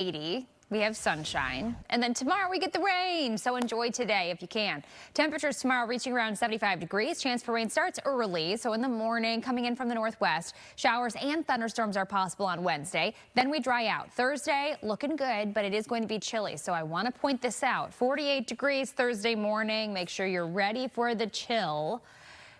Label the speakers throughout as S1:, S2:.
S1: 80. We have sunshine, and then tomorrow we get the rain, so enjoy today if you can. Temperatures tomorrow reaching around 75 degrees. Chance for rain starts early, so in the morning coming in from the northwest. Showers and thunderstorms are possible on Wednesday. Then we dry out. Thursday looking good, but it is going to be chilly, so I want to point this out. 48 degrees Thursday morning. Make sure you're ready for the chill.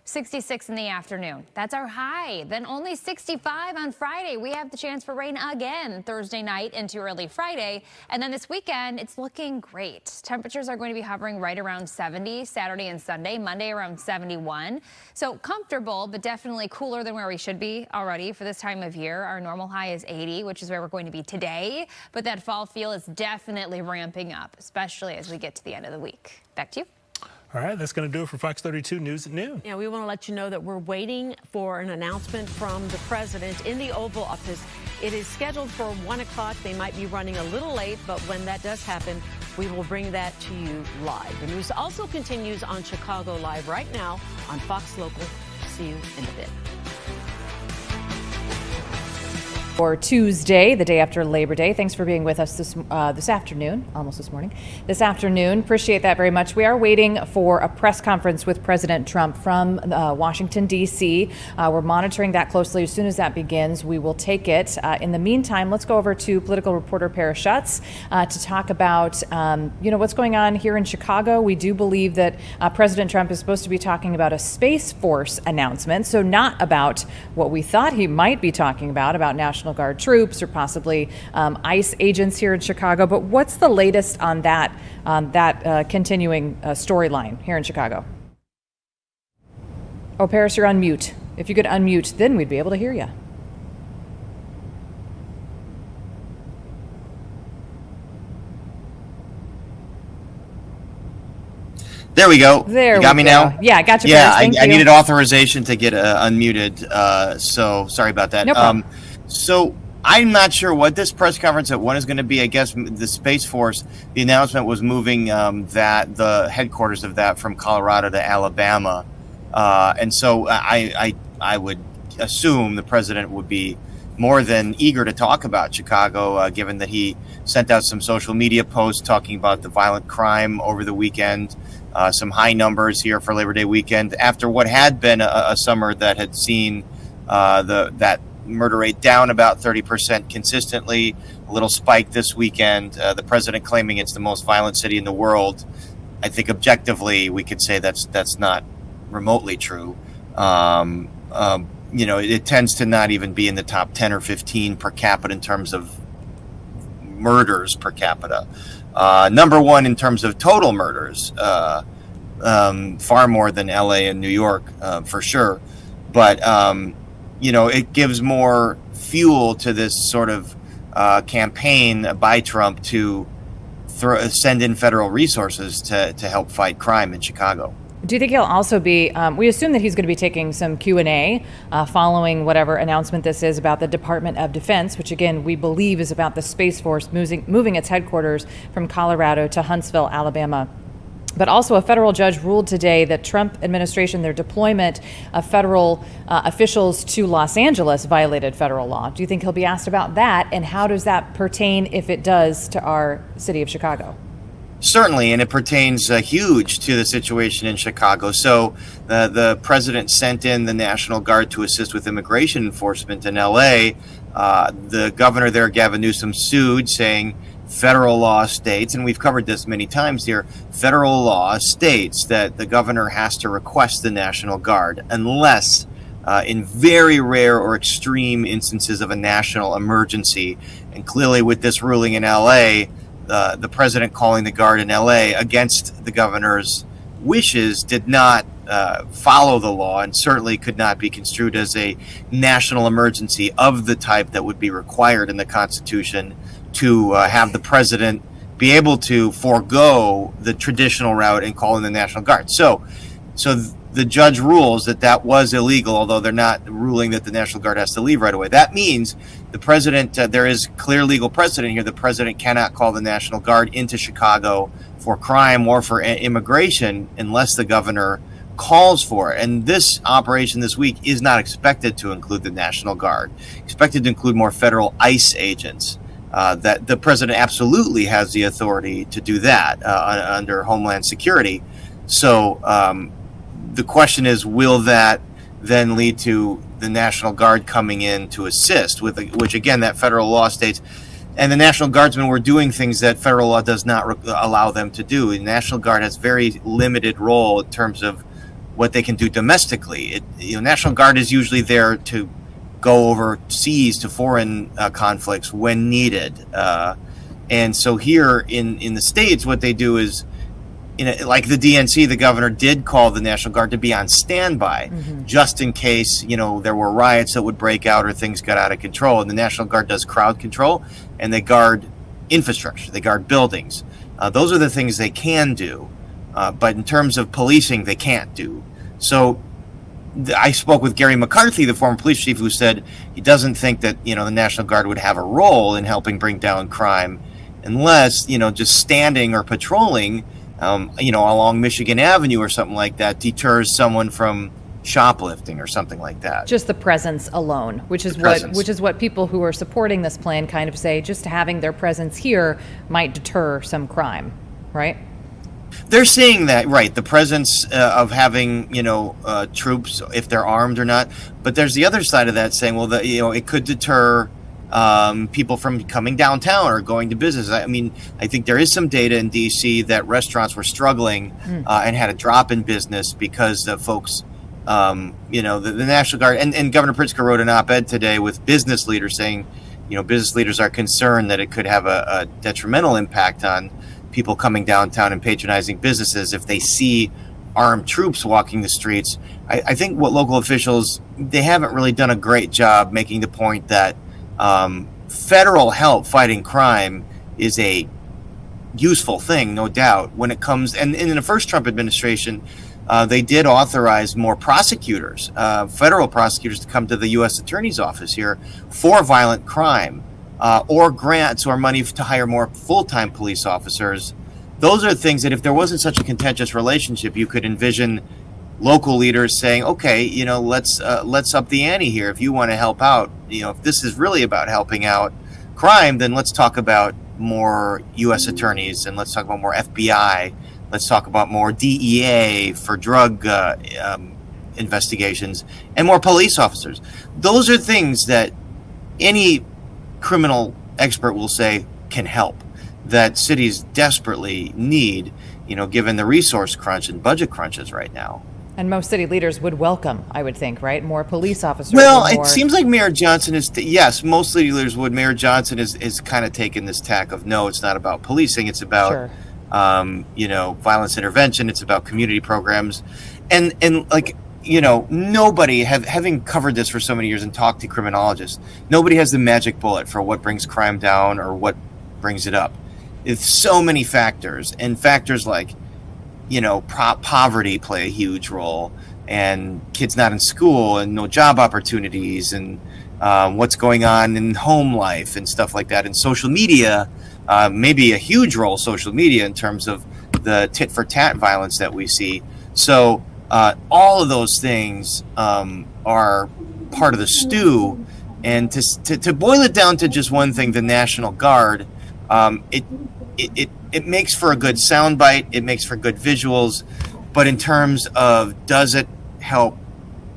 S1: 66 in the afternoon. That's our high. Then only 65 on Friday. We have the chance for rain again Thursday night into early Friday. And then this weekend, it's looking great. Temperatures are going to be hovering right around 70 Saturday and Sunday. Monday around 71. So comfortable, but definitely cooler than where we should be already for this time of year. Our normal high is 80, which is where we're going to be today. But that fall feel is definitely ramping up, especially as we get to the end of the week. Back to you.
S2: All right, that's going to do it for Fox 32 News at noon.
S3: Yeah, we want to let you know that we're waiting for an announcement from the president in the Oval Office. It is scheduled for 1 o'clock. They might be running a little late, but when that does happen, we will bring that to you live. The news also continues on Chicago Live right now on Fox Local. See you in a bit.
S4: For Tuesday, the day after Labor Day. Thanks for being with us this afternoon, almost this morning. This afternoon, appreciate that very much. We are waiting for a press conference with President Trump from Washington, D.C. We're monitoring that closely. As soon as that begins, we will take it. In the meantime, let's go over to political reporter Paris Schutz to talk about, what's going on here in Chicago. We do believe that President Trump is supposed to be talking about a Space Force announcement, so not about what we thought he might be talking about National Guard troops or possibly ICE agents here in Chicago. But what's the latest on that continuing storyline here in Chicago? Oh, Paris, you're on mute. If you could unmute, then we'd be able to hear you.
S5: There we go.
S4: There
S5: you got me now?
S4: Yeah, I got you.
S5: Yeah,
S4: Paris.
S5: I needed authorization to get unmuted, so sorry about that.
S4: No problem.
S5: So I'm not sure what this press conference at 1 is going to be. I guess the Space Force, the announcement was moving that the headquarters of that from Colorado to Alabama. And so I would assume the president would be more than eager to talk about Chicago, given that he sent out some social media posts talking about the violent crime over the weekend, some high numbers here for Labor Day weekend after what had been a summer that had seen that murder rate down about 30% consistently, a little spike this weekend. The president claiming it's the most violent city in the world. I think objectively we could say that's not remotely true. It tends to not even be in the top 10 or 15 per capita in terms of murders per capita. Number one in terms of total murders, far more than LA and New York, for sure. But it gives more fuel to this sort of campaign by Trump to send in federal resources to help fight crime in Chicago.
S4: Do you think he'll also be, we assume that he's going to be taking some Q&A following whatever announcement this is about the Department of Defense, which again, we believe is about the Space Force moving its headquarters from Colorado to Huntsville, Alabama. But also a federal judge ruled today that Trump administration, their deployment of federal officials to Los Angeles violated federal law. Do you think he'll be asked about that? And how does that pertain, if it does, to our city of Chicago?
S5: Certainly, and it pertains huge to the situation in Chicago. So the president sent in the National Guard to assist with immigration enforcement in L.A. The governor there, Gavin Newsom, sued, saying federal law states, and we've covered this many times here, federal law states that the governor has to request the National Guard unless in very rare or extreme instances of a national emergency. And clearly with this ruling in L.A., the president calling the Guard in L.A. against the governor's wishes did not follow the law and certainly could not be construed as a national emergency of the type that would be required in the Constitution to have the president be able to forego the traditional route and call in the National Guard. So the judge rules that was illegal, although they're not ruling that the National Guard has to leave right away. That means the president, there is clear legal precedent here. The president cannot call the National Guard into Chicago for crime or for immigration unless the governor calls for it. And this operation this week is not expected to include the National Guard. Expected to include more federal ICE agents. that the president absolutely has the authority to do that under Homeland Security. So the question is, will that then lead to the National Guard coming in to assist with, which again, that federal law states, and the National Guardsmen were doing things that federal law does not allow them to do. The National Guard has very limited role in terms of what they can do domestically. National Guard is usually there to go overseas to foreign conflicts when needed. And so here in the States, what they do is, like the DNC, the governor did call the National Guard to be on standby just in case, there were riots that would break out or things got out of control. And the National Guard does crowd control, and they guard infrastructure, they guard buildings. Those are the things they can do. But in terms of policing, they can't do. So I spoke with Gary McCarthy, the former police chief, who said he doesn't think that, the National Guard would have a role in helping bring down crime unless, just standing or patrolling along Michigan Avenue or something like that deters someone from shoplifting or something like that.
S4: Just the presence alone, which is what people who are supporting this plan kind of say, just having their presence here might deter some crime, right?
S5: They're saying that, right, the presence of having, troops, if they're armed or not. But there's the other side of that saying, well, it could deter people from coming downtown or going to business. I mean, I think there is some data in D.C. that restaurants were struggling and had a drop in business because of folks, the National Guard. And Governor Pritzker wrote an op-ed today with business leaders saying, business leaders are concerned that it could have a detrimental impact on people coming downtown and patronizing businesses if they see armed troops walking the streets. I think what local officials, they haven't really done a great job making the point that federal help fighting crime is a useful thing, no doubt, when it comes, and in the first Trump administration, they did authorize more prosecutors, federal prosecutors, to come to the U.S. Attorney's Office here for violent crime. Or grants or money to hire more full-time police officers. Those are things that if there wasn't such a contentious relationship, you could envision local leaders saying, okay, let's up the ante here. If you want to help out, if this is really about helping out crime, then let's talk about more U.S. attorneys, and let's talk about more FBI. Let's talk about more DEA for drug investigations, and more police officers. Those are things that any criminal expert will say can help, that cities desperately need, given the resource crunch and budget crunches right now.
S4: And most city leaders would welcome, I would think, right? More police officers.
S5: Well, it seems like Mayor Johnson is, yes, most city leaders would. Mayor Johnson is kind of taking this tack of, no, it's not about policing. It's about, violence intervention. It's about community programs. And nobody, having covered this for so many years and talked to criminologists, nobody has the magic bullet for what brings crime down or what brings it up. It's so many factors, and factors like, poverty play a huge role, and kids not in school and no job opportunities, and what's going on in home life and stuff like that. And social media, maybe a huge role, social media, in terms of the tit for tat violence that we see. So all of those things are part of the stew, and to boil it down to just one thing, the National Guard, it makes for a good soundbite, it makes for good visuals, but in terms of does it help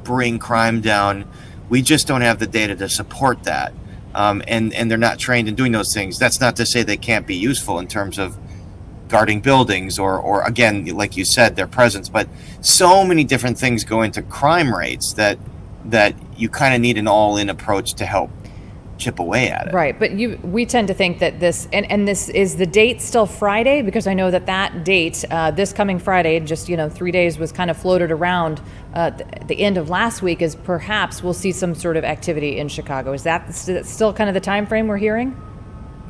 S5: bring crime down, we just don't have the data to support that, and they're not trained in doing those things. That's not to say they can't be useful in terms of guarding buildings or again, like you said, their presence, but so many different things go into crime rates that you kind of need an all-in approach to help chip away at it.
S4: Right, but we tend to think that this, and this is the date still Friday, because I know that date, this coming Friday, just 3 days, was kind of floated around the end of last week, as perhaps we'll see some sort of activity in Chicago. Is that still kind of the time frame we're hearing?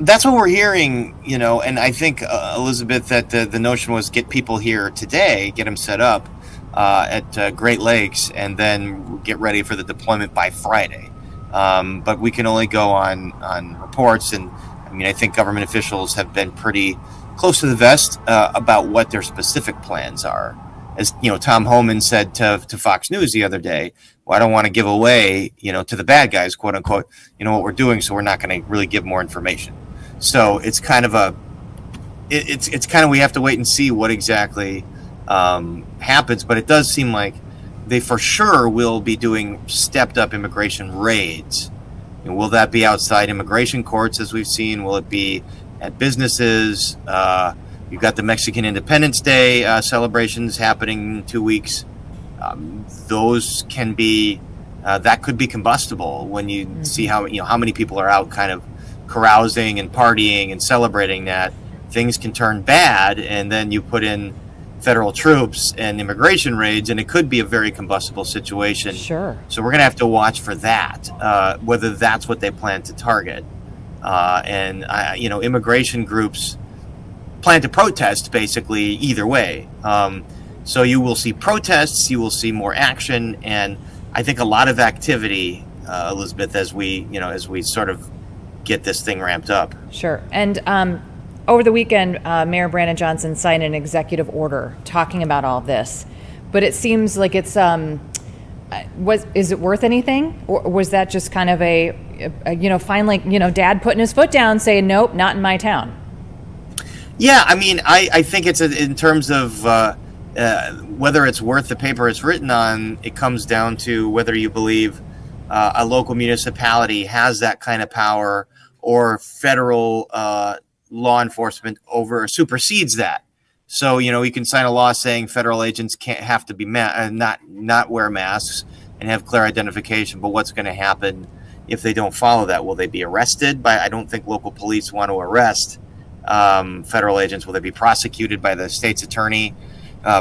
S5: That's what we're hearing, and I think, Elizabeth, that the notion was get people here today, get them set up at Great Lakes, and then get ready for the deployment by Friday. But we can only go on reports, and I think government officials have been pretty close to the vest about what their specific plans are. As Tom Homan said to Fox News the other day, well, I don't want to give away, to the bad guys, quote unquote, what we're doing, so we're not going to really give more information. So it's kind of it's kind of, we have to wait and see what exactly happens. But it does seem like they for sure will be doing stepped up immigration raids. And will that be outside immigration courts, as we've seen? Will it be at businesses? You've got the Mexican Independence Day celebrations happening in 2 weeks. Those can be that could be combustible when you see how many people are out kind of carousing and partying and celebrating that. Things can turn bad, and then you put in federal troops and immigration raids, and it could be a very combustible situation.
S4: Sure.
S5: So we're going to have to watch for that, whether that's what they plan to target. Immigration groups plan to protest basically either way. So you will see protests, you will see more action, and I think a lot of activity, Elizabeth, as we sort of get this thing ramped up.
S4: Sure. And over the weekend, Mayor Brandon Johnson signed an executive order talking about all this, but it seems like it's is it worth anything, or was that just kind of finally Dad putting his foot down, saying nope, not in my town?
S5: Yeah, I mean, I think it's in terms of whether it's worth the paper it's written on. It comes down to whether you believe a local municipality has that kind of power, or federal law enforcement supersedes that. So you can sign a law saying federal agents can't have to be not wear masks and have clear identification. But what's going to happen if they don't follow that? Will they be arrested? I don't think local police want to arrest federal agents. Will they be prosecuted by the state's attorney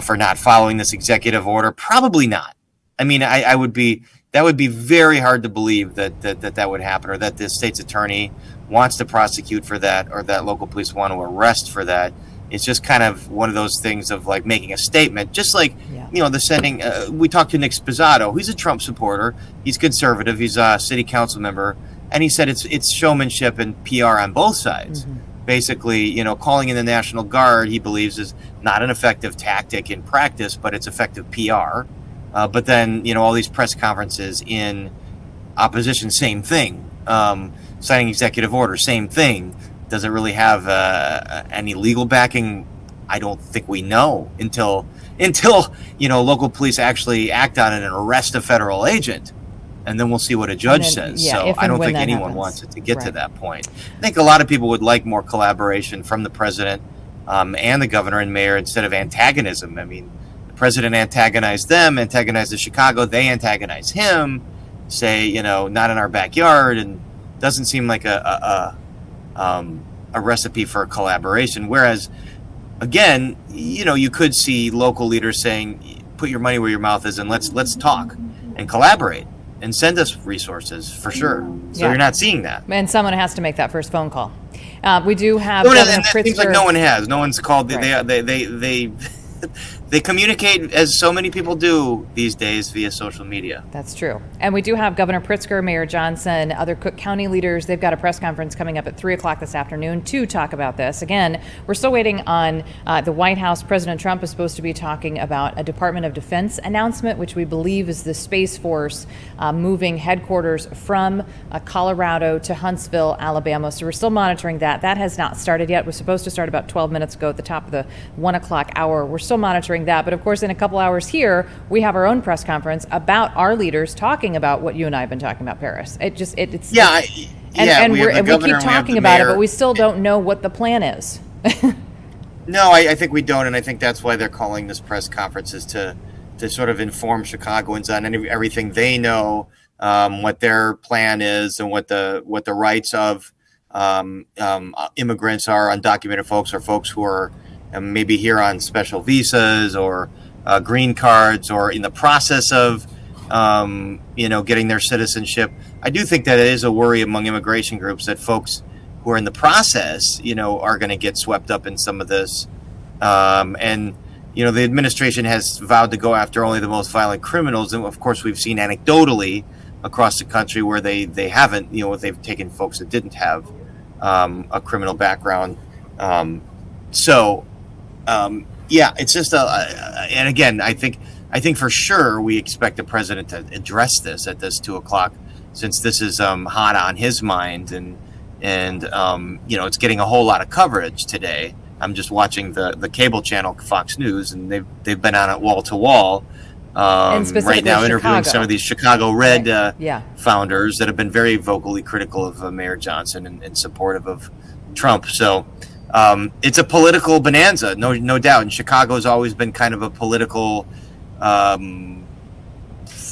S5: for not following this executive order? Probably not. I mean, that would be very hard to believe that would happen, or that the state's attorney wants to prosecute for that, or that local police want to arrest for that. It's just kind of one of those things of like making a statement, just like, the sending. We talked to Nick Spizzato. He's a Trump supporter. He's conservative. He's a city council member. And he said it's showmanship and PR on both sides. Mm-hmm. Basically, calling in the National Guard, he believes, is not an effective tactic in practice, but it's effective PR. But then, all these press conferences in opposition, same thing. Signing executive order, same thing. Does it really have any legal backing? I don't think we know until local police actually act on it and arrest a federal agent. And then we'll see what a judge says. So I don't think anyone wants it to get to that point. I think a lot of people would like more collaboration from the president and the governor and mayor instead of antagonism. I mean, the president antagonized Chicago. They antagonize him, say, not in our backyard, and doesn't seem like a recipe for collaboration. Whereas, again, you could see local leaders saying, put your money where your mouth is and let's talk and collaborate. And send us resources for sure. So you're not seeing that.
S4: And someone has to make that first phone call. We do have Governor Pritzker.
S5: It seems like no one has. No one's called.
S4: Right.
S5: They communicate, as so many people do these days, via social media.
S4: That's true. And we do have Governor Pritzker, Mayor Johnson, other Cook County leaders. They've got a press conference coming up at 3 o'clock this afternoon to talk about this. Again, we're still waiting on the White House. President Trump is supposed to be talking about a Department of Defense announcement, which we believe is the Space Force moving headquarters from Colorado to Huntsville, Alabama. So we're still monitoring that. That has not started yet. It was supposed to start about 12 minutes ago at the top of the 1 o'clock hour. We're still monitoring that. But of course, in a couple hours here, we have our own press conference about our leaders talking about what you and I have been talking about, Paris. We keep talking about it, but we still don't know what the plan is.
S5: No, I think we don't, and I think that's why they're calling this press conferences to sort of inform Chicagoans on everything they know, what their plan is, and what the rights of immigrants are, undocumented folks, or folks who are maybe here on special visas or green cards, or in the process of getting their citizenship. I do think that it is a worry among immigration groups that folks who are in the process, are going to get swept up in some of this. And the administration has vowed to go after only the most violent criminals. And of course, we've seen anecdotally across the country where they haven't, they've taken folks that didn't have a criminal background. It's just and again, I think for sure we expect the president to address this at this 2 o'clock, since this is hot on his mind, and and it's getting a whole lot of coverage today. I'm just watching the cable channel Fox News, and they've been on it wall to wall. Right now, interviewing some of these Chicago Red founders that have been very vocally critical of Mayor Johnson and supportive of Trump. So it's a political bonanza, no doubt. And Chicago's always been kind of a political,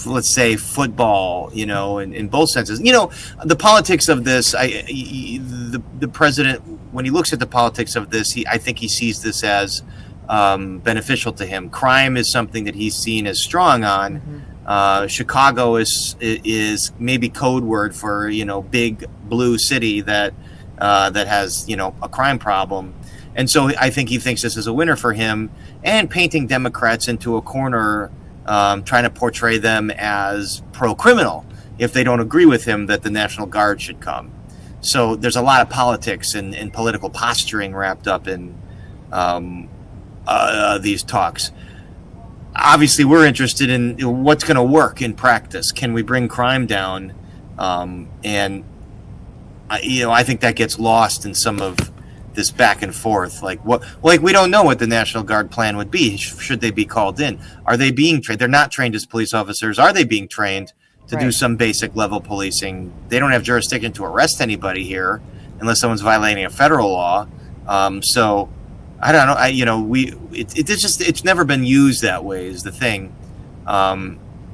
S5: let's say, football, in both senses. The politics of this, the president, when he looks at the politics of this, I think he sees this as beneficial to him. Crime is something that he's seen as strong on. Chicago is maybe code word for big blue city that has a crime problem, and so I think he thinks this is a winner for him. And painting Democrats into a corner, trying to portray them as pro-criminal if they don't agree with him that the National Guard should come. So there's a lot of politics and political posturing wrapped up in these talks. Obviously, we're interested in what's going to work in practice. Can we bring crime down? And I think that gets lost in some of this back and forth. We don't know what the National Guard plan would be. Should they be called in? Are they being trained? They're not trained as police officers. Are they being trained to do some basic level policing? They don't have jurisdiction to arrest anybody here unless someone's violating a federal law. So I don't know. It's never been used that way is the thing.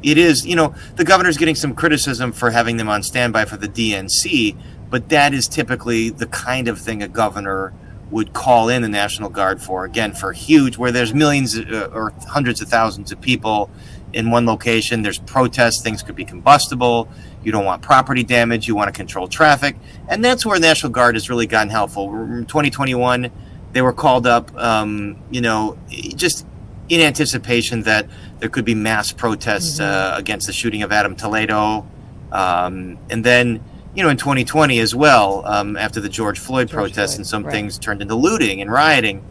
S5: It is, the governor's getting some criticism for having them on standby for the DNC, but that is typically the kind of thing a governor would call in the National Guard for, again, for huge, where there's millions or hundreds of thousands of people in one location. There's protests, things could be combustible. You don't want property damage. You want to control traffic. And that's where National Guard has really gotten helpful. In 2021, they were called up, just in anticipation that there could be mass protests against the shooting of Adam Toledo. And then, in 2020 as well, after the George Floyd protests and some things turned into looting and rioting,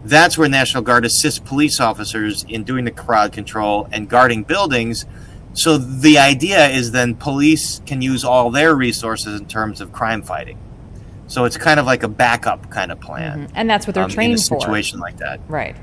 S5: that's where National Guard assists police officers in doing the crowd control and guarding buildings. So the idea is then police can use all their resources in terms of crime fighting. So it's kind of like a backup kind of plan.
S4: And that's what they're trained
S5: in a
S4: for.
S5: situation like that.
S4: Right.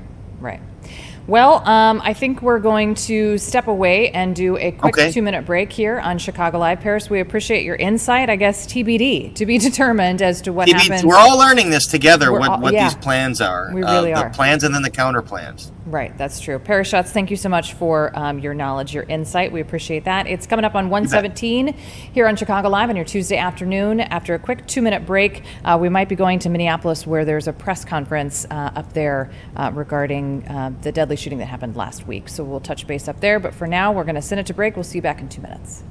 S4: Well, I think we're going to step away and do a quick 2-minute break here on Chicago Live. Paris, we appreciate your insight. I guess TBD, to be determined as to what happens.
S5: We're all learning this together, what these plans are.
S4: We really are.
S5: The plans and then the counter plans.
S4: Right, that's true. Paris Schatz, thank you so much for your knowledge, your insight. We appreciate that. It's coming up on 1:17 here on Chicago Live on your Tuesday afternoon. After a quick 2-minute break, we might be going to Minneapolis, where there's a press conference up there regarding the deadly shooting that happened last week. So we'll touch base up there. But for now, we're going to send it to break. We'll see you back in 2 minutes.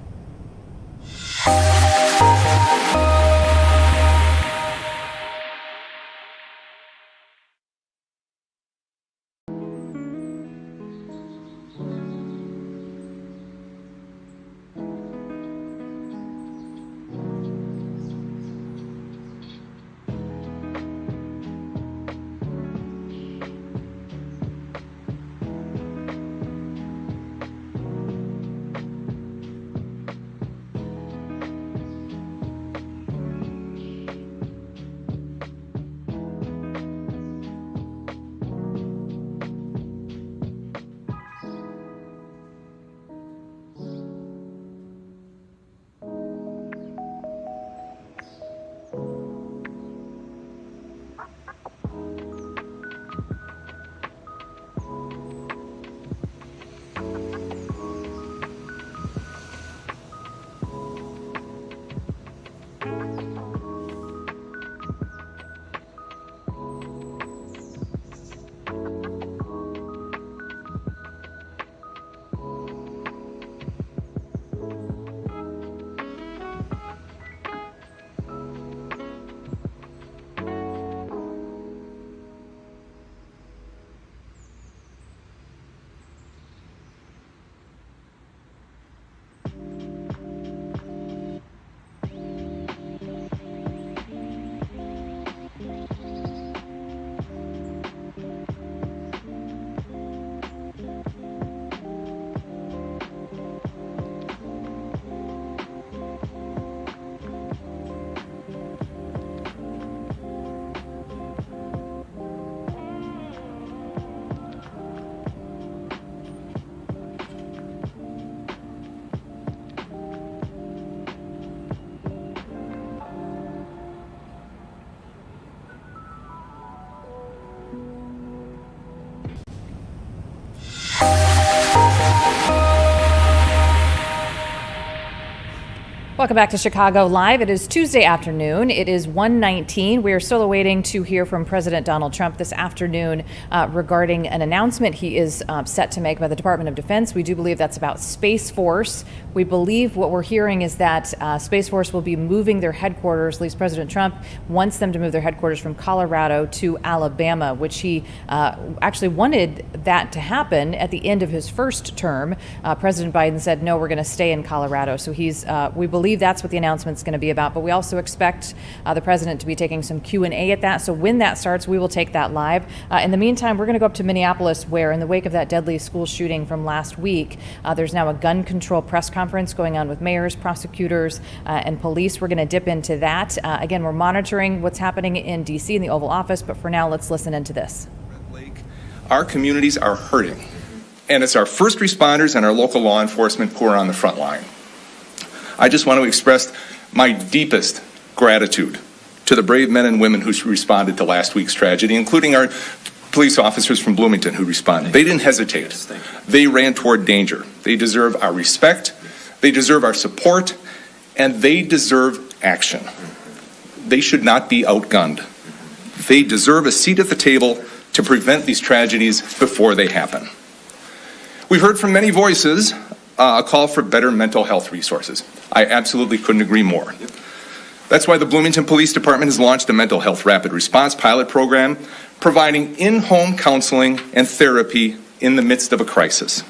S4: Welcome back to Chicago Live. It is Tuesday afternoon. It is 1:19. We are still awaiting to hear from President Donald Trump this afternoon regarding an announcement he is set to make by the Department of Defense. We do believe that's about Space Force. We believe what we're hearing is that Space Force will be moving their headquarters, at least President Trump wants them to move their headquarters from Colorado to Alabama, which he actually wanted that to happen at the end of his first term. President Biden said, no, we're going to stay in Colorado. So we believe that's what the announcement's going to be about. But we also expect the president to be taking some Q&A at that. So when that starts, we will take that live. In the meantime, we're going to go up to Minneapolis, where in the wake of that deadly school shooting from last week, there's now a gun control press conference going on with mayors, prosecutors, and police. We're going to dip into that. Again, we're monitoring what's happening in D.C. in the Oval Office. But for now, let's listen into this.
S6: Our communities are hurting, and it's our first responders and our local law enforcement who are on the front line. I just want to express my deepest gratitude to the brave men and women who responded to last week's tragedy, including our police officers from Bloomington who responded. They didn't hesitate. They ran toward danger. They deserve our respect, they deserve our support, and they deserve action. They should not be outgunned. They deserve a seat at the table to prevent these tragedies before they happen. We've heard from many voices a call for better mental health resources. I absolutely couldn't agree more. That's why the Bloomington Police Department has launched a mental health rapid response pilot program, providing in-home counseling and therapy in the midst of a crisis.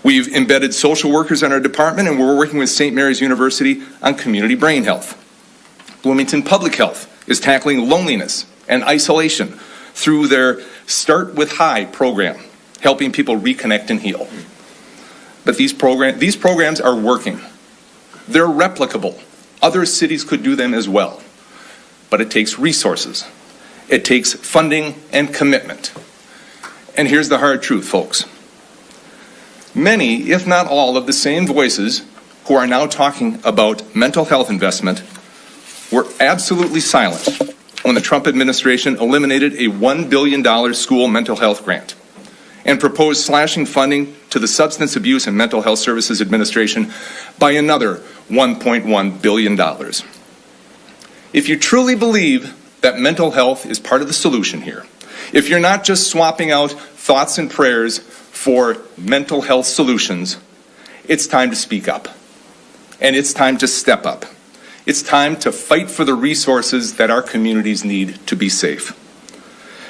S6: We've embedded social workers in our department, and we're working with St. Mary's University on community brain health. Bloomington Public Health is tackling loneliness and isolation through their Start With High program, helping people reconnect and heal. But these programs are working. They're replicable. Other cities could do them as well. But it takes resources. It takes funding and commitment. And here's the hard truth, folks. Many, if not all, of the same voices who are now talking about mental health investment were absolutely silent when the Trump administration eliminated a $1 billion school mental health grant and proposed slashing funding to the Substance Abuse and Mental Health Services Administration by another $1.1 billion. If you truly believe that mental health is part of the solution here, if you're not just swapping out thoughts and prayers for mental health solutions, it's time to speak up. And it's time to step up. It's time to fight for the resources that our communities need to be safe.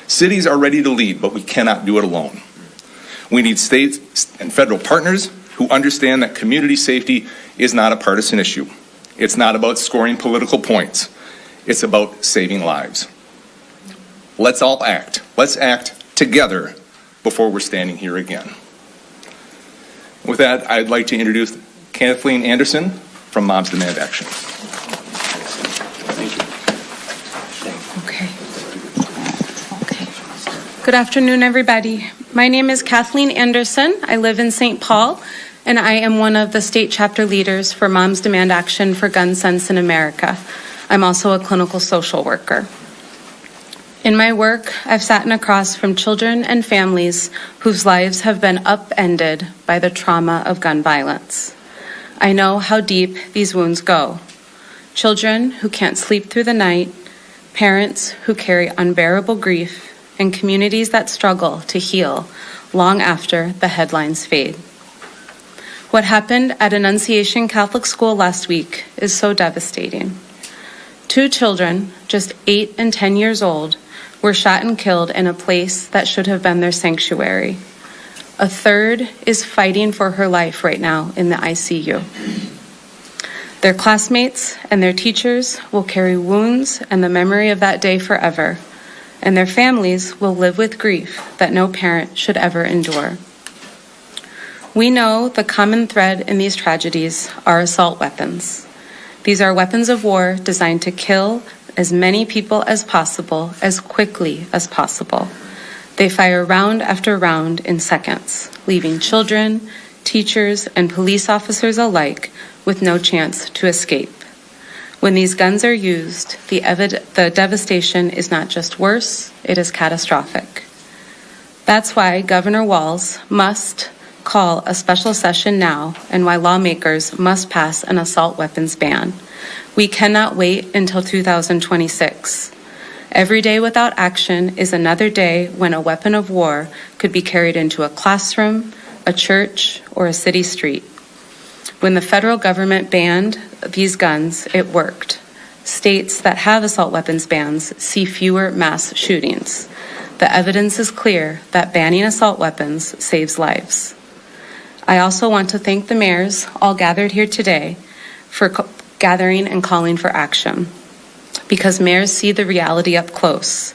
S6: Cities are ready to lead, but we cannot do it alone. We need state and federal partners who understand that community safety is not a partisan issue. It's not about scoring political points. It's about saving lives. Let's all act. Let's act together before we're standing here again. With that, I'd like to introduce Kathleen Anderson from Moms Demand Action.
S7: Good afternoon, everybody. My name is Kathleen Anderson. I live in St. Paul, and I am one of the state chapter leaders for Moms Demand Action for Gun Sense in America. I'm also a clinical social worker. In my work, I've sat across from children and families whose lives have been upended by the trauma of gun violence. I know how deep these wounds go. Children who can't sleep through the night, parents who carry unbearable grief, and communities that struggle to heal long after the headlines fade. What happened at Annunciation Catholic School last week is so devastating. 2 children, just 8 and 10 years old, were shot and killed in a place that should have been their sanctuary. A third is fighting for her life right now in the ICU. Their classmates and their teachers will carry wounds and the memory of that day forever, and their families will live with grief that no parent should ever endure. We know the common thread in these tragedies are assault weapons. These are weapons of war designed to kill as many people as possible, as quickly as possible. They fire round after round in seconds, leaving children, teachers, and police officers alike with no chance to escape. When these guns are used, the devastation is not just worse, it is catastrophic. That's why Governor Walz must call a special session now and why lawmakers must pass an assault weapons ban. We cannot wait until 2026. Every day without action is another day when a weapon of war could be carried into a classroom, a church, or a city street. When the federal government banned these guns, it worked. States that have assault weapons bans see fewer mass shootings. The evidence is clear that banning assault weapons saves lives. I also want to thank the mayors all gathered here today for gathering and calling for action, because mayors see the reality up close.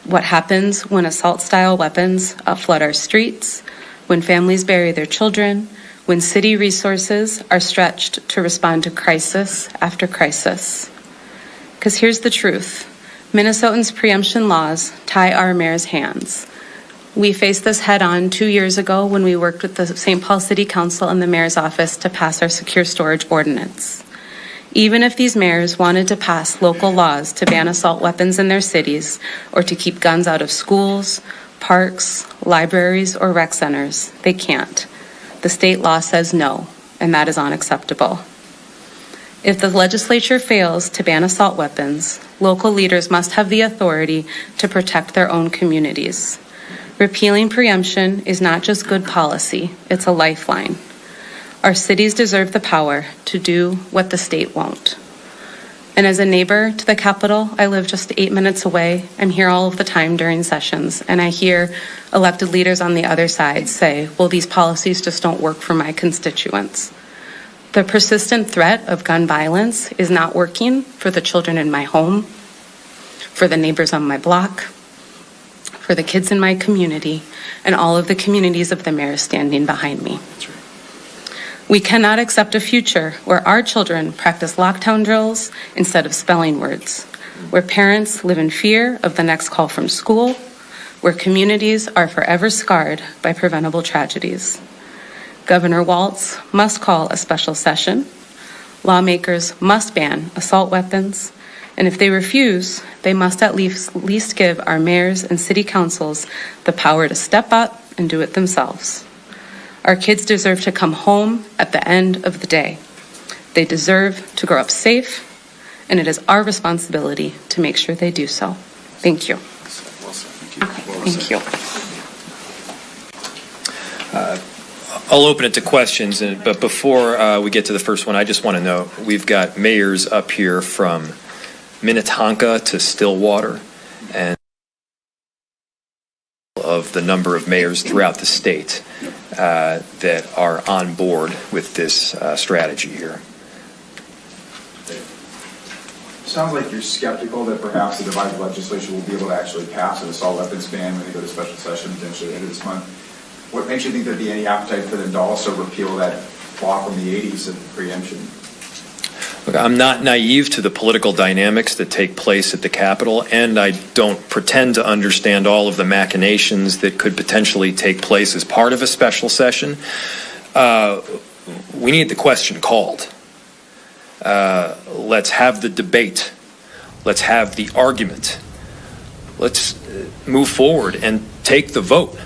S7: What happens when assault-style weapons flood our streets, when families bury their children, when city resources are stretched to respond to crisis after crisis. Because here's the truth. Minnesotans' preemption laws tie our mayor's hands. We faced this head-on 2 years ago when we worked with the St. Paul City Council and the mayor's office to pass our secure storage ordinance. Even if these mayors wanted to pass local laws to ban assault weapons in their cities or to keep guns out of schools, parks, libraries, or rec centers, they can't. The state law says no, and that is unacceptable. If the legislature fails to ban assault weapons, local leaders must have the authority to protect their own communities. Repealing preemption is not just good policy, it's a lifeline. Our cities deserve the power to do what the state won't. And as a neighbor to the Capitol, I live just 8 minutes away. I'm here all of the time during sessions, and I hear elected leaders on the other side say, well, these policies just don't work for my constituents. The persistent threat of gun violence is not working for the children in my home, for the neighbors on my block, for the kids in my community, and all of the communities of the mayors standing behind me. We cannot accept a future where our children practice lockdown drills instead of spelling words, where parents live in fear of the next call from school, where communities are forever scarred by preventable tragedies. Governor Walz must call a special session. Lawmakers must ban assault weapons. And if they refuse, they must at least give our mayors and city councils the power to step up and do it themselves. Our kids deserve to come home at the end of the day. They deserve to grow up safe, and it is our responsibility to make sure they do so. Thank you. Thank you.
S8: I'll open it to questions, but before we get to the first one, I just want to know, we've got mayors up here from Minnetonka to Stillwater, and of the number of mayors throughout the state that are on board with this strategy here.
S9: Sounds like you're skeptical that perhaps the divided legislature will be able to actually pass an assault weapons ban when they go to special session potentially at the end of this month. What makes you think there'd be any appetite for them to also repeal that law from the 80s of preemption?
S8: Look, I'm not naive to the political dynamics that take place at the Capitol, and I don't pretend to understand all of the machinations that could potentially take place as part of a special session. We need the question called. Let's have the debate. Let's have the argument. Let's move forward and take the vote.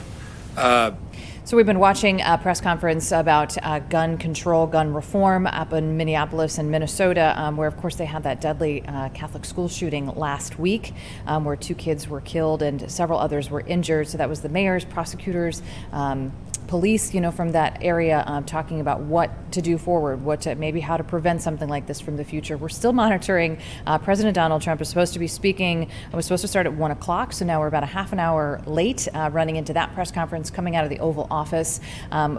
S4: So we've been watching a press conference about gun control, gun reform up in Minneapolis and Minnesota, where, of course, they had that deadly Catholic school shooting last week, where 2 kids were killed and several others were injured. So that was the mayors, prosecutors, police, from that area, talking about what to do forward, maybe how to prevent something like this from the future. We're still monitoring. President Donald Trump is supposed to be speaking. It was supposed to start at 1 o'clock, so now we're about a half an hour late running into that press conference coming out of the Oval Office.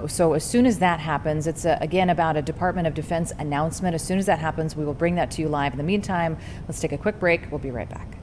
S4: So as soon as that happens, it's again about a Department of Defense announcement. As soon as that happens, we will bring that to you live. In the meantime, let's take a quick break. We'll be right back.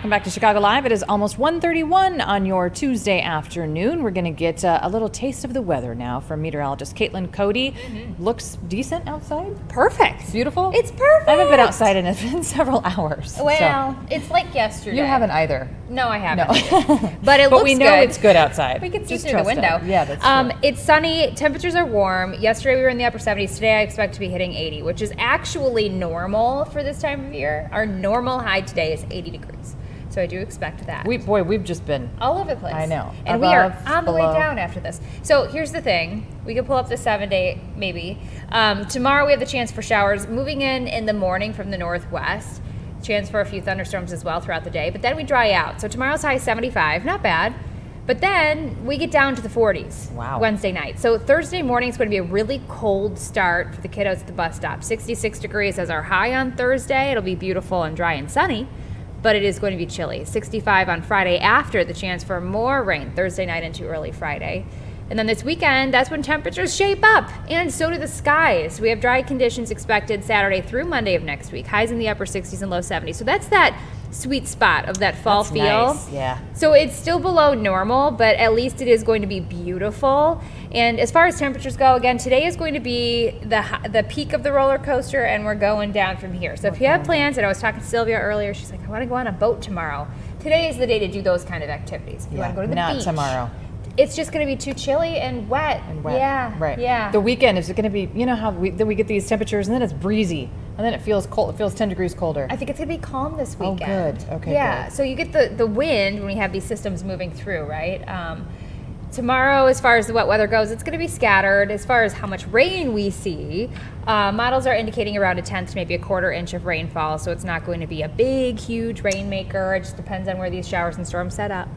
S4: Welcome back to Chicago Live. It is almost 1:31 on your Tuesday afternoon. We're going to get a little taste of the weather now from meteorologist Caitlin Cody. Looks decent outside.
S1: Perfect.
S4: It's beautiful.
S1: It's perfect.
S4: I haven't been outside in several hours.
S1: Well,
S4: so.
S1: it's like yesterday.
S4: You haven't either.
S1: No, I haven't.
S4: No.
S1: But it looks
S4: we know
S1: good.
S4: It's good outside.
S1: We can see
S4: Just
S1: through the
S4: trust
S1: window.
S4: us. Yeah, that's true.
S1: It's sunny. Temperatures are warm. Yesterday we were in the upper 70s. Today I expect to be hitting 80, which is actually normal for this time of year. Our normal high today is 80 degrees. So I do expect that.
S4: We've just been
S1: all over the place.
S4: I know.
S1: And we are on the way down after this. So here's the thing. We could pull up the 7-day maybe. Tomorrow we have the chance for showers moving in the morning from the northwest. Chance for a few thunderstorms as well throughout the day. But then we dry out. So tomorrow's high 75. Not bad. But then we get down to the 40s Wednesday night. So Thursday morning is going to be a really cold start for the kiddos at the bus stop. 66 degrees as our high on Thursday. It'll be beautiful and dry and sunny, but it is going to be chilly. 65 on Friday after the chance for more rain Thursday night into early Friday. And then this weekend, that's when temperatures shape up, and so do the skies. We have dry conditions expected Saturday through Monday of next week. Highs in the upper 60s and low 70s. So that's that sweet spot of that fall feel.
S4: Nice. Yeah.
S1: So it's still below normal, but at least it is going to be beautiful. And as far as temperatures go, again, today is going to be the peak of the roller coaster, and we're going down from here. So if you have plans, and I was talking to Sylvia earlier, she's like, I want to go on a boat tomorrow. Today is the day to do those kind of activities. If you want to go to the beach.
S4: Not tomorrow.
S1: It's just going to be too chilly and wet. Yeah.
S4: Right.
S1: Yeah.
S4: The weekend is going to be, you know how then we get these temperatures and then it's breezy and then it feels cold. It feels 10 degrees colder.
S1: I think it's going to be calm this weekend.
S4: Oh, good. Okay.
S1: Yeah.
S4: Good.
S1: So you get the wind when we have these systems moving through, right? Tomorrow, as far as the wet weather goes, it's going to be scattered. As far as how much rain we see, models are indicating around 1/10 to maybe 1/4 inch of rainfall. So it's not going to be a big, huge rainmaker. It just depends on where these showers and storms set up.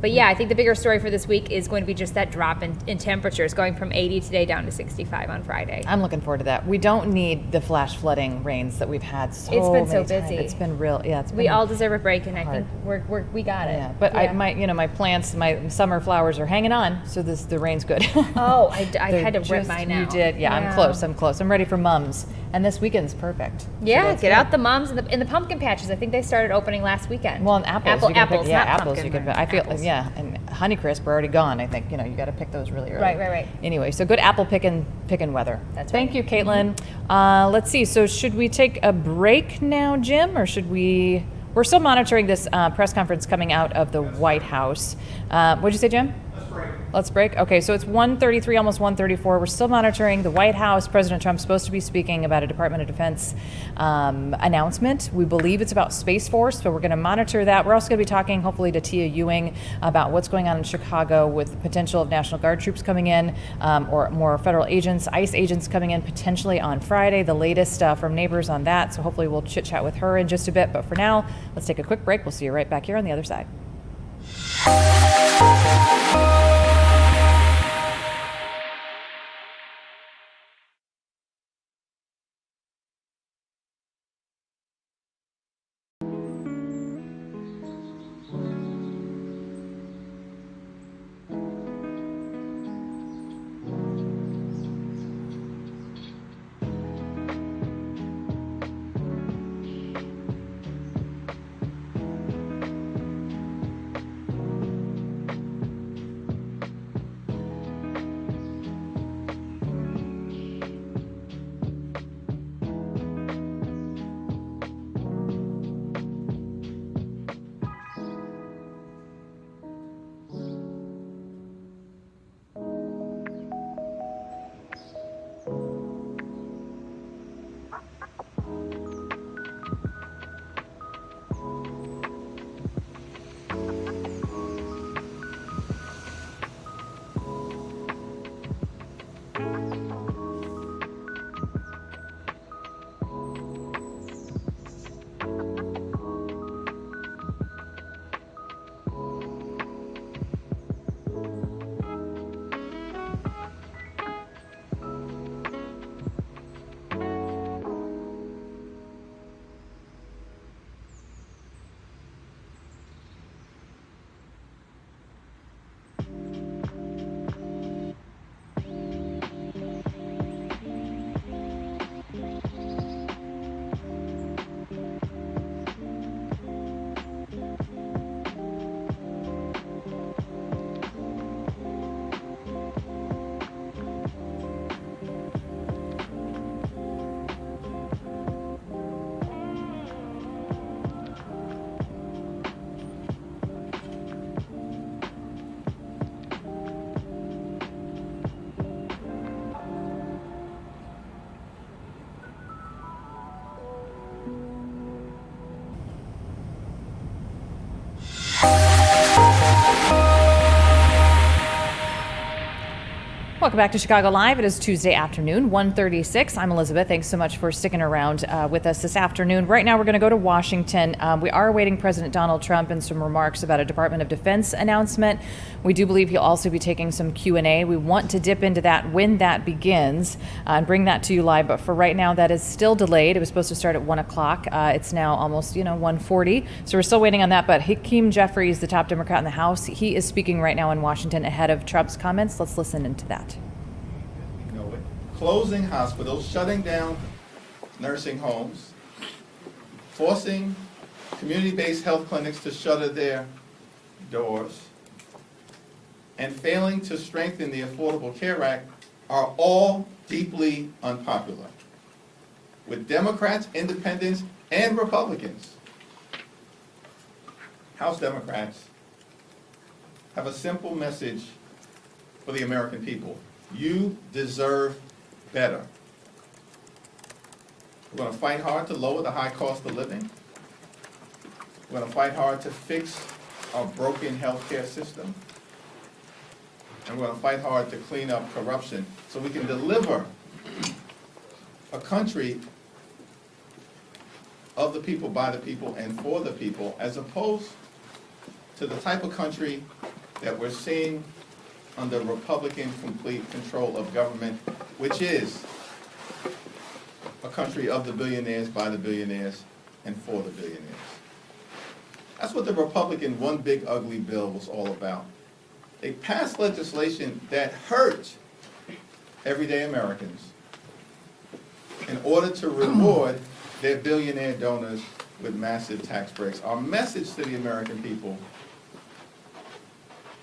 S1: But yeah, I think the bigger story for this week is going to be just that drop in temperatures, going from 80 today down to 65 on Friday.
S4: I'm looking forward to that. We don't need the flash flooding rains that we've had so
S1: It's been so
S4: many
S1: busy.
S4: times. It's been real. Yeah, it's been
S1: we all deserve a break, and I
S4: hard.
S1: think we got it.
S4: Yeah, but my plants, my summer flowers are hanging on, so the rain's good.
S1: Oh, I had to rip mine out.
S4: You did, yeah. I'm close. I'm ready for mums, and this weekend's perfect.
S1: Yeah,
S4: so
S1: get out the mums and the pumpkin patches. I think they started opening last weekend.
S4: Well, and apples.
S1: Apples,
S4: yeah,
S1: not
S4: apples.
S1: pumpkin,
S4: You can.
S1: but
S4: I feel,
S1: apples.
S4: yeah, and Honeycrisp are already gone. I think you got to pick those really early.
S1: Right.
S4: Anyway, so good apple picking weather.
S1: That's
S4: Thank
S1: right.
S4: you, Caitlin. Let's see. So should we take a break now, Jim, or should we? We're still monitoring this press conference coming out of the White House. What'd you say, Jim? Let's break. Okay, so it's 1:33, almost 1:34. We're still monitoring the White House. President Trump's supposed to be speaking about a Department of Defense announcement. We believe it's about Space Force, but we're going to monitor that. We're also going to be talking, hopefully, to Tia Ewing about what's going on in Chicago with the potential of National Guard troops coming in, or more federal agents, ICE agents coming in potentially on Friday. The latest from neighbors on that. So hopefully we'll chit chat with her in just a bit. But for now, let's take a quick break. We'll see you right back here on the other side. Welcome back to Chicago Live. It is Tuesday afternoon, 1:36. I'm Elizabeth. Thanks so much for sticking around with us this afternoon. Right now, we're going to go to Washington. We are awaiting President Donald Trump and some remarks about a Department of Defense announcement. We do believe he'll also be taking some Q&A. We want to dip into that when that begins and bring that to you live. But for right now, that is still delayed. It was supposed to start at 1 o'clock. It's now almost, 1:40. So we're still waiting on that. But Hakeem Jeffries, the top Democrat in the House, he is speaking right now in Washington ahead of Trump's comments. Let's listen into that.
S10: Closing hospitals, shutting down nursing homes, forcing community-based health clinics to shutter their doors, and failing to strengthen the Affordable Care Act are all deeply unpopular with Democrats, independents, and Republicans. House Democrats have a simple message for the American people. You deserve better. We're going to fight hard to lower the high cost of living. We're going to fight hard to fix our broken healthcare system. And we're going to fight hard to clean up corruption so we can deliver a country of the people, by the people, and for the people, as opposed to the type of country that we're seeing under Republican complete control of government, which is a country of the billionaires, by the billionaires, and for the billionaires. That's what the Republican One Big Ugly Bill was all about. They passed legislation that hurt everyday Americans in order to reward their billionaire donors with massive tax breaks. Our message to the American people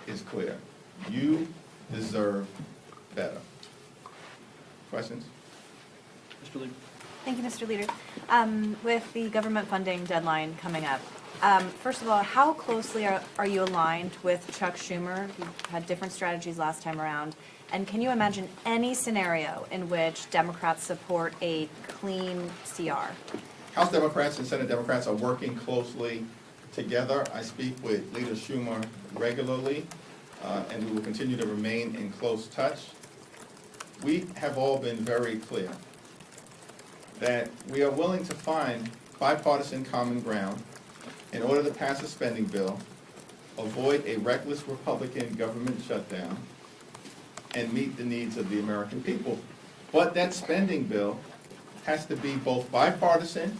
S10: is clear. You deserve better. Questions?
S11: Mr. Leader.
S12: Thank you, Mr. Leader. With the government funding deadline coming up, first of all, how closely are you aligned with Chuck Schumer? You had different strategies last time around. And can you imagine any scenario in which Democrats support a clean CR?
S10: House Democrats and Senate Democrats are working closely together. I speak with Leader Schumer regularly. And we will continue to remain in close touch. We have all been very clear that we are willing to find bipartisan common ground in order to pass a spending bill, avoid a reckless Republican government shutdown, and meet the needs of the American people. But that spending bill has to be both bipartisan,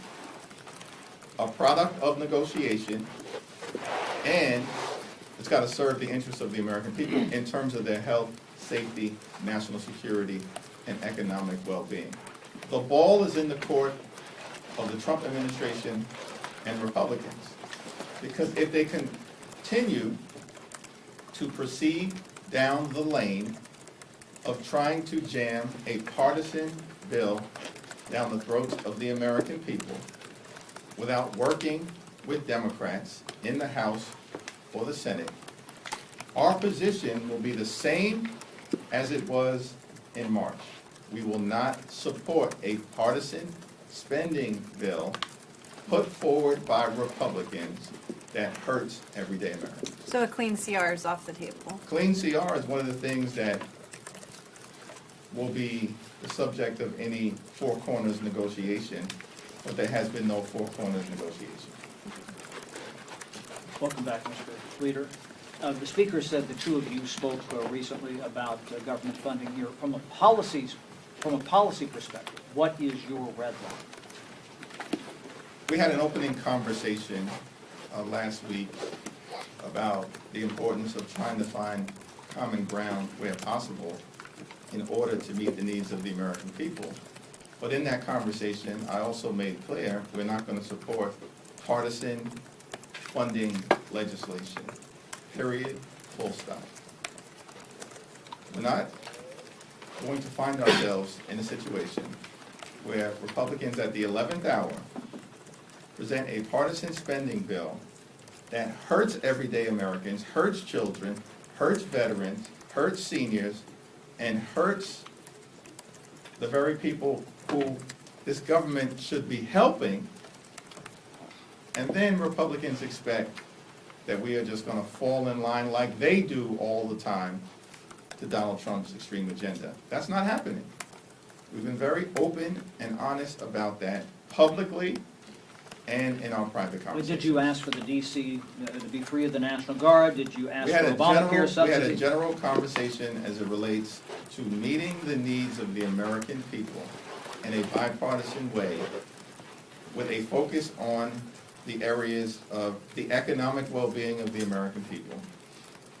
S10: a product of negotiation, and it's got to serve the interests of the American people in terms of their health, safety, national security, and economic well-being. The ball is in the court of the Trump administration and Republicans, because if they continue to proceed down the lane of trying to jam a partisan bill down the throats of the American people without working with Democrats in the House or the Senate, our position will be the same as it was in March. We will not support a partisan spending bill put forward by Republicans that hurts everyday Americans.
S12: So a clean CR is off the table?
S10: Clean CR is one of the things that will be the subject of any Four Corners negotiation, but there has been no Four Corners negotiation.
S11: Welcome back, Mr. Leader. The Speaker said the two of you spoke recently about government funding here. From a policy perspective, what is your red line?
S10: We had an opening conversation last week about the importance of trying to find common ground where possible in order to meet the needs of the American people. But in that conversation, I also made clear we're not going to support partisan funding legislation. Period. Full stop. We're not going to find ourselves in a situation where Republicans at the 11th hour present a partisan spending bill that hurts everyday Americans, hurts children, hurts veterans, hurts seniors, and hurts the very people who this government should be helping. And then Republicans expect that we are just going to fall in line like they do all the time to Donald Trump's extreme agenda. That's not happening. We've been very open and honest about that publicly and in our private conversations.
S11: Did you ask for the D.C. To be free of the National Guard? Did you ask for Obamacare subsidies?
S10: We had a general conversation as it relates to meeting the needs of the American people in a bipartisan way with a focus on the areas of the economic well-being of the American people,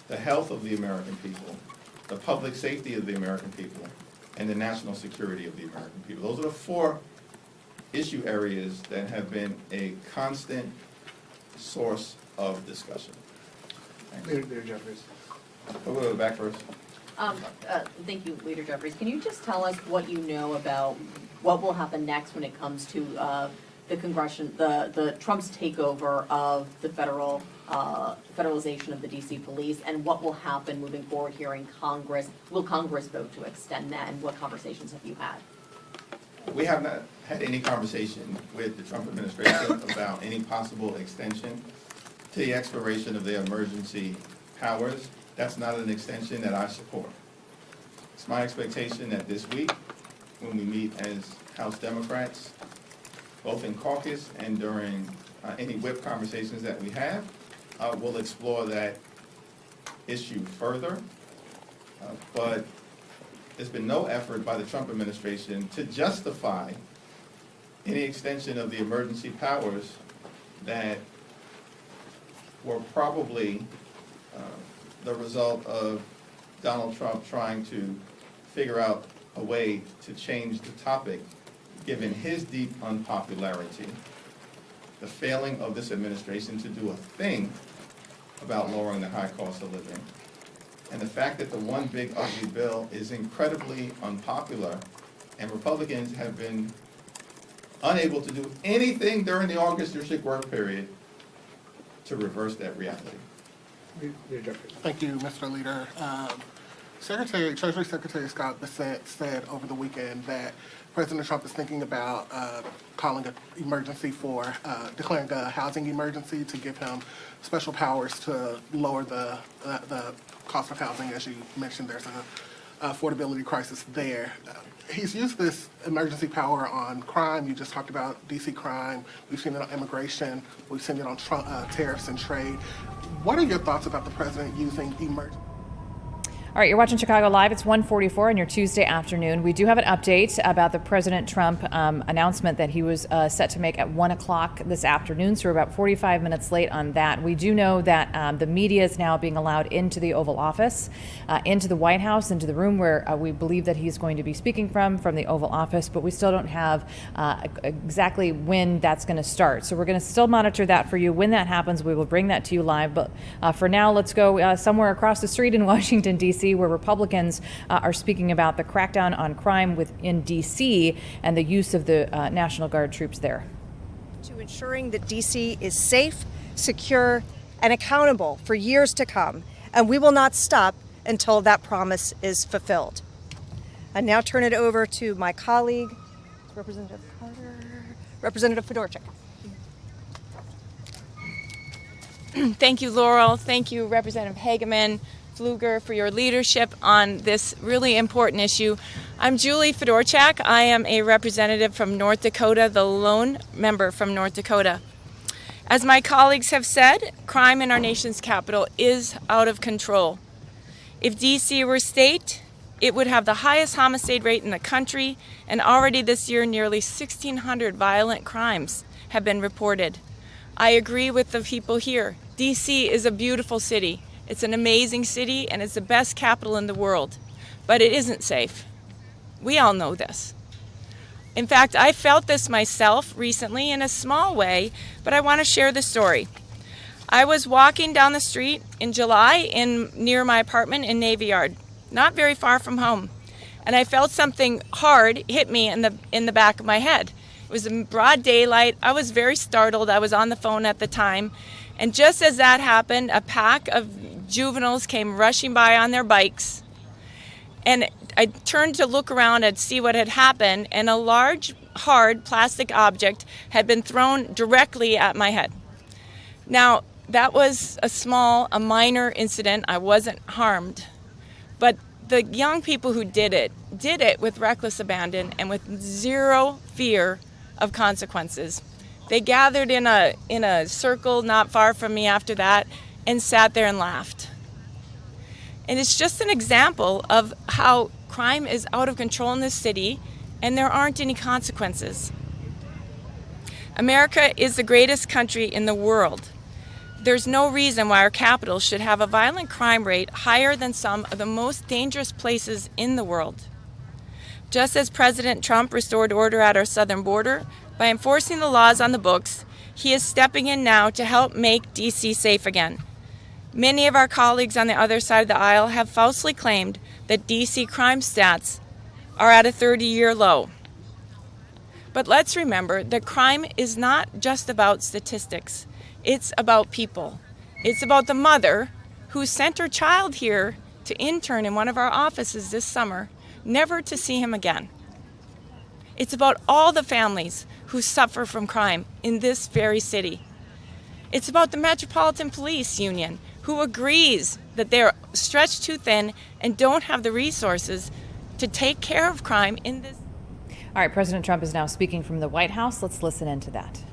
S10: the health of the American people, the public safety of the American people, and the national security of the American people. Those are the four issue areas that have been a constant source of discussion.
S13: Leader Jeffries.
S10: We'll go to the back first.
S14: Thank you, Leader Jeffries. Can you just tell us what you know about what will happen next when it comes to the the Trump's takeover of the federalization of the D.C. police, and what will happen moving forward here in Congress? Will Congress vote to extend that, and what conversations have you had?
S10: We have not had any conversation with the Trump administration about any possible extension to the expiration of their emergency powers. That's not an extension that I support. It's my expectation that this week, when we meet as House Democrats, both in caucus and during any whip conversations that we have, we'll explore that issue further. But there's been no effort by the Trump administration to justify any extension of the emergency powers that were probably the result of Donald Trump trying to figure out a way to change the topic, given his deep unpopularity, the failing of this administration to do a thing about lowering the high cost of living, and the fact that the one big ugly bill is incredibly unpopular, and Republicans have been unable to do anything during the August district work period to reverse that reality.
S13: Thank you, Mr. Leader. Treasury Secretary Scott Bessent said over the weekend that President Trump is thinking about calling an emergency for declaring a housing emergency to give him special powers to lower the cost of housing. As you mentioned, there's an affordability crisis there. He's used this emergency power on crime. You just talked about D.C. crime. We've seen it on immigration. We've seen it on tariffs and trade. What are your thoughts about the president using emergency?
S4: All right, you're watching Chicago Live. It's 1:44 on your Tuesday afternoon. We do have an update about the President Trump announcement that he was set to make at 1 o'clock this afternoon, so we're about 45 minutes late on that. We do know that the media is now being allowed into the Oval Office, into the White House, into the room where we believe that he's going to be speaking from the Oval Office, but we still don't have exactly when that's going to start. So we're going to still monitor that for you. When that happens, we will bring that to you live. But for now, let's go somewhere across the street in Washington, D.C., where Republicans are speaking about the crackdown on crime within D.C. and the use of the National Guard troops there.
S15: To ensuring that D.C. is safe, secure, and accountable for years to come, and we will not stop until that promise is fulfilled. I now turn it over to my colleague, Representative Fedorchak.
S16: Thank you, Laurel. Thank you, Representative Hageman, Pfluger, for your leadership on this really important issue. I'm Julie Fedorchak. I am a representative from North Dakota, the lone member from North Dakota. As my colleagues have said, crime in our nation's capital is out of control. If D.C. were state, it would have the highest homicide rate in the country, and already this year nearly 1,600 violent crimes have been reported. I agree with the people here. D.C. is a beautiful city. It's an amazing city, and it's the best capital in the world. But it isn't safe. We all know this. In fact, I felt this myself recently in a small way, but I want to share the story. I was walking down the street in July near my apartment in Navy Yard, not very far from home, and I felt something hard hit me in the back of my head. It was in broad daylight. I was very startled. I was on the phone at the time. And just as that happened, a pack of juveniles came rushing by on their bikes. And I turned to look around and see what had happened, and a large, hard plastic object had been thrown directly at my head. Now, that was a minor incident. I wasn't harmed. But the young people who did it with reckless abandon and with zero fear of consequences. They gathered in a circle not far from me after that and sat there and laughed. And it's just an example of how crime is out of control in this city and there aren't any consequences. America is the greatest country in the world. There's no reason why our capital should have a violent crime rate higher than some of the most dangerous places in the world. Just as President Trump restored order at our southern border by enforcing the laws on the books, he is stepping in now to help make D.C. safe again. Many of our colleagues on the other side of the aisle have falsely claimed that D.C. crime stats are at a 30-year low. But let's remember that crime is not just about statistics. It's about people. It's about the mother who sent her child here to intern in one of our offices this summer, never to see him again. It's about all the families who suffer from crime in this very city. It's about the Metropolitan Police Union, who agrees that they're stretched too thin and don't have the resources to take care of crime in this.
S4: All right, President Trump is now speaking from the White House. Let's listen into that.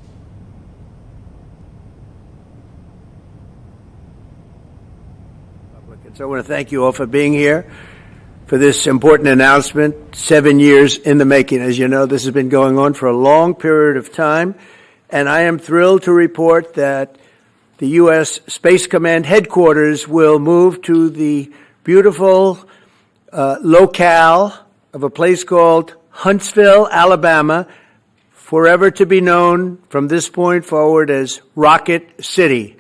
S17: So I want to thank you all for being here for this important announcement, 7 years in the making. As you know, this has been going on for a long period of time, and I am thrilled to report that the U.S. Space Command headquarters will move to the beautiful locale of a place called Huntsville, Alabama, forever to be known from this point forward as Rocket City.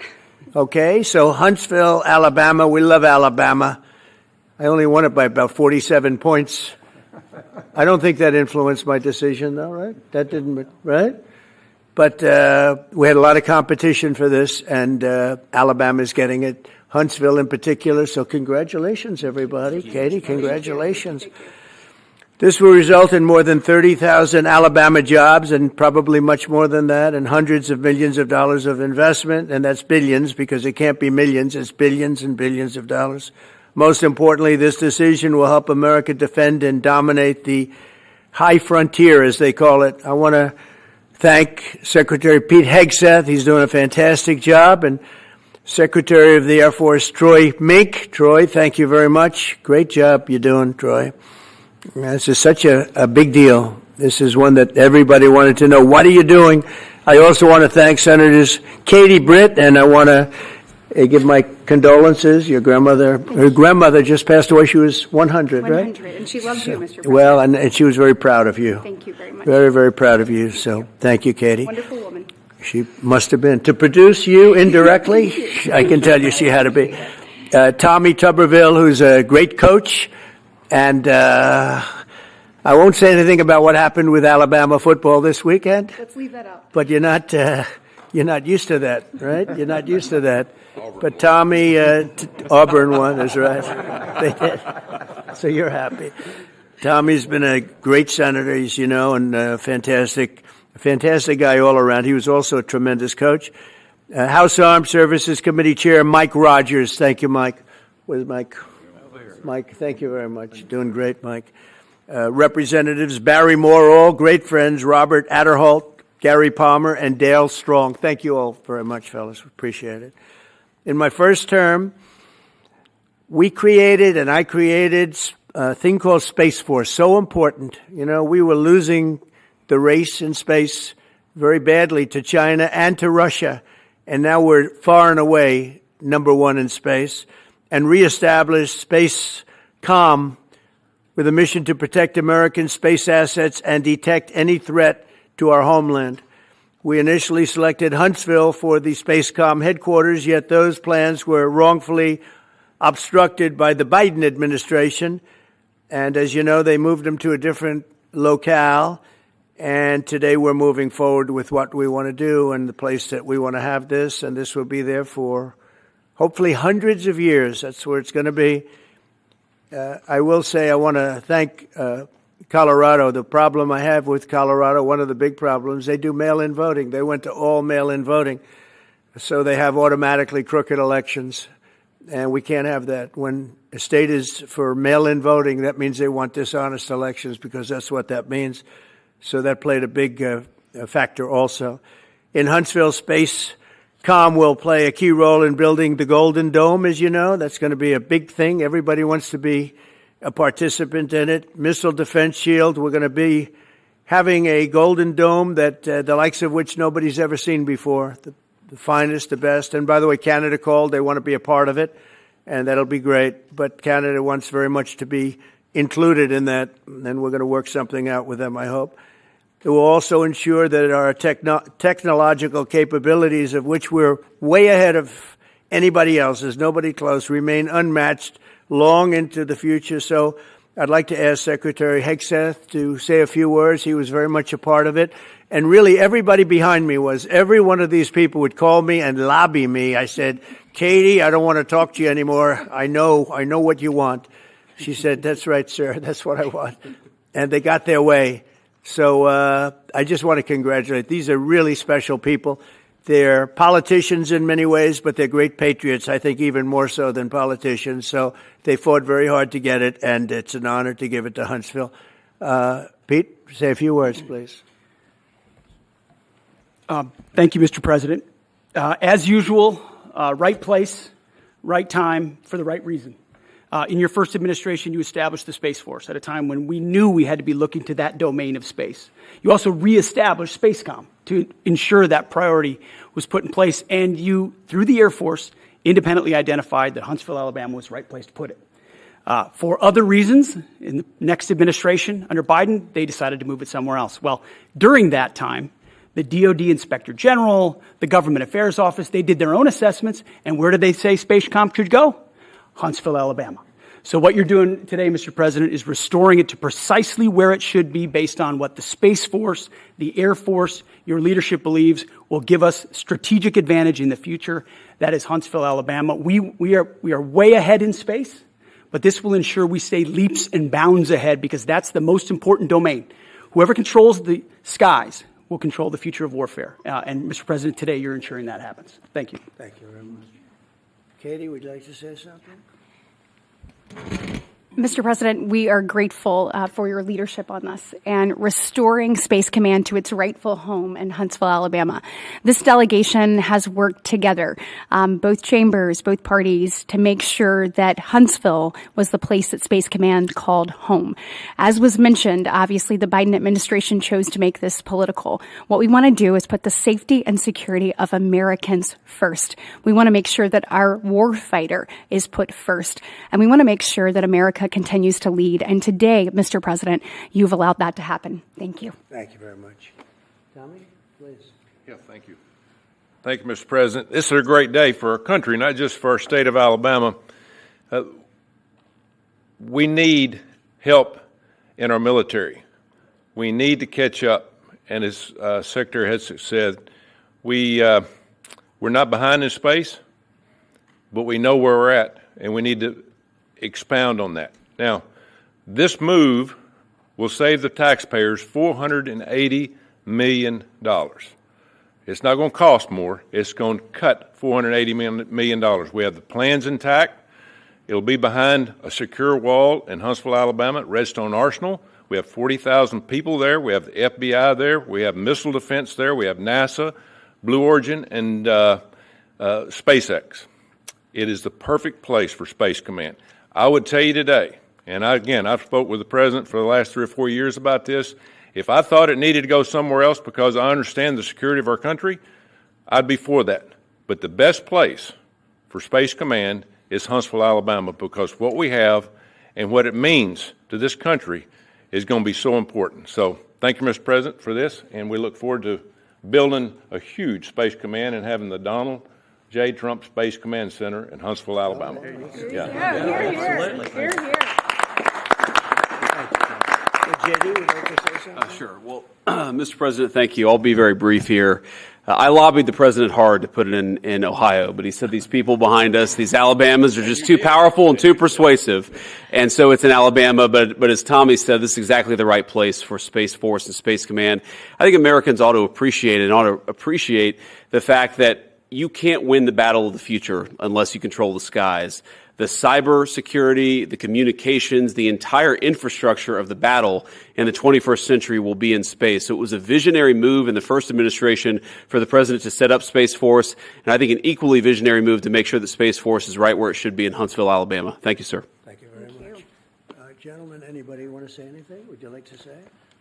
S17: Okay, so Huntsville, Alabama, we love Alabama. I only won it by about 47 points. I don't think that influenced my decision, though, right? That didn't, right? But we had a lot of competition for this, and Alabama's getting it, Huntsville in particular, so congratulations, everybody. Katie, congratulations. This will result in more than 30,000 Alabama jobs and probably much more than that, and hundreds of millions of dollars of investment, and that's billions because it can't be millions, it's billions and billions of dollars. Most importantly, this decision will help America defend and dominate the high frontier, as they call it. I want to thank Secretary Pete Hegseth. He's doing a fantastic job, and Secretary of the Air Force Troy Mink. Troy, thank you very much. Great job you're doing, Troy. This is such a big deal. This is one that everybody wanted to know. What are you doing? I also want to thank Senators Katie Britt, and I want to give my condolences. Your grandmother, her grandmother just passed away. She was 100, right?
S18: 100, and she loves you, Mr. President.
S17: Well, and she was very proud of you.
S18: Thank you very much.
S17: Very, very proud of you. So thank you, Katie.
S18: Wonderful woman.
S17: She must have been. To produce you indirectly, I can tell you she had to be. Tommy Tuberville, who's a great coach. And I won't say anything about what happened with Alabama football this weekend.
S18: Let's leave that out.
S17: But you're not used to that, right? You're not used to that. But Tommy, Auburn won, that's right. They did. So you're happy. Tommy's been a great senator, as you know, and a fantastic guy all around. He was also a tremendous coach. House Armed Services Committee Chair Mike Rogers. Thank you, Mike. Where's Mike? Mike, thank you very much. Doing great, Mike. Representatives Barry Moore, all great friends, Robert Adderholt, Gary Palmer, and Dale Strong. Thank you all very much, fellas. Appreciate it. In my first term, I created a thing called Space Force. So important. You know, we were losing the race in space very badly to China and to Russia, and now we're far and away number one in space. And reestablished Space Com with a mission to protect American space assets and detect any threat to our homeland. We initially selected Huntsville for the Space Com headquarters, yet those plans were wrongfully obstructed by the Biden administration. And as you know, they moved them to a different locale. And today we're moving forward with what we want to do and the place that we want to have this. And this will be there for hopefully hundreds of years. That's where it's going to be. I will say I want to thank Colorado. The problem I have with Colorado, one of the big problems, they do mail-in voting. They went to all mail-in voting. So they have automatically crooked elections. And we can't have that. When a state is for mail-in voting, that means they want dishonest elections, because that's what that means. So that played a big factor also. In Huntsville, SpaceCom will play a key role in building the Golden Dome, as you know. That's going to be a big thing. Everybody wants to be a participant in it. Missile Defense Shield, we're going to be having a Golden Dome that the likes of which nobody's ever seen before. The finest, the best. And by the way, Canada called. They want to be a part of it, and that'll be great. But Canada wants very much to be included in that, and we're going to work something out with them, I hope. It will also ensure that our technological capabilities, of which we're way ahead of anybody else, there's nobody close, remain unmatched long into the future. So I'd like to ask Secretary Hegseth to say a few words. He was very much a part of it. And really, everybody behind me was. Every one of these people would call me and lobby me. I said, Katie, I don't want to talk to you anymore. I know what you want. She said, that's right, sir. That's what I want. And they got their way. So I just want to congratulate. These are really special people. They're politicians in many ways, but they're great patriots, I think even more so than politicians. So they fought very hard to get it, and it's an honor to give it to Huntsville. Pete, say a few words, please.
S19: Thank you, Mr. President. As usual, right place, right time, for the right reason. In your first administration, you established the Space Force at a time when we knew we had to be looking to that domain of space. You also reestablished SpaceCom to ensure that priority was put in place, and you, through the Air Force, independently identified that Huntsville, Alabama was the right place to put it. For other reasons, in the next administration under Biden, they decided to move it somewhere else. Well, during that time, the DOD Inspector General, the Government Affairs Office, they did their own assessments, and where did they say SpaceCom should go? Huntsville, Alabama. So what you're doing today, Mr. President, is restoring it to precisely where it should be based on what the Space Force, the Air Force, your leadership believes will give us strategic advantage in the future. That is Huntsville, Alabama. We are way ahead in space, but this will ensure we stay leaps and bounds ahead, because that's the most important domain. Whoever controls the skies will control the future of warfare. And Mr. President, today you're ensuring that happens. Thank you.
S17: Thank you very much. Katie, would you like to say something?
S18: Mr. President, we are grateful for your leadership on this and restoring Space Command to its rightful home in Huntsville, Alabama. This delegation has worked together, both chambers, both parties, to make sure that Huntsville was the place that Space Command called home. As was mentioned, obviously the Biden administration chose to make this political. What we want to do is put the safety and security of Americans first. We want to make sure that our warfighter is put first, and we want to make sure that America continues to lead. And today, Mr. President, you've allowed that to happen. Thank you.
S17: Thank you very much. Tommy, please.
S20: Yeah, thank you. Thank you, Mr. President. This is a great day for our country, not just for our state of Alabama. We need help in our military. We need to catch up. And as Secretary Hegseth said, we're not behind in space, but we know where we're at, and we need to expound on that. Now, this move will save the taxpayers $480 million. It's not going to cost more. It's going to cut $480 million. We have the plans intact. It'll be behind a secure wall in Huntsville, Alabama, at Redstone Arsenal. We have 40,000 people there. We have the FBI there. We have missile defense there. We have NASA, Blue Origin, and SpaceX. It is the perfect place for Space Command. I would tell you today, and I've spoke with the President for the last 3 or 4 years about this, if I thought it needed to go somewhere else because I understand the security of our country, I'd be for that. But the best place for Space Command is Huntsville, Alabama, because what we have and what it means to this country is going to be so important. So thank you, Mr. President, for this, and we look forward to building a huge Space Command and having the Donald J. Trump Space Command Center in Huntsville, Alabama.
S21: Sure. Well, Mr. President, thank you. I'll be very brief here. I lobbied the president hard to put it in Ohio, but he said these people behind us, these Alabamas, are just too powerful and too persuasive. And so it's in Alabama, but as Tommy said, this is exactly the right place for Space Force and Space Command. I think Americans ought to appreciate the fact that you can't win the battle of the future unless you control the skies. The cyber security, the communications, the entire infrastructure of the battle in the 21st century will be in space. So it was a visionary move in the first administration for the president to set up Space Force, and I think an equally visionary move to make sure that Space Force is right where it should be in Huntsville, Alabama. Thank you, sir.
S17: Thank you very much. Gentlemen, anybody want to say anything? Would you like to say?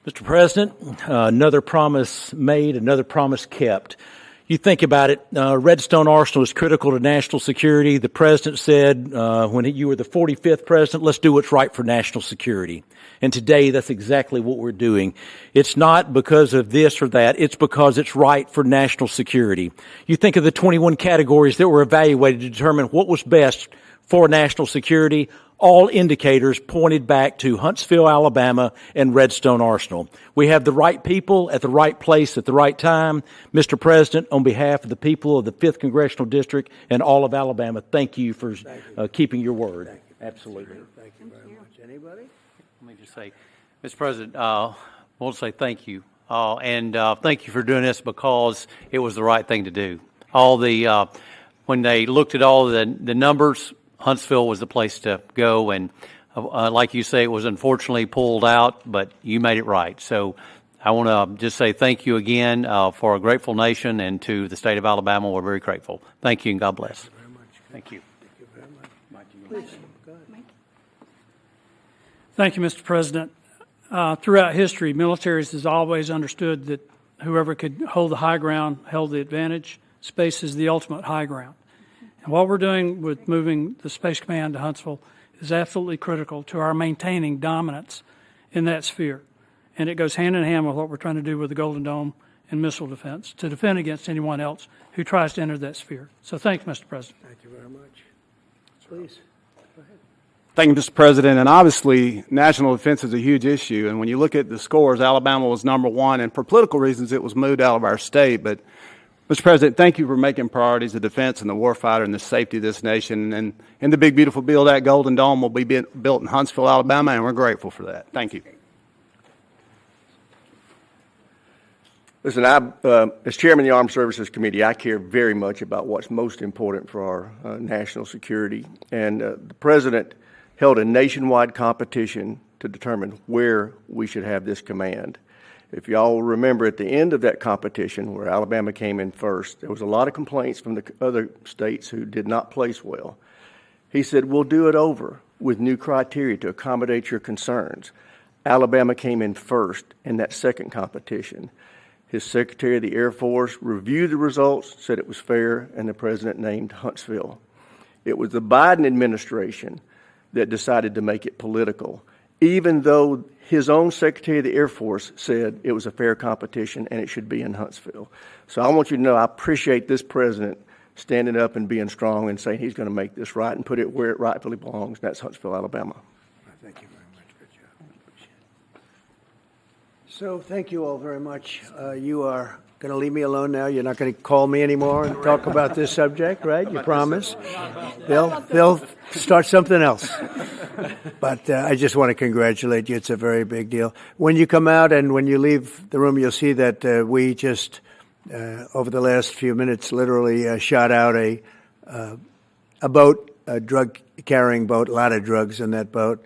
S2: Mr. President, another promise made, another promise kept. You think about it, Redstone Arsenal is critical to national security. The president said when you were the 45th president, let's do what's right for national security. And today, that's exactly what we're doing. It's not because of this or that. It's because it's right for national security. You think of the 21 categories that were evaluated to determine what was best for national security. All indicators pointed back to Huntsville, Alabama, and Redstone Arsenal. We have the right people at the right place at the right time. Mr. President, on behalf of the people of the 5th Congressional District and all of Alabama, thank you for keeping your word.
S17: Thank you.
S2: Absolutely.
S17: Thank you very much. Anybody?
S22: Let me just say, Mr. President, I want to say thank you. And thank you for doing this because it was the right thing to do. When they looked at all the numbers, Huntsville was the place to go, and like you say, it was unfortunately pulled out, but you made it right. So I want to just say thank you again for a grateful nation, and to the state of Alabama, we're very grateful. Thank you, and God bless.
S17: Thank you very much.
S22: Thank you.
S17: Thank you very much. Mike, please, go ahead.
S23: Thank you, Mr. President. Throughout history, militaries has always understood that whoever could hold the high ground held the advantage. Space is the ultimate high ground. And what we're doing with moving the Space Command to Huntsville is absolutely critical to our maintaining dominance in that sphere. And it goes hand in hand with what we're trying to do with the Golden Dome and missile defense to defend against anyone else who tries to enter that sphere. So thank you, Mr. President.
S17: Thank you very much. Please, go ahead.
S24: Thank you, Mr. President. And obviously, national defense is a huge issue. And when you look at the scores, Alabama was #1. And for political reasons, it was moved out of our state. But Mr. President, thank you for making priorities the defense and the warfighter and the safety of this nation. And in the big, beautiful bill, that Golden Dome will be built in Huntsville, Alabama, and we're grateful for that. Thank you.
S25: Listen, as chairman of the Armed Services Committee, I care very much about what's most important for our national security. And the president held a nationwide competition to determine where we should have this command. If y'all remember, at the end of that competition, where Alabama came in first, there was a lot of complaints from the other states who did not place well. He said, we'll do it over with new criteria to accommodate your concerns. Alabama came in first in that second competition. His Secretary of the Air Force reviewed the results, said it was fair, and the president named Huntsville. It was the Biden administration that decided to make it political, even though his own Secretary of the Air Force said it was a fair competition and it should be in Huntsville. So I want you to know I appreciate this president standing up and being strong and saying he's going to make this right and put it where it rightfully belongs, and that's Huntsville, Alabama.
S17: Thank you very much. Good job. So thank you all very much. You are going to leave me alone now. You're not going to call me anymore and talk about this subject, right? You promise? They'll start something else. But I just want to congratulate you. It's a very big deal. When you come out and when you leave the room, you'll see that we just, over the last few minutes, literally shot out a boat, a drug-carrying boat, a lot of drugs in that boat.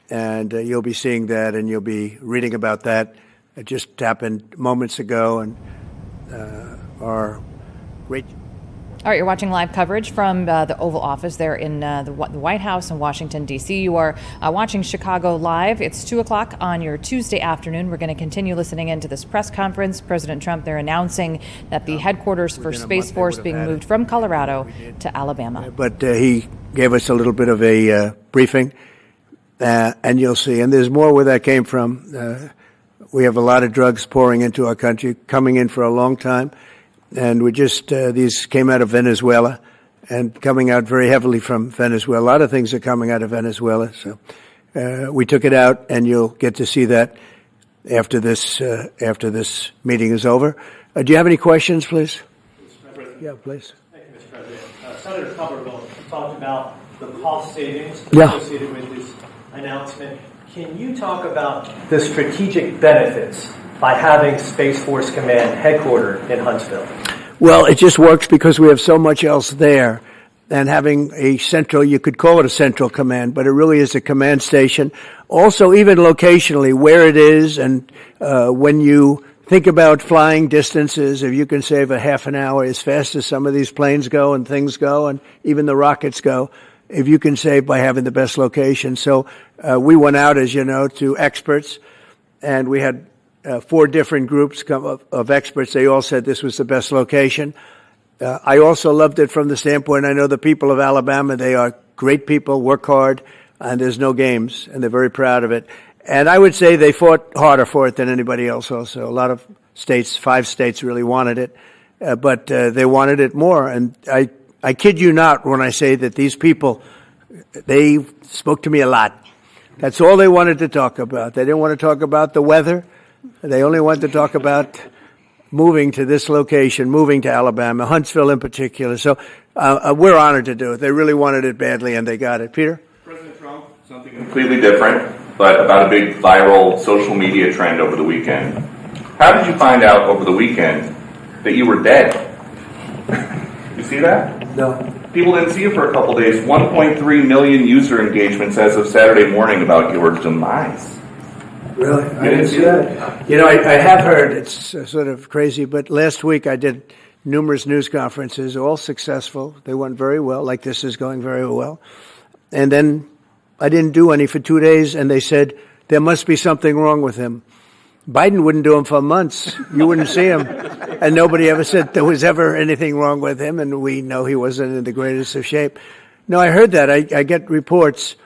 S17: And you'll be seeing that and you'll be reading about that. It just happened moments ago, and our
S4: All right, you're watching live coverage from the Oval Office there in the White House in Washington, D.C. You are watching Chicago Live. It's 2 o'clock on your Tuesday afternoon. We're going to continue listening into this press conference. President Trump, they're announcing that the headquarters for Space Force being moved from Colorado to Alabama.
S17: But he gave us a little bit of a briefing, and you'll see. And there's more where that came from. We have a lot of drugs pouring into our country, coming in for a long time. And we just, these came out of Venezuela and coming out very heavily from Venezuela. A lot of things are coming out of Venezuela. So we took it out, and you'll get to see that after this meeting is over. Do you have any questions, please? Yeah, please.
S26: Thank you, Mr. President. Senator Tuberville talked about the cost savings associated with this announcement. Can you talk about the strategic benefits by having Space Force Command headquartered in Huntsville?
S17: Well, it just works because we have so much else there. And having a central, you could call it a central command, but it really is a command station. Also, even locationally, where it is, and when you think about flying distances, if you can save a half an hour as fast as some of these planes go and things go, and even the rockets go, if you can save by having the best location. So we went out, as you know, to experts, and we had 4 different groups of experts. They all said this was the best location. I also loved it from the standpoint, I know the people of Alabama, they are great people, work hard, and there's no games, and they're very proud of it. And I would say they fought harder for it than anybody else also. A lot of states, 5 states really wanted it, but they wanted it more. And I kid you not when I say that these people, they spoke to me a lot. That's all they wanted to talk about. They didn't want to talk about the weather. They only wanted to talk about moving to this location, moving to Alabama, Huntsville in particular. So we're honored to do it. They really wanted it badly, and they got it. Peter?
S3: President Trump, something completely different, but about a big viral social media trend over the weekend. How did you find out over the weekend that you were dead? You see that?
S17: No.
S3: People didn't see you for a couple days. 1.3 million user engagements as of Saturday morning about your demise.
S17: Really?
S3: You didn't see that?
S17: You know, I have heard, it's sort of crazy, but last week I did numerous news conferences, all successful. They went very well, like this is going very well. And then I didn't do any for 2 days, and they said there must be something wrong with him. Biden wouldn't do them for months. You wouldn't see him. And nobody ever said there was ever anything wrong with him, and we know he wasn't in the greatest of shape. No, I heard that. I get reports.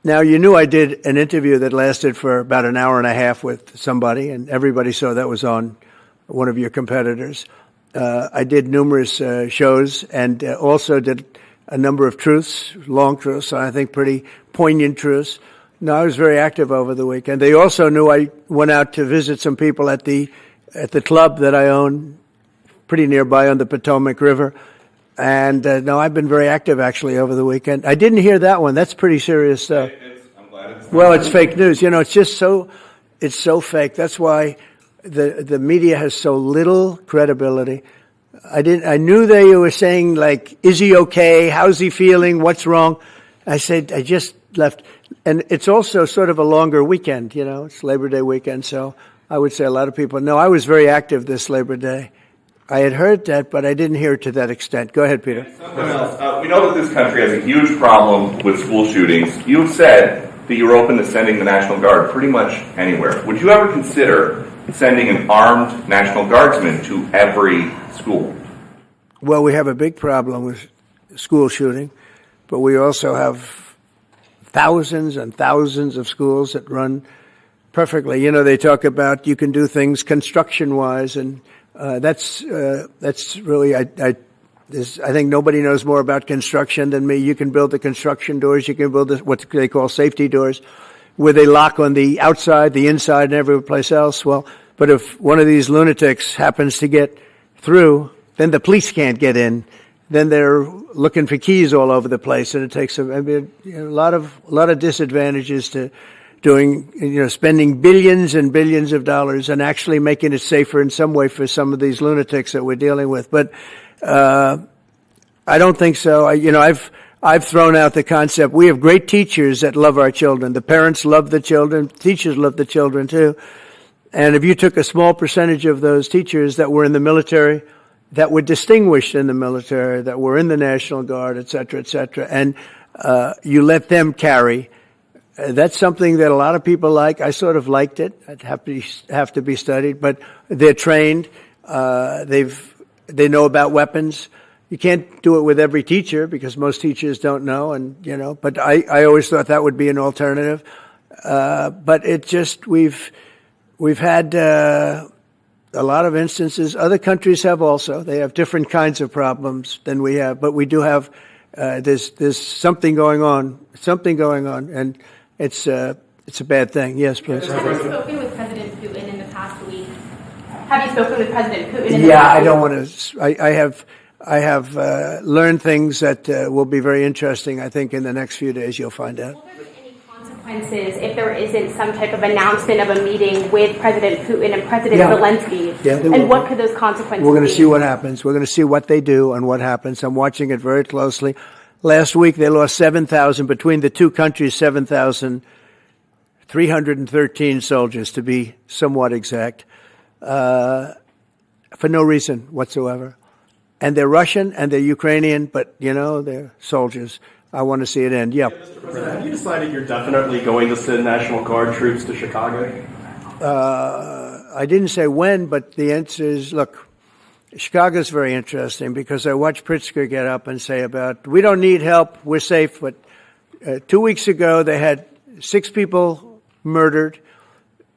S17: Now, you knew I did an interview that lasted for about an hour and a half with somebody, and everybody saw that was on one of your competitors. I did numerous shows and also did a number of truths, long truths, I think pretty poignant truths. No, I was very active over the weekend. They also knew I went out to visit some people at the club that I own pretty nearby on the Potomac River. And no, I've been very active actually over the weekend. I didn't hear that one. That's pretty serious stuff.
S3: I'm glad it's
S17: Well, it's fake news. You know, it's just it's so fake. That's why the media has so little credibility. I knew they were saying like, is he okay? How's he feeling? What's wrong? I said, I just left. And it's also sort of a longer weekend, you know, it's Labor Day weekend. So I would say a lot of people know I was very active this Labor Day. I had heard that, but I didn't hear it to that extent. Go ahead, Peter.
S3: Something else. We know that this country has a huge problem with school shootings. You've said that you're open to sending the National Guard pretty much anywhere. Would you ever consider sending an armed National Guardsman to every school?
S17: Well, we have a big problem with school shooting, but we also have thousands and thousands of schools that run perfectly. You know, they talk about you can do things construction-wise, and that's really, I think nobody knows more about construction than me. You can build the construction doors. You can build what they call safety doors, where they lock on the outside, the inside, and every place else. Well, but if one of these lunatics happens to get through, then the police can't get in. Then they're looking for keys all over the place, and it takes a lot of disadvantages to doing, spending billions and billions of dollars and actually making it safer in some way for some of these lunatics that we're dealing with. But I don't think so. I've thrown out the concept. We have great teachers that love our children. The parents love the children. Teachers love the children too. And if you took a small percentage of those teachers that were in the military, that were distinguished in the military, that were in the National Guard, et cetera, and you let them carry. That's something that a lot of people like. I sort of liked it. It'd have to be studied, but they're trained. They know about weapons. You can't do it with every teacher because most teachers don't know, but I always thought that would be an alternative. But it just, we've had a lot of instances. Other countries have also. They have different kinds of problems than we have, but we do have, there's something going on, and it's a bad thing. Yes, please.
S5: Have you spoken with President Putin in the past week? Have you spoken with President Putin in the past week?
S17: Yeah, I don't want to. I have learned things that will be very interesting. I think in the next few days you'll find out.
S5: Will there be any consequences if there isn't some type of announcement of a meeting with President Putin and President
S17: Yeah.
S5: Zelensky?
S17: Yeah, they
S5: and
S17: will.
S5: what could those consequences
S17: We're going to
S5: be?
S17: see what happens. We're going to see what they do and what happens. I'm watching it very closely. Last week, they lost 7,000, between the two countries, 7,313 soldiers, to be somewhat exact, for no reason whatsoever. And they're Russian and they're Ukrainian, but, they're soldiers. I want to see it end. Yeah.
S1: Mr. President, have you decided you're definitely going to send National Guard troops to Chicago?
S17: I didn't say when, but the answer is, look, Chicago's very interesting because I watched Pritzker get up and say we don't need help, we're safe. But 2 weeks ago, they had 6 people murdered,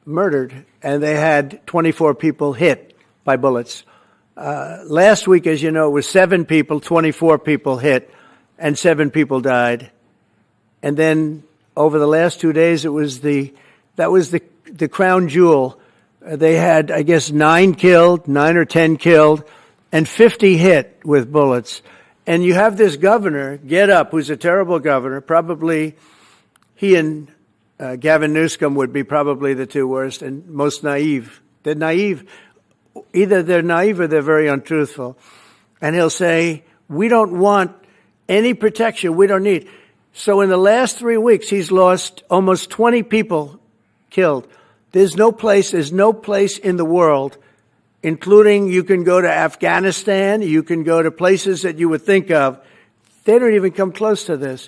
S17: and they had 24 people hit by bullets. Last week, as you know, it was 7 people, 24 people hit, and 7 people died. And then over the last 2 days, that was the crown jewel. They had, I guess, 9 or 10 killed, and 50 hit with bullets. And you have this governor get up, who's a terrible governor. Probably he and Gavin Newsom would be probably the 2 worst and most naive. They're naive. Either they're naive or they're very untruthful. And he'll say, we don't want any protection. We don't need. So in the last 3 weeks, he's lost almost 20 people killed. There's no place in the world, including you can go to Afghanistan, you can go to places that you would think of. They don't even come close to this.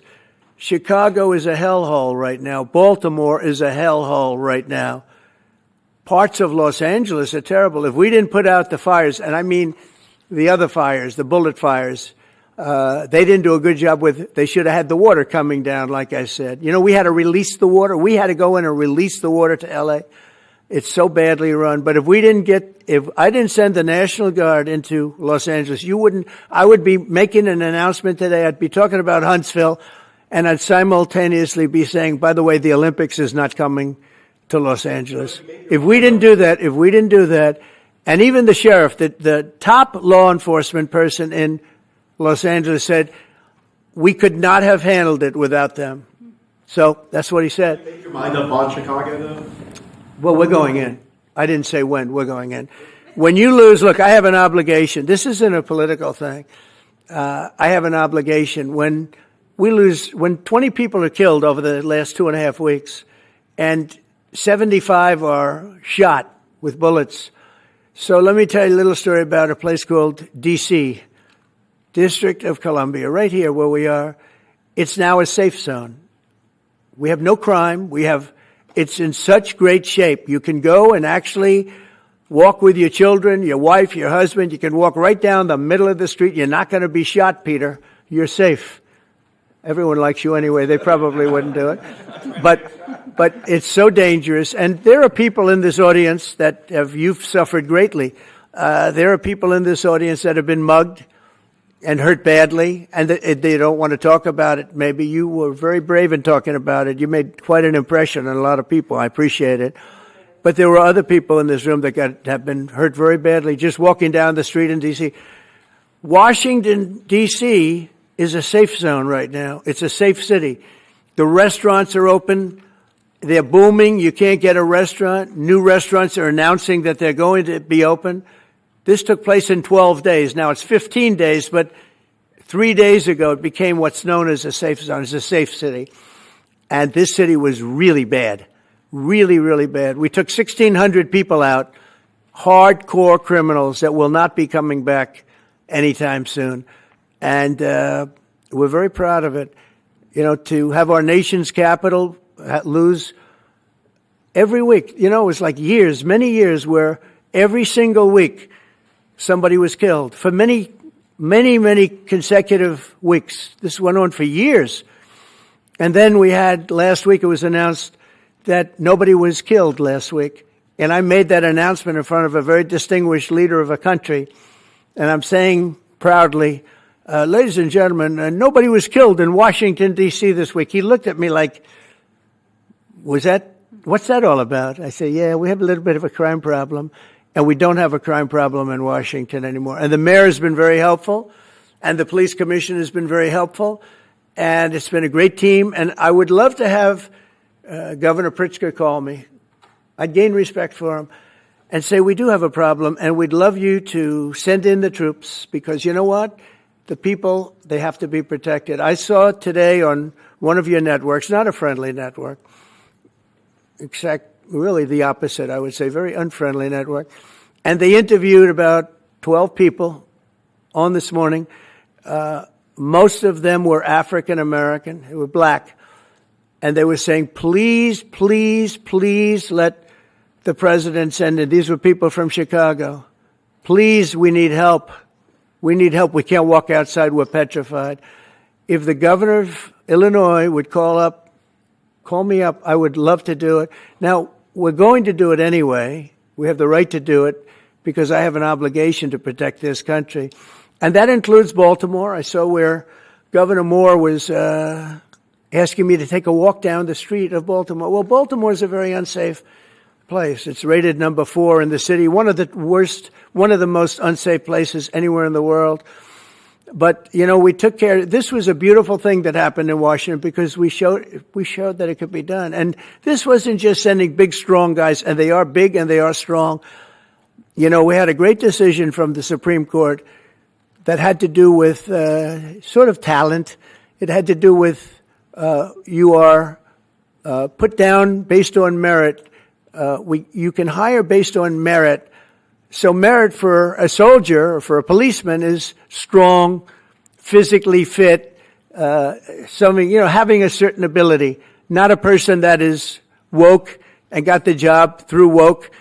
S17: Chicago is a hellhole right now. Baltimore is a hellhole right now. Parts of Los Angeles are terrible. If we didn't put out the fires, and I mean the other fires, the bullet fires, they didn't do a good job they should have had the water coming down, like I said. We had to release the water. We had to go in and release the water to L.A. It's so badly run. But if I didn't send the National Guard into Los Angeles, I would be making an announcement today. I'd be talking about Huntsville, and I'd simultaneously be saying, by the way, the Olympics is not coming to Los Angeles. If we didn't do that, and even the sheriff, the top law enforcement person in Los Angeles said, we could not have handled it without them. So that's what he said.
S1: Did you make your mind up on Chicago, though?
S17: Well, we're going in. I didn't say when. We're going in. When you lose, look, I have an obligation. This isn't a political thing. I have an obligation. When 20 people are killed over the last 2.5 weeks, and 75 are shot with bullets. So let me tell you a little story about a place called D.C., District of Columbia, right here where we are. It's now a safe zone. We have no crime. It's in such great shape. You can go and actually walk with your children, your wife, your husband. You can walk right down the middle of the street. You're not going to be shot, Peter. You're safe. Everyone likes you anyway. They probably wouldn't do it. But it's so dangerous. And there are people in this audience you've suffered greatly. There are people in this audience that have been mugged and hurt badly, and they don't want to talk about it. Maybe you were very brave in talking about it. You made quite an impression on a lot of people. I appreciate it. But there were other people in this room that have been hurt very badly just walking down the street in D.C. Washington, D.C. is a safe zone right now. It's a safe city. The restaurants are open. They're booming. You can't get a restaurant. New restaurants are announcing that they're going to be open. This took place in 12 days. Now it's 15 days, but 3 days ago it became what's known as a safe zone. It's a safe city. And this city was really bad. Really, really bad. We took 1,600 people out, hardcore criminals that will not be coming back anytime soon. And we're very proud of it. To have our nation's capital lose every week. It was like many years where every single week somebody was killed for many, many, many consecutive weeks. This went on for years. And then last week it was announced that nobody was killed last week. And I made that announcement in front of a very distinguished leader of a country. And I'm saying proudly, ladies and gentlemen, nobody was killed in Washington, D.C. this week. He looked at me like, what's that all about? I say, yeah, we have a little bit of a crime problem. And we don't have a crime problem in Washington anymore. And the mayor has been very helpful. And the police commission has been very helpful. And it's been a great team. And I would love to have Governor Pritzker call me, I'd gain respect for him and say, we do have a problem, and we'd love you to send in the troops because you know what? The people, they have to be protected. I saw today on one of your networks, not a friendly network, except really the opposite, I would say, very unfriendly network, and they interviewed about 12 people on this morning. Most of them were African American, they were black, and they were saying, please, please, please let the president send in. These were people from Chicago. Please, we need help. We need help. We can't walk outside. We're petrified. If the governor of Illinois would call me up, I would love to do it. Now, we're going to do it anyway. We have the right to do it because I have an obligation to protect this country. And that includes Baltimore. I saw where Governor Moore was asking me to take a walk down the street of Baltimore. Well, Baltimore is a very unsafe place. It's rated number 4 in the city, one of the most unsafe places anywhere in the world. But, you know, we took care. This was a beautiful thing that happened in Washington because we showed that it could be done. And this wasn't just sending big, strong guys, and they are big and they are strong. You know, we had a great decision from the Supreme Court that had to do with sort of talent. It had to do with you are put down based on merit. You can hire based on merit. So merit for a soldier or for a policeman is strong, physically fit, having a certain ability, not a person that is woke and got the job through woke,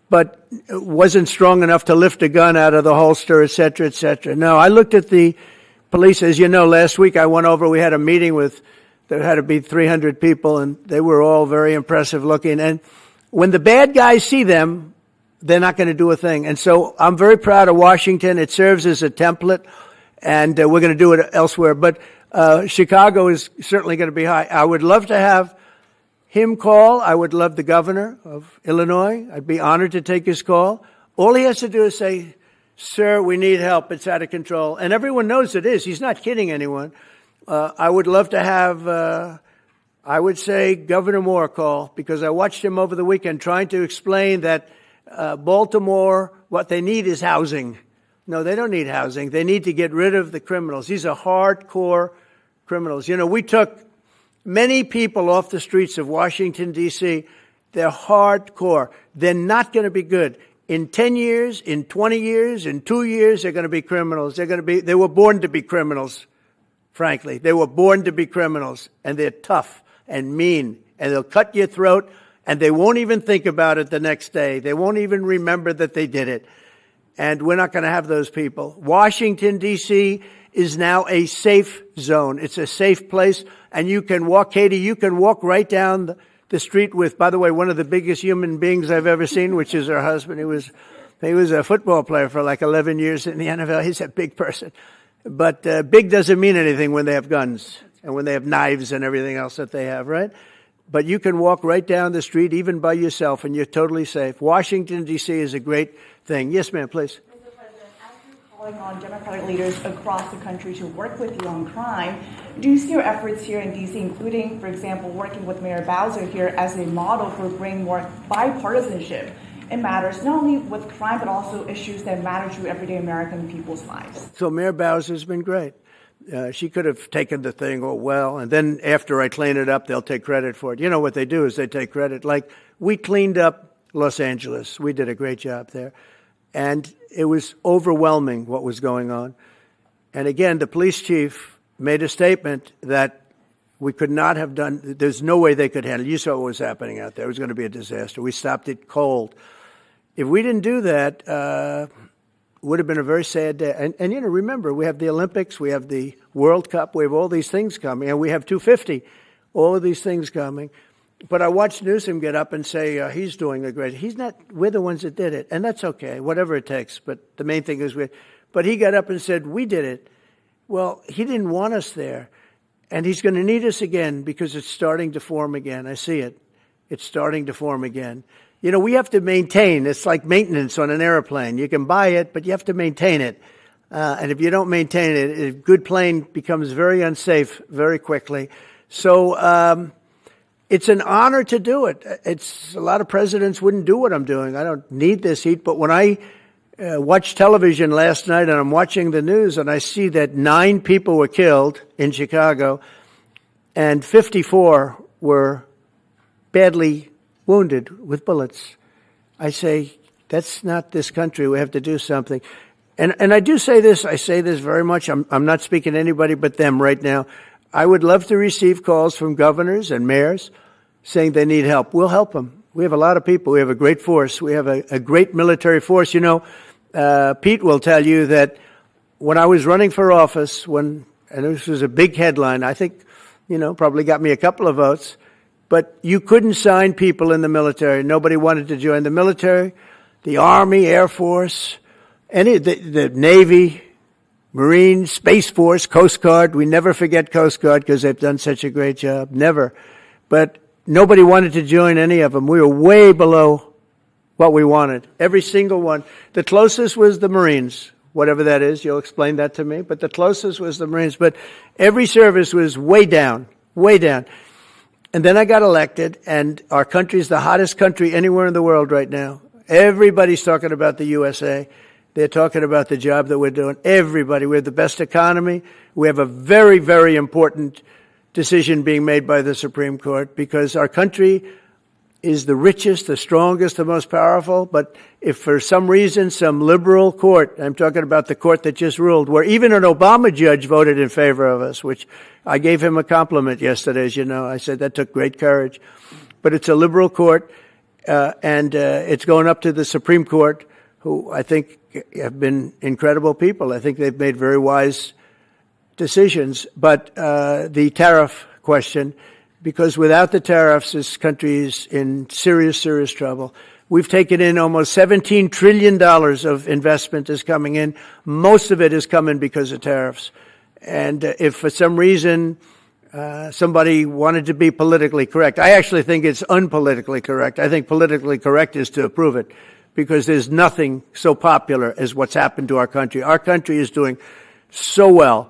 S17: but wasn't strong enough to lift a gun out of the holster, et cetera, et cetera. No, I looked at the police. As you know, last week I went over, we had a meeting there had to be 300 people, and they were all very impressive looking. And when the bad guys see them, they're not going to do a thing. And so I'm very proud of Washington. It serves as a template, and we're going to do it elsewhere. But Chicago is certainly going to be high. I would love to have him call. I would love the governor of Illinois. I'd be honored to take his call. All he has to do is say, sir, we need help. It's out of control. And everyone knows it is. He's not kidding anyone. I would love to have, I would say, Governor Moore call, because I watched him over the weekend trying to explain that Baltimore, what they need is housing. No, they don't need housing. They need to get rid of the criminals. These are hardcore criminals. You know, we took many people off the streets of Washington, D.C. They're hardcore. They're not going to be good. In 10 years, in 20 years, in 2 years, they're going to be criminals. They were born to be criminals, frankly. They were born to be criminals, and they're tough and mean, and they'll cut your throat, and they won't even think about it the next day. They won't even remember that they did it. And we're not going to have those people. Washington, D.C. is now a safe zone. It's a safe place, and you can walk, Katie, you can walk right down the street with, by the way, one of the biggest human beings I've ever seen, which is her husband. He was a football player for like 11 years in the NFL. He's a big person. But big doesn't mean anything when they have guns and when they have knives and everything else that they have, right? But you can walk right down the street, even by yourself, and you're totally safe. Washington, D.C. is a great thing. Yes, ma'am, please.
S6: Mr. President, as you're calling on Democratic leaders across the country to work with you on crime, do you see your efforts here in D.C., including, for example, working with Mayor Bowser here as a model for bringing more bipartisanship in matters, not only with crime, but also issues that matter to everyday American people's lives?
S17: So Mayor Bowser's been great. She could have taken the thing, and then after I clean it up, they'll take credit for it. You know what they do is they take credit. Like, we cleaned up Los Angeles. We did a great job there. And it was overwhelming what was going on. And again, the police chief made a statement that we could not have done, there's no way they could handle it. You saw what was happening out there. It was going to be a disaster. We stopped it cold. If we didn't do that, would have been a very sad day. And you know, remember, we have the Olympics, we have the World Cup, we have all these things coming, and we have 250, all of these things coming. But I watched Newsom get up and say he's doing a great. He's not. We're the ones that did it, and that's okay, whatever it takes. But the main thing is But he got up and said, we did it. Well, he didn't want us there, and he's going to need us again because it's starting to form again. I see it. It's starting to form again. You know, we have to maintain. It's like maintenance on an airplane. You can buy it, but you have to maintain it. And if you don't maintain it, a good plane becomes very unsafe very quickly. So it's an honor to do it. It's a lot of presidents wouldn't do what I'm doing. I don't need this heat, but when I watched television last night and I'm watching the news and I see that 9 people were killed in Chicago and 54 were badly wounded with bullets, I say, that's not this country. We have to do something. And I do say this, I say this very much. I'm not speaking to anybody but them right now. I would love to receive calls from governors and mayors saying they need help. We'll help them. We have a lot of people. We have a great force. We have a great military force. You know, Pete will tell you that when I was running for office, and this was a big headline, I think, you know, probably got me a couple of votes, but you couldn't sign people in the military. Nobody wanted to join the military, the Army, Air Force, the Navy, Marines, Space Force, Coast Guard. We never forget Coast Guard because they've done such a great job. Never. But nobody wanted to join any of them. We were way below what we wanted. Every single one. The closest was the Marines, whatever that is. You'll explain that to me. But the closest was the Marines. But every service was way down, way down. And then I got elected, and our country's the hottest country anywhere in the world right now. Everybody's talking about the USA. They're talking about the job that we're doing. Everybody. We have the best economy. We have a very, very important decision being made by the Supreme Court because our country is the richest, the strongest, the most powerful. But if for some reason some liberal court, I'm talking about the court that just ruled, where even an Obama judge voted in favor of us, which I gave him a compliment yesterday, as you know. I said that took great courage. But it's a liberal court, and it's going up to the Supreme Court, who I think have been incredible people. I think they've made very wise decisions. But the tariff question, because without the tariffs, this country is in serious, serious trouble. We've taken in almost $17 trillion of investment is coming in. Most of it is coming because of tariffs. And if for some reason somebody wanted to be politically correct, I actually think it's unpolitically correct. I think politically correct is to approve it, because there's nothing so popular as what's happened to our country. Our country is doing so well.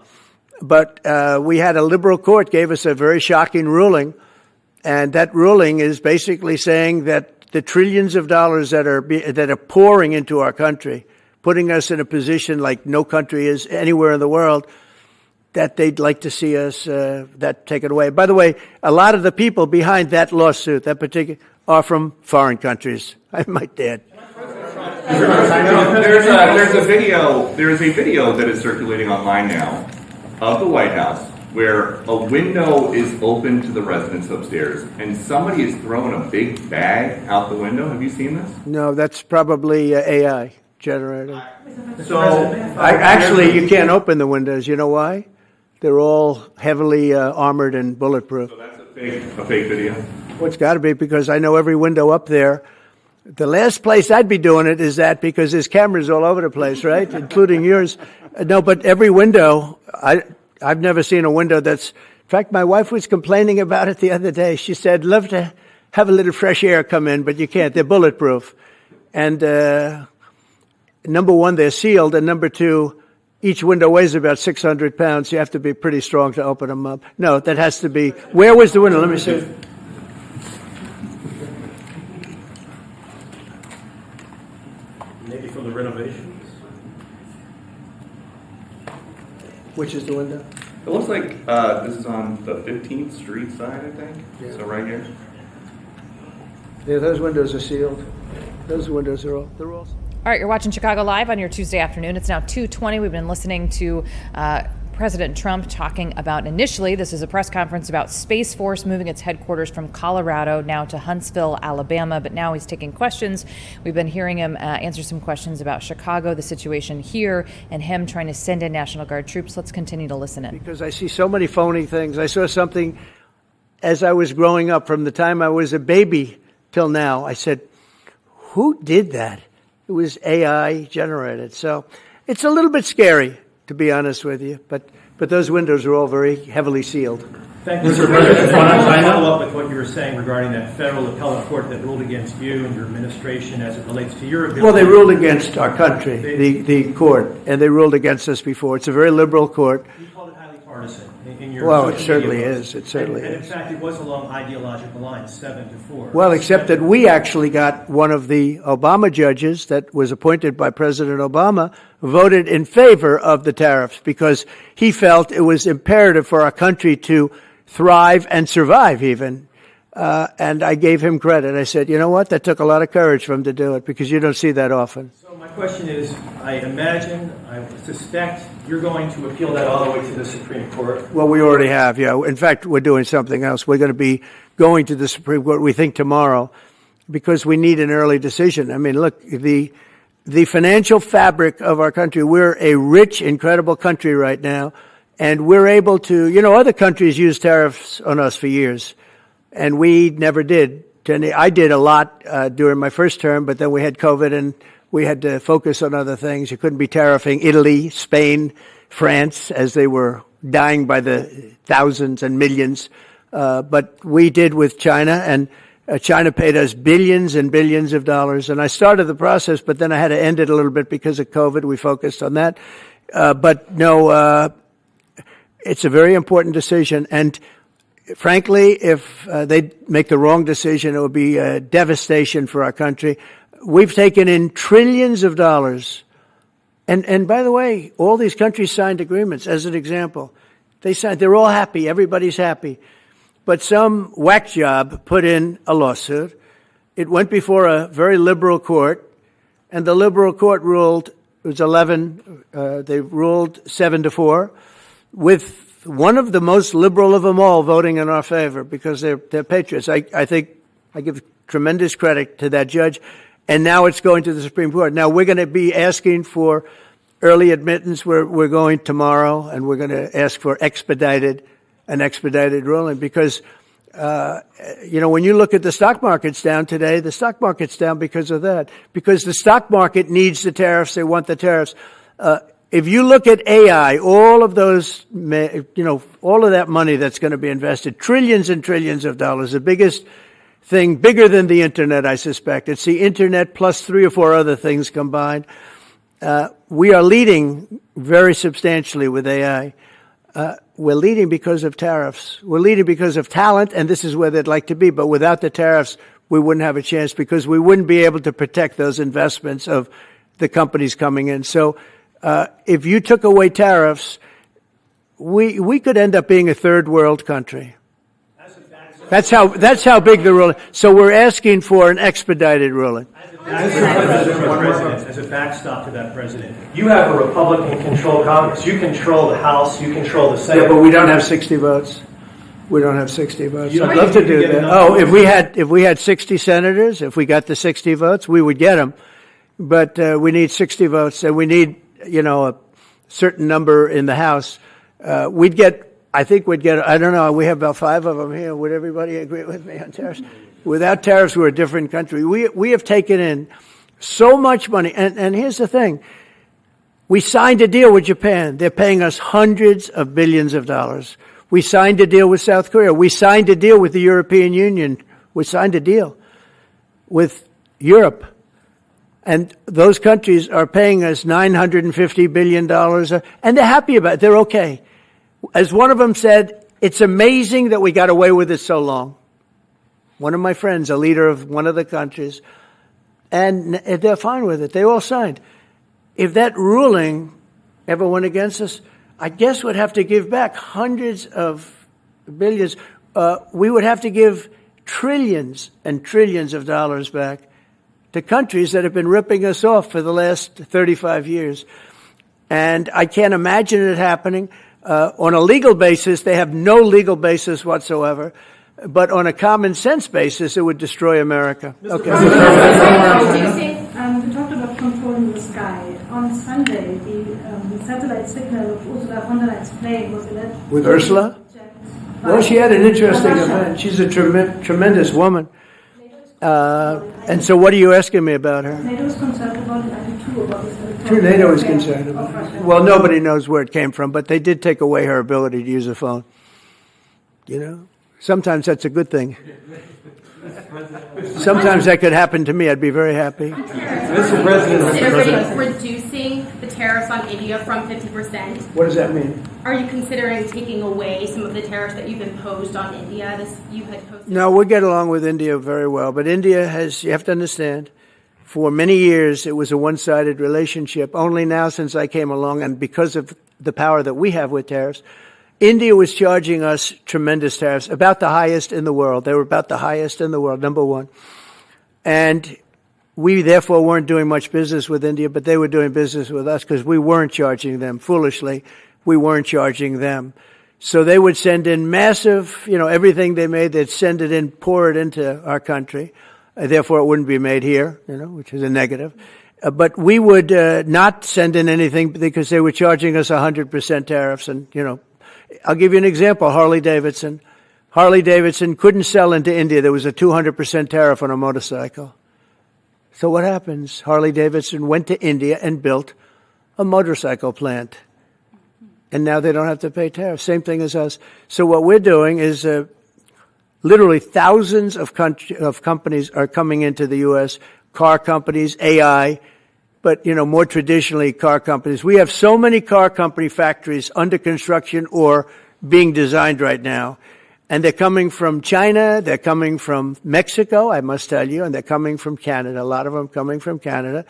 S17: But we had a liberal court gave us a very shocking ruling, and that ruling is basically saying that the trillions of dollars that are pouring into our country, putting us in a position like no country is anywhere in the world, that they'd like to see us that taken away. By the way, a lot of the people behind that lawsuit, that particular, are from foreign countries. I might add.
S3: There's a video that is circulating online now of the White House where a window is open to the residents upstairs and somebody is throwing a big bag out the window. Have you seen this?
S17: No, that's probably AI generated.
S3: So
S17: actually, you can't open the windows. You know why? They're all heavily armored and bulletproof.
S3: So that's a fake video?
S17: Well, it's got to be, because I know every window up there. The last place I'd be doing it is that, because there's cameras all over the place, right? Including yours. No, but every window, I've never seen a window that's, in fact, my wife was complaining about it the other day. She said, love to have a little fresh air come in, but you can't. They're bulletproof. And number one, they're sealed. And number two, each window weighs about 600 pounds. You have to be pretty strong to open them up. No, that has to be, where was the window? Let me see.
S26: Maybe from the renovations.
S17: Which is the window?
S3: It looks like this is on the 15th Street side, I think. Yeah. So right here.
S17: Yeah, those windows are sealed. Those windows are all, they're all.
S4: All right, you're watching Chicago Live on your Tuesday afternoon. It's now 2:20. We've been listening to President Trump talking about, initially, this is a press conference about Space Force moving its headquarters from Colorado now to Huntsville, Alabama. But now he's taking questions. We've been hearing him answer some questions about Chicago, the situation here, and him trying to send in National Guard troops. Let's continue to listen in.
S17: Because I see so many phony things. I saw something as I was growing up, from the time I was a baby till now. I said, who did that? It was AI generated. So it's a little bit scary, to be honest with you, but those windows are all very heavily sealed.
S26: Thank you, Mr. President. I follow up with what you were saying regarding that federal appellate court that ruled against you and your administration as it relates to your ability.
S17: Well, they ruled against our country, the court, and they ruled against us before. It's a very liberal court.
S26: You called it highly partisan. In
S23: your
S25: Well, it
S23: social
S25: certainly
S23: media
S25: is.
S23: posts.
S25: It certainly
S23: and in
S25: is.
S23: fact, it was along ideological lines, 7-4.
S25: Well, except that we actually got one of the Obama judges that was appointed by President Obama voted in favor of the tariffs because he felt it was imperative for our country to thrive and survive even. And I gave him credit. I said, you know what? That took a lot of courage for him to do it because you don't see that often.
S23: So my question is, I suspect you're going to appeal that all the way to the Supreme Court.
S25: Well, we already have, yeah. In fact, we're doing something else. We're going to be going to the Supreme Court, we think, tomorrow because we need an early decision. I mean, look, the financial fabric of our country, we're a rich, incredible country right now, and we're able to, other countries use tariffs on us for years. And we never did. I did a lot during my first term, but then we had COVID and we had to focus on other things. You couldn't be tariffing Italy, Spain, France, as they were dying by the thousands and millions. But we did with China, and China paid us billions and billions of dollars. And I started the process, but then I had to end it a little bit because of COVID. We focused on that. But no, it's a very important decision. And frankly, if they make the wrong decision, it would be a devastation for our country. We've taken in trillions of dollars. And by the way, all these countries signed agreements. As an example, they're all happy. Everybody's happy. But some whack job put in a lawsuit. It went before a very liberal court, and the liberal court ruled, it was 11, they ruled 7-4, with one of the most liberal of them all voting in our favor because they're patriots. I think I give tremendous credit to that judge. And now it's going to the Supreme Court. Now we're going to be asking for early admittance. We're going tomorrow, and we're going to ask for an expedited ruling because, when you look at the stock market's down today, the stock market's down because of that. Because the stock market needs the tariffs. They want the tariffs. If you look at AI, all of those, all of that money that's going to be invested, trillions and trillions of dollars, the biggest thing, bigger than the internet, I suspect. It's the internet plus 3 or 4 other things combined. We are leading very substantially with AI. We're leading because of tariffs. We're leading because of talent, and this is where they'd like to be. But without the tariffs, we wouldn't have a chance because we wouldn't be able to protect those investments of the companies coming in. So if you took away tariffs, we could end up being a third world country. That's how big the ruling. So we're asking for an expedited ruling.
S23: As a backstop to that, President, you have a Republican-controlled Congress. You control the House. You control the Senate.
S25: Yeah, but we don't have 60 votes. We don't have 60 votes. I'd love to do that. Oh, if we had 60 senators, if we got the 60 votes, we would get them. But we need 60 votes, and we need a certain number in the House. I think we'd get, I don't know, we have about 5 of them here. Would everybody agree with me on tariffs? Without tariffs, we're a different country. We have taken in so much money. And here's the thing. We signed a deal with Japan. They're paying us hundreds of billions of dollars. We signed a deal with South Korea. We signed a deal with the European Union. We signed a deal with Europe. And those countries are paying us $950 billion. And they're happy about it. They're okay. As one of them said, it's amazing that we got away with it so long. One of my friends, a leader of one of the countries, and they're fine with it. They all signed. If that ruling ever went against us, I guess we'd have to give back hundreds of billions. We would have to give trillions and trillions of dollars back to countries that have been ripping us off for the last 35 years. And I can't imagine it happening. On a legal basis, they have no legal basis whatsoever. But on a common sense basis, it would destroy America. Okay.
S7: We talked about controlling the sky. On Sunday, the satellite signal of Ursula von der Leyen's plane was alleged.
S25: With Ursula? Well, she had an interesting event. She's a tremendous woman. And so what are you asking me about her?
S7: NATO is concerned about it. I do too, about this.
S25: True, NATO is concerned about it. Well, nobody knows where it came from, but they did take away her ability to use a phone. Sometimes that's a good thing. Sometimes that could happen to me. I'd be very happy.
S5: Mr. President, reducing the tariffs on India from 50%.
S25: What does that mean?
S5: Are you considering taking away some of the tariffs that you've imposed on India? You had posted.
S17: No, we get along with India very well, but India has, you have to understand, for many years it was a one-sided relationship. Only now since I came along, and because of the power that we have with tariffs, India was charging us tremendous tariffs, about the highest in the world. They were about the highest in the world, number one. And we therefore weren't doing much business with India, but they were doing business with us because we weren't charging them. Foolishly, we weren't charging them. So they would send in massive, everything they made, they'd send it in, pour it into our country. Therefore, it wouldn't be made here, which is a negative. But we would not send in anything because they were charging us 100% tariffs. And, I'll give you an example. Harley Davidson couldn't sell into India. There was a 200% tariff on a motorcycle. So what happens? Harley Davidson went to India and built a motorcycle plant. And now they don't have to pay tariffs. Same thing as us. So what we're doing is literally thousands of companies are coming into the U.S., car companies, AI, but, more traditionally car companies. We have so many car company factories under construction or being designed right now. And they're coming from China, they're coming from Mexico, I must tell you, and they're coming from Canada. A lot of them coming from Canada.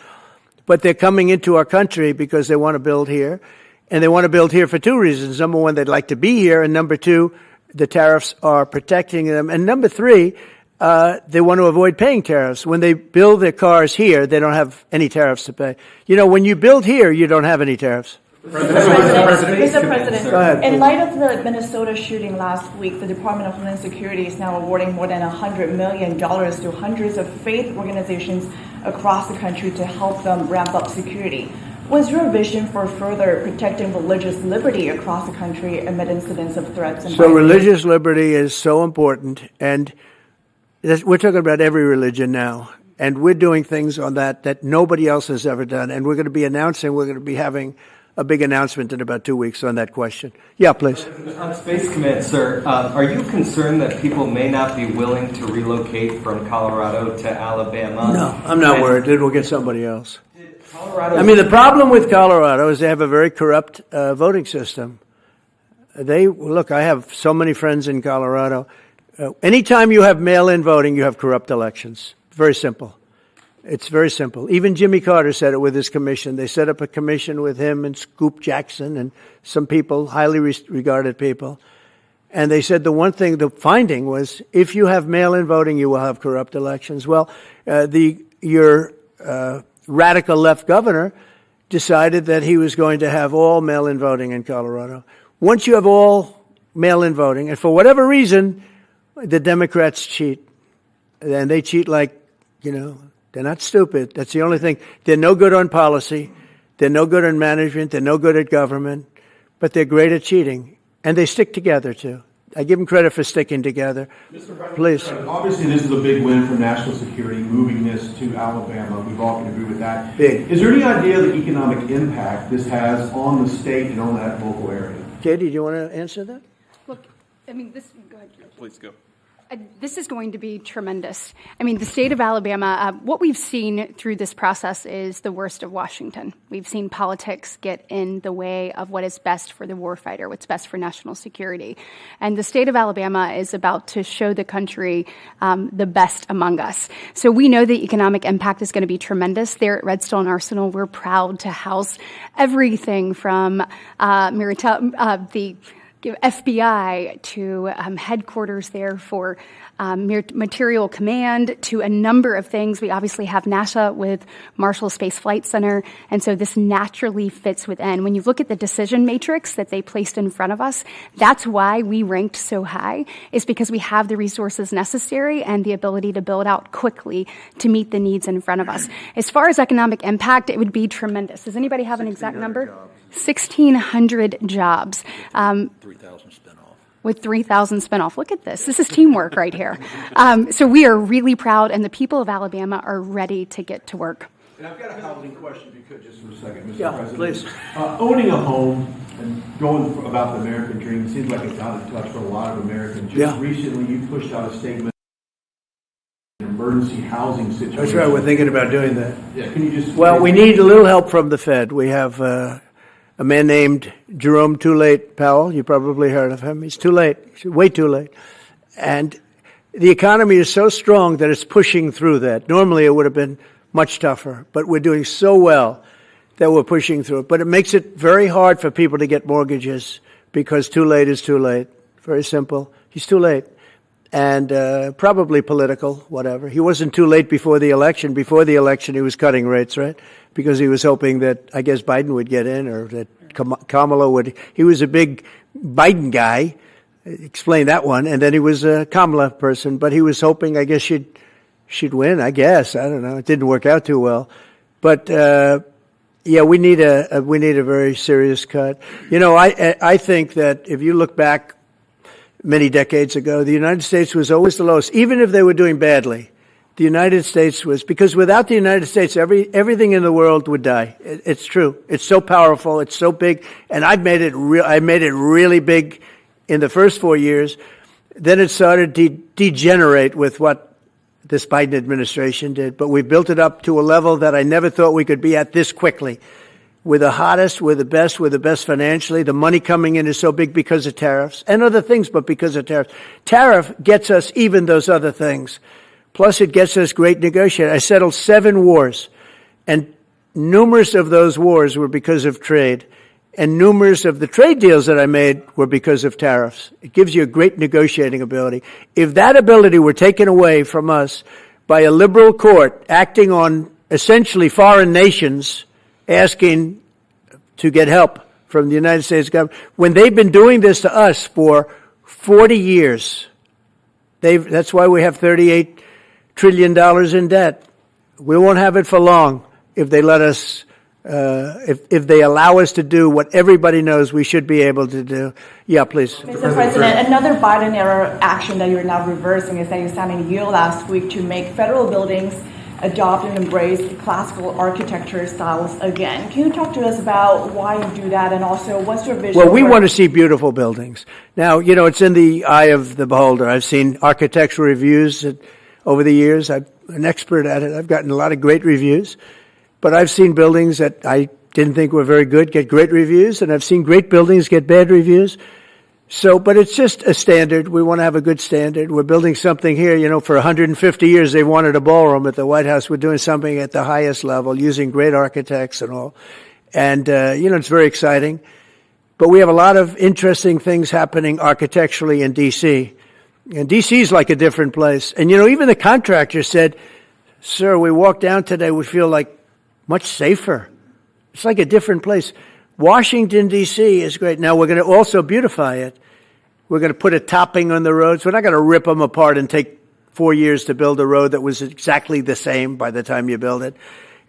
S17: But they're coming into our country because they want to build here. And they want to build here for two reasons. Number one, they'd like to be here. And number two, the tariffs are protecting them. And number three, they want to avoid paying tariffs. When they build their cars here, they don't have any tariffs to pay. When you build here, you don't have any tariffs.
S6: Mr. President,
S17: go ahead,
S6: in light of the Minnesota shooting last week, the Department of Homeland Security is now awarding more than $100 million to hundreds of faith organizations across the country to help them ramp up security. What's your vision for further protecting religious liberty across the country amid incidents of threats and violence?
S17: Religious liberty is so important, and we're talking about every religion now, and we're doing things on that nobody else has ever done, and we're going to be having a big announcement in about 2 weeks on that question. Yeah, please.
S8: On Space Command, sir, are you concerned that people may not be willing to relocate from Colorado to Alabama?
S17: No, I'm not worried. It will get somebody else. The problem with Colorado is they have a very corrupt voting system. I have so many friends in Colorado. Anytime you have mail-in voting, you have corrupt elections. Very simple. It's very simple. Even Jimmy Carter said it with his commission. They set up a commission with him and Scoop Jackson and some people, highly regarded people. And they said the finding was, if you have mail-in voting, you will have corrupt elections. Well, your radical left governor decided that he was going to have all mail-in voting in Colorado. Once you have all mail-in voting, and for whatever reason, the Democrats cheat. And they cheat like, they're not stupid. That's the only thing. They're no good on policy. They're no good on management. They're no good at government. But they're great at cheating. And they stick together, too. I give them credit for sticking together. Please.
S9: Obviously, this is a big win for national security, moving this to Alabama. We've all can agree with that.
S17: Big.
S9: Is there any idea of the economic impact this has on the state and on that local area?
S17: Katie, do you want to answer that?
S18: Look, go ahead.
S21: Please go.
S18: This is going to be tremendous. The state of Alabama, what we've seen through this process is the worst of Washington. We've seen politics get in the way of what is best for the warfighter, what's best for national security. And the state of Alabama is about to show the country the best among us. So we know the economic impact is going to be tremendous. There at Redstone Arsenal, we're proud to house everything from the FBI to headquarters there for material command to a number of things. We obviously have NASA with Marshall Space Flight Center, and so this naturally fits within. When you look at the decision matrix that they placed in front of us, that's why we ranked so high, is because we have the resources necessary and the ability to build out quickly to meet the needs in front of us. As far as economic impact, it would be tremendous. Does anybody have an exact number? 1,600 jobs.
S2: 3,000 spin-off.
S18: With 3,000 spin-off. Look at this. This is teamwork right here. So we are really proud, and the people of Alabama are ready to get to work.
S9: And I've got a housing question, if you could, just for a second, Mr.
S17: Yeah,
S9: President.
S17: please.
S9: Owning a home and going about the American dream seems like it's out of touch for a lot of Americans. Just recently, you pushed out a statement on emergency housing situation.
S17: That's right. We're thinking about doing that.
S9: Yeah, can you just...
S17: Well, we need a little help from the Fed. We have a man named Jerome Too Late Powell. You probably heard of him. He's too late, way too late. And the economy is so strong that it's pushing through that. Normally it would have been much tougher, but we're doing so well that we're pushing through it. But it makes it very hard for people to get mortgages because too late is too late. Very simple. He's too late. And probably political, whatever. He wasn't too late before the election. Before the election, he was cutting rates, right? Because he was hoping that, I guess, Biden would get in or that Kamala would. He was a big Biden guy. Explain that one. And then he was a Kamala person. But he was hoping, I guess, she'd win, I guess. I don't know. It didn't work out too well. But, yeah, we need a very serious cut. You know, I think that if you look back many decades ago, the United States was always the lowest, even if they were doing badly. The United States was, because without the United States, everything in the world would die. It's true. It's so powerful. It's so big. And I made it really big in the first 4 years. Then it started to degenerate with what this Biden administration did. But we built it up to a level that I never thought we could be at this quickly. We're the hottest, we're the best financially. The money coming in is so big because of tariffs and other things, but because of tariffs. Tariff gets us even those other things. Plus it gets us great negotiating. I settled 7 wars, and numerous of those wars were because of trade. And numerous of the trade deals that I made were because of tariffs. It gives you a great negotiating ability. If that ability were taken away from us by a liberal court acting on essentially foreign nations, asking to get help from the United States government, when they've been doing this to us for 40 years, that's why we have $38 trillion in debt. We won't have it for long if they let us, if they allow us to do what everybody knows we should be able to do. Yeah, please.
S6: Mr. President, another Biden-era action that you're now reversing is that you signed a deal last week to make federal buildings adopt and embrace classical architecture styles again. Can you talk to us about why you do that, and also what's your vision?
S17: Well, we want to see beautiful buildings. Now, you know, it's in the eye of the beholder. I've seen architectural reviews over the years. I'm an expert at it. I've gotten a lot of great reviews. But I've seen buildings that I didn't think were very good get great reviews, and I've seen great buildings get bad reviews. So, but it's just a standard. We want to have a good standard. We're building something here, you know, for 150 years they wanted a ballroom at the White House. We're doing something at the highest level using great architects and all. And, you know, it's very exciting. But we have a lot of interesting things happening architecturally in D.C. And D.C. is like a different place. And, you know, even the contractor said, sir, we walked down today, we feel like much safer. It's like a different place. Washington, D.C. is great. Now, we're going to also beautify it. We're going to put a topping on the roads. We're not going to rip them apart and take 4 years to build a road that was exactly the same by the time you build it.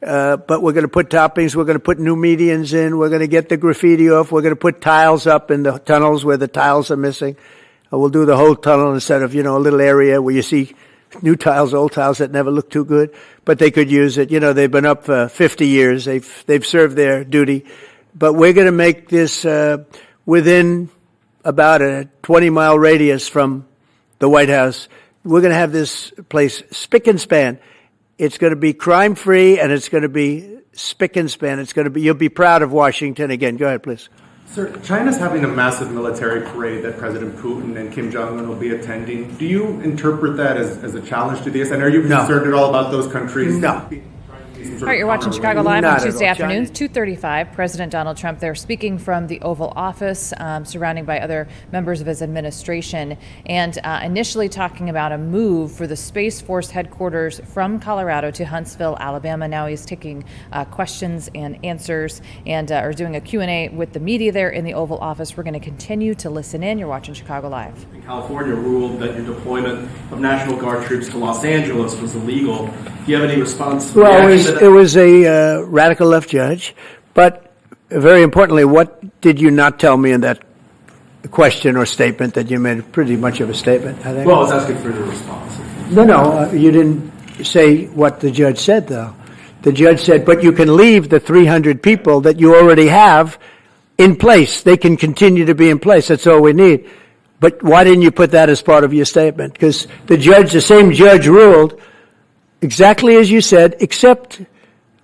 S17: But we're going to put toppings. We're going to put new medians in. We're going to get the graffiti off. We're going to put tiles up in the tunnels where the tiles are missing. We'll do the whole tunnel instead of, you know, a little area where you see new tiles, old tiles that never look too good. But they could use it. You know, they've been up for 50 years. They've served their duty. But we're going to make this within about a 20-mile radius from the White House. We're going to have this place spick and span. It's going to be crime-free, and it's going to be spick and span. It's going to be, you'll be proud of Washington again. Go ahead, please.
S10: Sir, China's having a massive military parade that President Putin and Kim Jong-un will be attending. Do you interpret that as a challenge to this? And are you concerned at all about those countries?
S17: No.
S4: All right, you're watching Chicago Live on Tuesday afternoons, 2:35. President Donald Trump there speaking from the Oval Office, surrounded by other members of his administration, and initially talking about a move for the Space Force headquarters from Colorado to Huntsville, Alabama. Now he's taking questions and answers and are doing a Q&A with the media there in the Oval Office. We're going to continue to listen in. You're watching Chicago Live.
S1: California ruled that your deployment of National Guard troops to Los Angeles was illegal. Do you have any response?
S17: Well, it was a radical left judge, but very importantly, what did you not tell me in that question or statement that you made pretty much of a statement, I think?
S1: Well, I was asking for your response.
S17: No, you didn't say what the judge said, though. The judge said, but you can leave the 300 people that you already have in place. They can continue to be in place. That's all we need. But why didn't you put that as part of your statement? Because the same judge ruled exactly as you said, except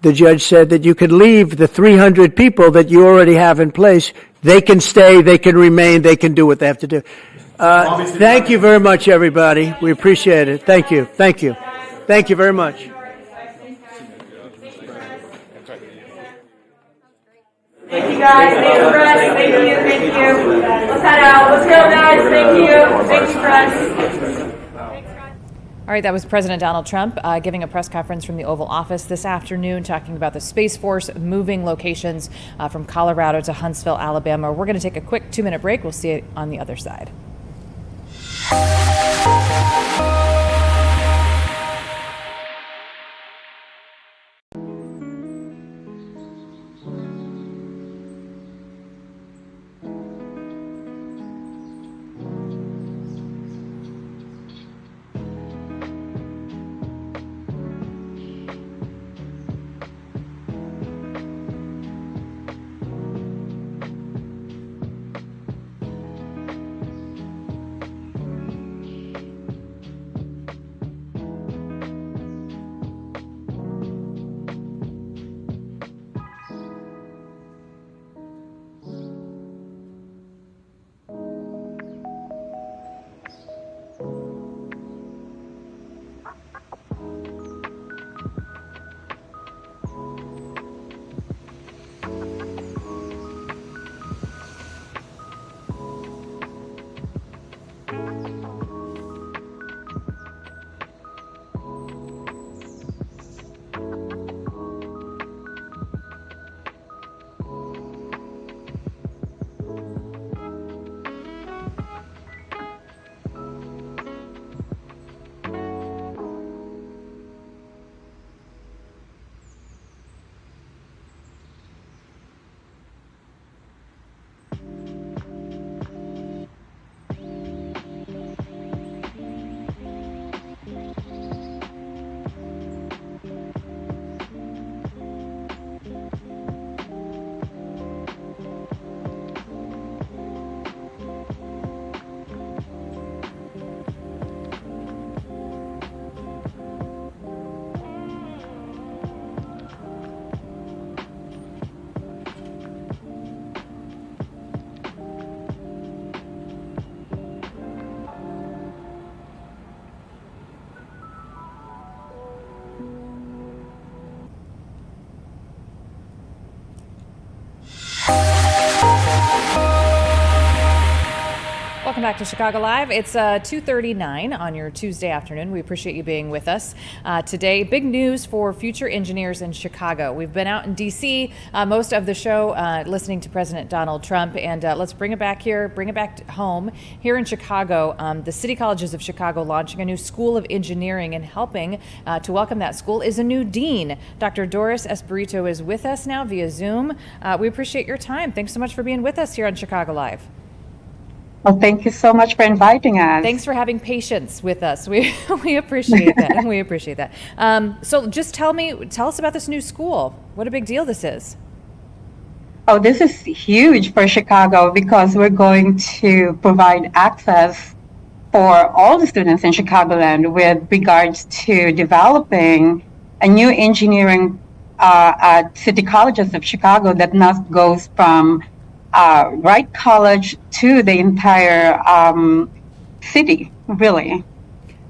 S17: the judge said that you could leave the 300 people that you already have in place. They can stay, they can remain, they can do what they have to do. Thank you very much, everybody. We appreciate it. Thank you. Thank you. Thank you very much.
S5: Thank you, guys. Thank you, press. Thank you. Thank you. Let's head out. Let's go, guys. Thank you. Thank you, press.
S4: All right, that was President Donald Trump giving a press conference from the Oval Office this afternoon, talking about the Space Force moving locations from Colorado to Huntsville, Alabama. We're going to take a quick 2-minute break. We'll see it on the other side. Welcome back to Chicago Live. It's 2:39 on your Tuesday afternoon. We appreciate you being with us today. Big news for future engineers in Chicago. We've been out in D.C. Most of the show listening to President Donald Trump, and let's bring it back here, bring it back home. Here in Chicago, the City Colleges of Chicago launching a new School of Engineering, and helping to welcome that school is a new dean. Dr. Doris Espirito is with us now via Zoom. We appreciate your time. Thanks so much for being with us here on Chicago Live.
S11: Well, thank you so much for inviting us.
S4: Thanks for having patience with us. We appreciate that. We appreciate that. So just tell us about this new school. What a big deal this is.
S11: Oh, this is huge for Chicago because we're going to provide access for all the students in Chicagoland with regards to developing a new engineering at City Colleges of Chicago that not goes from Wright College to the entire city, really.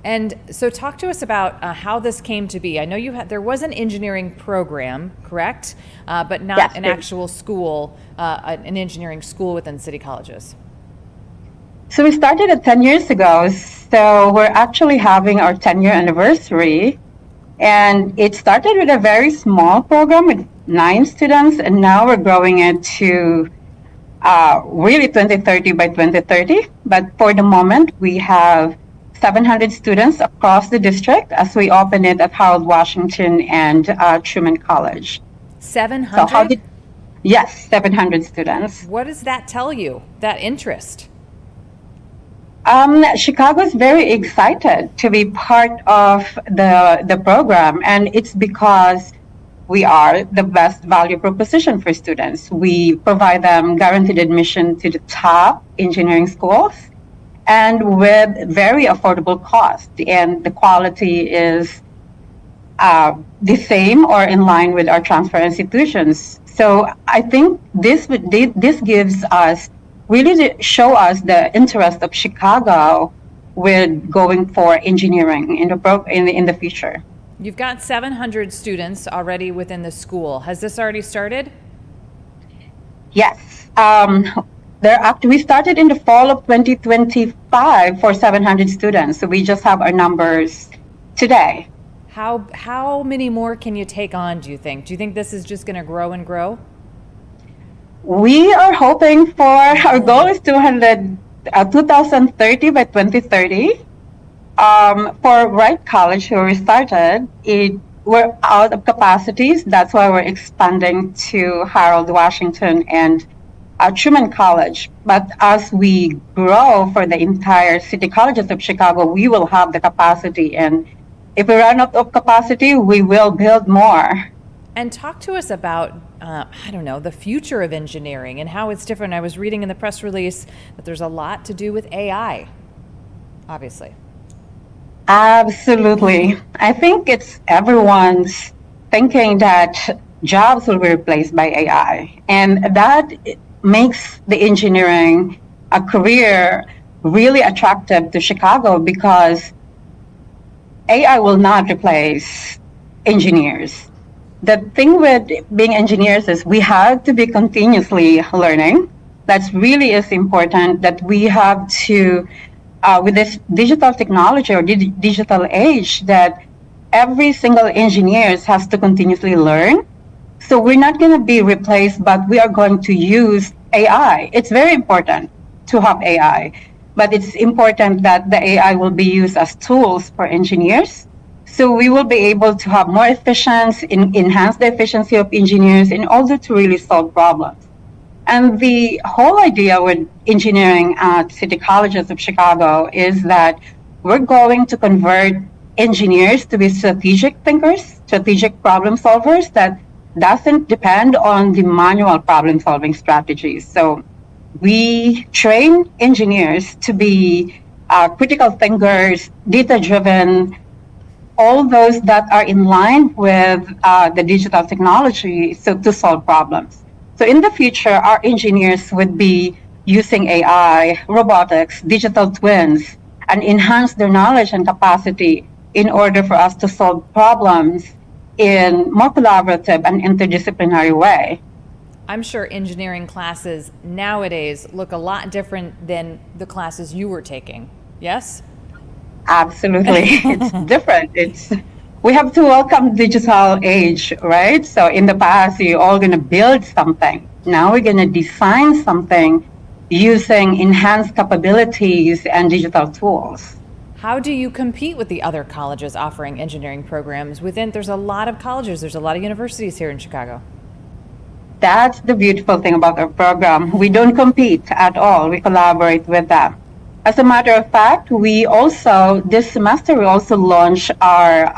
S4: And so talk to us about how this came to be. I know there was an engineering program, correct? But not
S11: yes,
S4: an actual school, an engineering school within City Colleges.
S11: So we started it 10 years ago. So we're actually having our 10-year anniversary. And it started with a very small program with 9 students, and now we're growing it to really 2030 by 2030. But for the moment, we have 700 students across the district as we open it at Harold Washington and Truman College.
S4: 700?
S11: So yes, 700 students.
S4: What does that tell you, that interest?
S11: Chicago is very excited to be part of the program, and it's because we are the best value proposition for students. We provide them guaranteed admission to the top engineering schools and with very affordable cost. And the quality is the same or in line with our transfer institutions. So I think this gives us really to show us the interest of Chicago with going for engineering in the future.
S4: You've got 700 students already within the school. Has this already started?
S11: Yes. We started in the fall of 2025 for 700 students. So we just have our numbers today.
S4: How many more can you take on, do you think? Do you think this is just going to grow and grow?
S11: We are hoping for, our goal is 2030 by 2030. For Wright College, where we started, we're out of capacities. That's why we're expanding to Harold Washington and Truman College. But as we grow for the entire city colleges of Chicago, we will have the capacity. And if we run out of capacity, we will build more.
S4: And talk to us about, the future of engineering and how it's different. I was reading in the press release that there's a lot to do with AI, obviously.
S11: Absolutely. I think it's everyone's thinking that jobs will be replaced by AI. And that makes the engineering a career really attractive to Chicago because AI will not replace engineers. The thing with being engineers is we have to be continuously learning. That's really is important that we have to, with this digital technology or digital age, that every single engineer has to continuously learn. So we're not going to be replaced, but we are going to use AI. It's very important to have AI, but it's important that the AI will be used as tools for engineers. So we will be able to have more efficiency, enhance the efficiency of engineers in order to really solve problems. And the whole idea with engineering at city colleges of Chicago is that we're going to convert engineers to be strategic thinkers, strategic problem solvers that doesn't depend on the manual problem solving strategies. So we train engineers to be critical thinkers, data driven, all those that are in line with the digital technology so to solve problems. So in the future, our engineers would be using AI, robotics, digital twins, and enhance their knowledge and capacity in order for us to solve problems in more collaborative and interdisciplinary way.
S4: I'm sure engineering classes nowadays look a lot different than the classes you were taking. Yes?
S11: Absolutely. It's different. We have to welcome digital age, right? So in the past, you're all going to build something. Now we're going to design something using enhanced capabilities and digital tools.
S4: How do you compete with the other colleges offering engineering programs there's a lot of colleges, there's a lot of universities here in Chicago.
S11: That's the beautiful thing about our program. We don't compete at all. We collaborate with them. As a matter of fact, this semester, we also launched our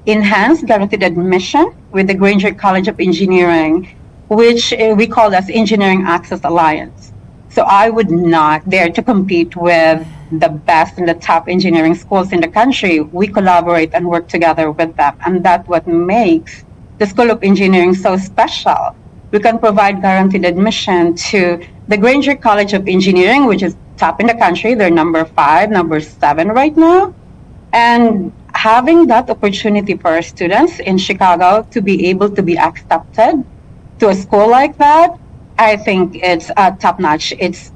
S11: enhanced guaranteed admission with the Granger College of Engineering, which we call as Engineering Access Alliance. So I would not dare to compete with the best and the top engineering schools in the country. We collaborate and work together with them. And that's what makes the School of Engineering so special. We can provide guaranteed admission to the Granger College of Engineering, which is top in the country. They're number 5, number 7 right now. And having that opportunity for our students in Chicago to be able to be accepted to a school like that, I think it's top notch. It's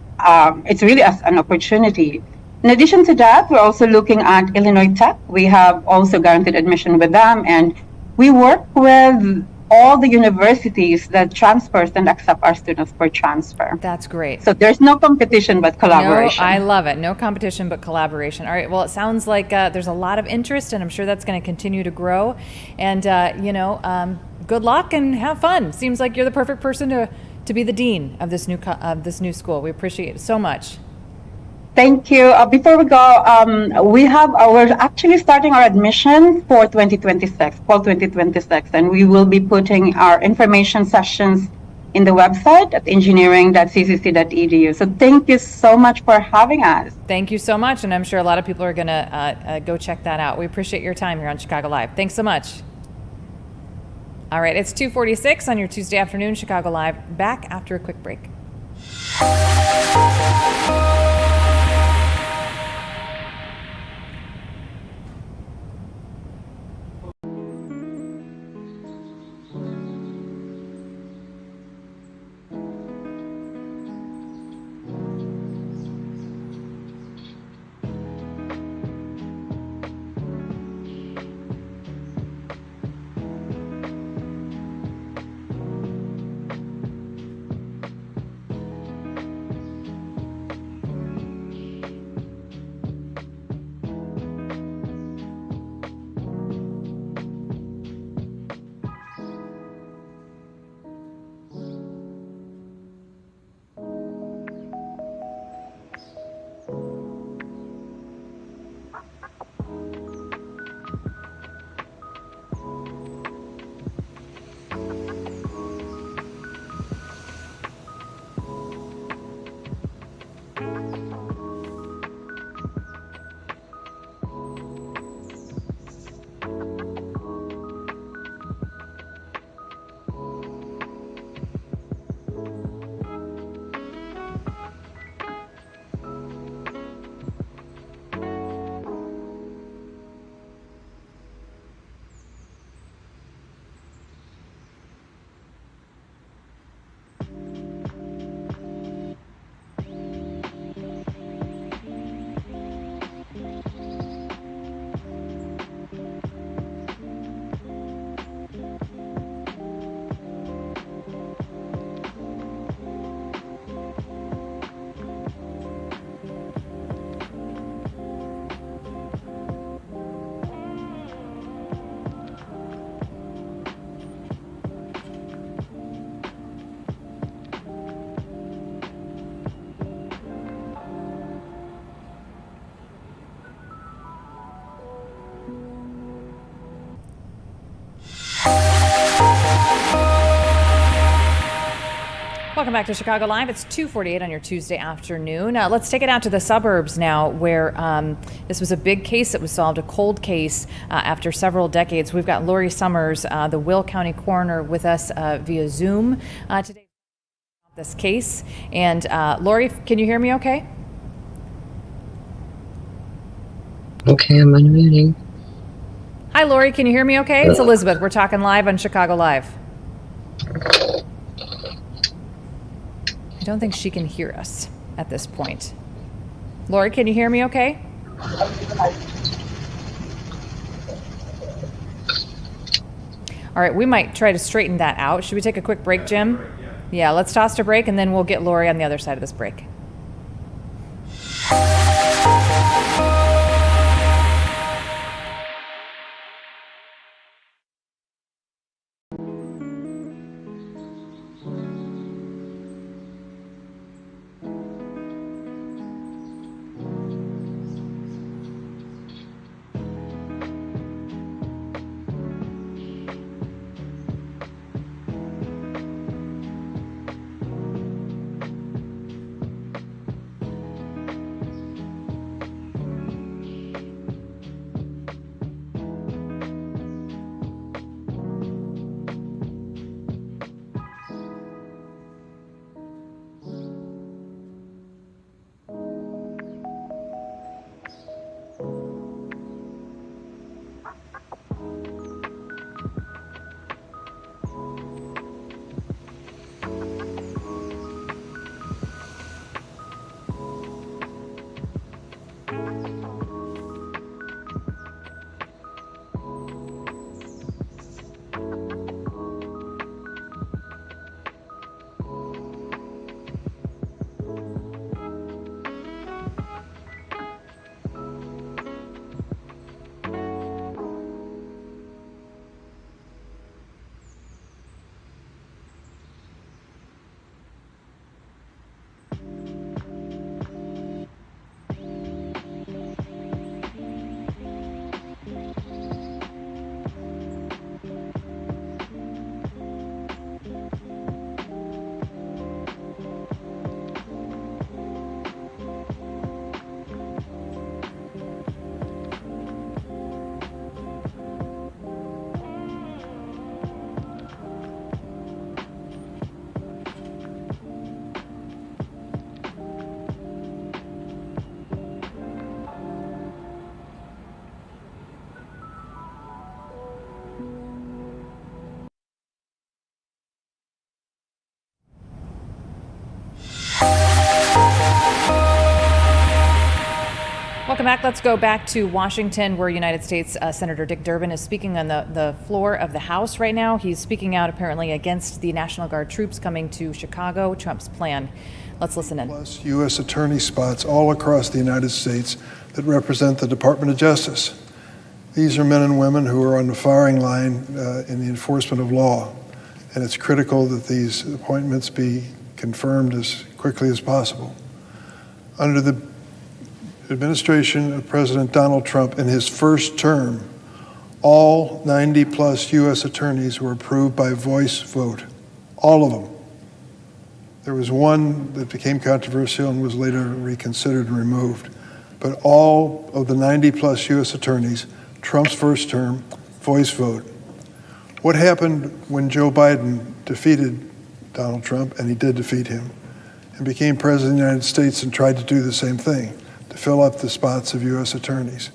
S11: really an opportunity. In addition to that, we're also looking at Illinois Tech. We have also guaranteed admission with them, and we work with all the universities that transfers and accept our students for transfer.
S4: That's great.
S11: So there's no competition but collaboration.
S4: No, I love it. No competition but collaboration. All right. Well, it sounds like there's a lot of interest, and I'm sure that's going to continue to grow. And good luck and have fun. Seems like you're the perfect person to be the dean of this new school. We appreciate it so much.
S11: Thank you. Before we go, we're actually starting our admission for 2026, fall 2026, and we will be putting our information sessions in the website at engineering.ccc.edu. So thank you so much for having us.
S4: Thank you so much, and I'm sure a lot of people are going to go check that out. We appreciate your time here on Chicago Live. Thanks so much. All right, it's 2:46 on your Tuesday afternoon, Chicago Live. Back after a quick break. Welcome back to Chicago Live. It's 2:48 on your Tuesday afternoon. Let's take it out to the suburbs now, where this was a big case that was solved, a cold case after several decades. We've got Lori Summers, the Will County coroner, with us via Zoom today about this case. And Lori, can you hear me okay?
S12: Okay, I'm unmuting.
S4: Hi, Lori. Can you hear me okay? It's Elizabeth. We're talking live on Chicago Live. I don't think she can hear us at this point. Lori, can you hear me okay? All right, we might try to straighten that out. Should we take a quick break, Jim? Yeah, let's toss to break, and then we'll get Lori on the other side of this break. Welcome back. Let's go back to Washington, where United States Senator Dick Durbin is speaking on the floor of the House right now. He's speaking out apparently against the National Guard troops coming to Chicago, Trump's plan. Let's listen in.
S13: Plus U.S. attorney spots all across the United States that represent the Department of Justice. These are men and women who are on the firing line in the enforcement of law, and it's critical that these appointments be confirmed as quickly as possible. Under the administration of President Donald Trump in his first term, all 90-plus U.S. attorneys were approved by voice vote, all of them. There was one that became controversial and was later reconsidered and removed, but all of the 90-plus U.S. attorneys, Trump's first term, voice vote. What happened when Joe Biden defeated Donald Trump, and he did defeat him, and became president of the United States and tried to do the same thing, to fill up the spots of U.S. attorneys?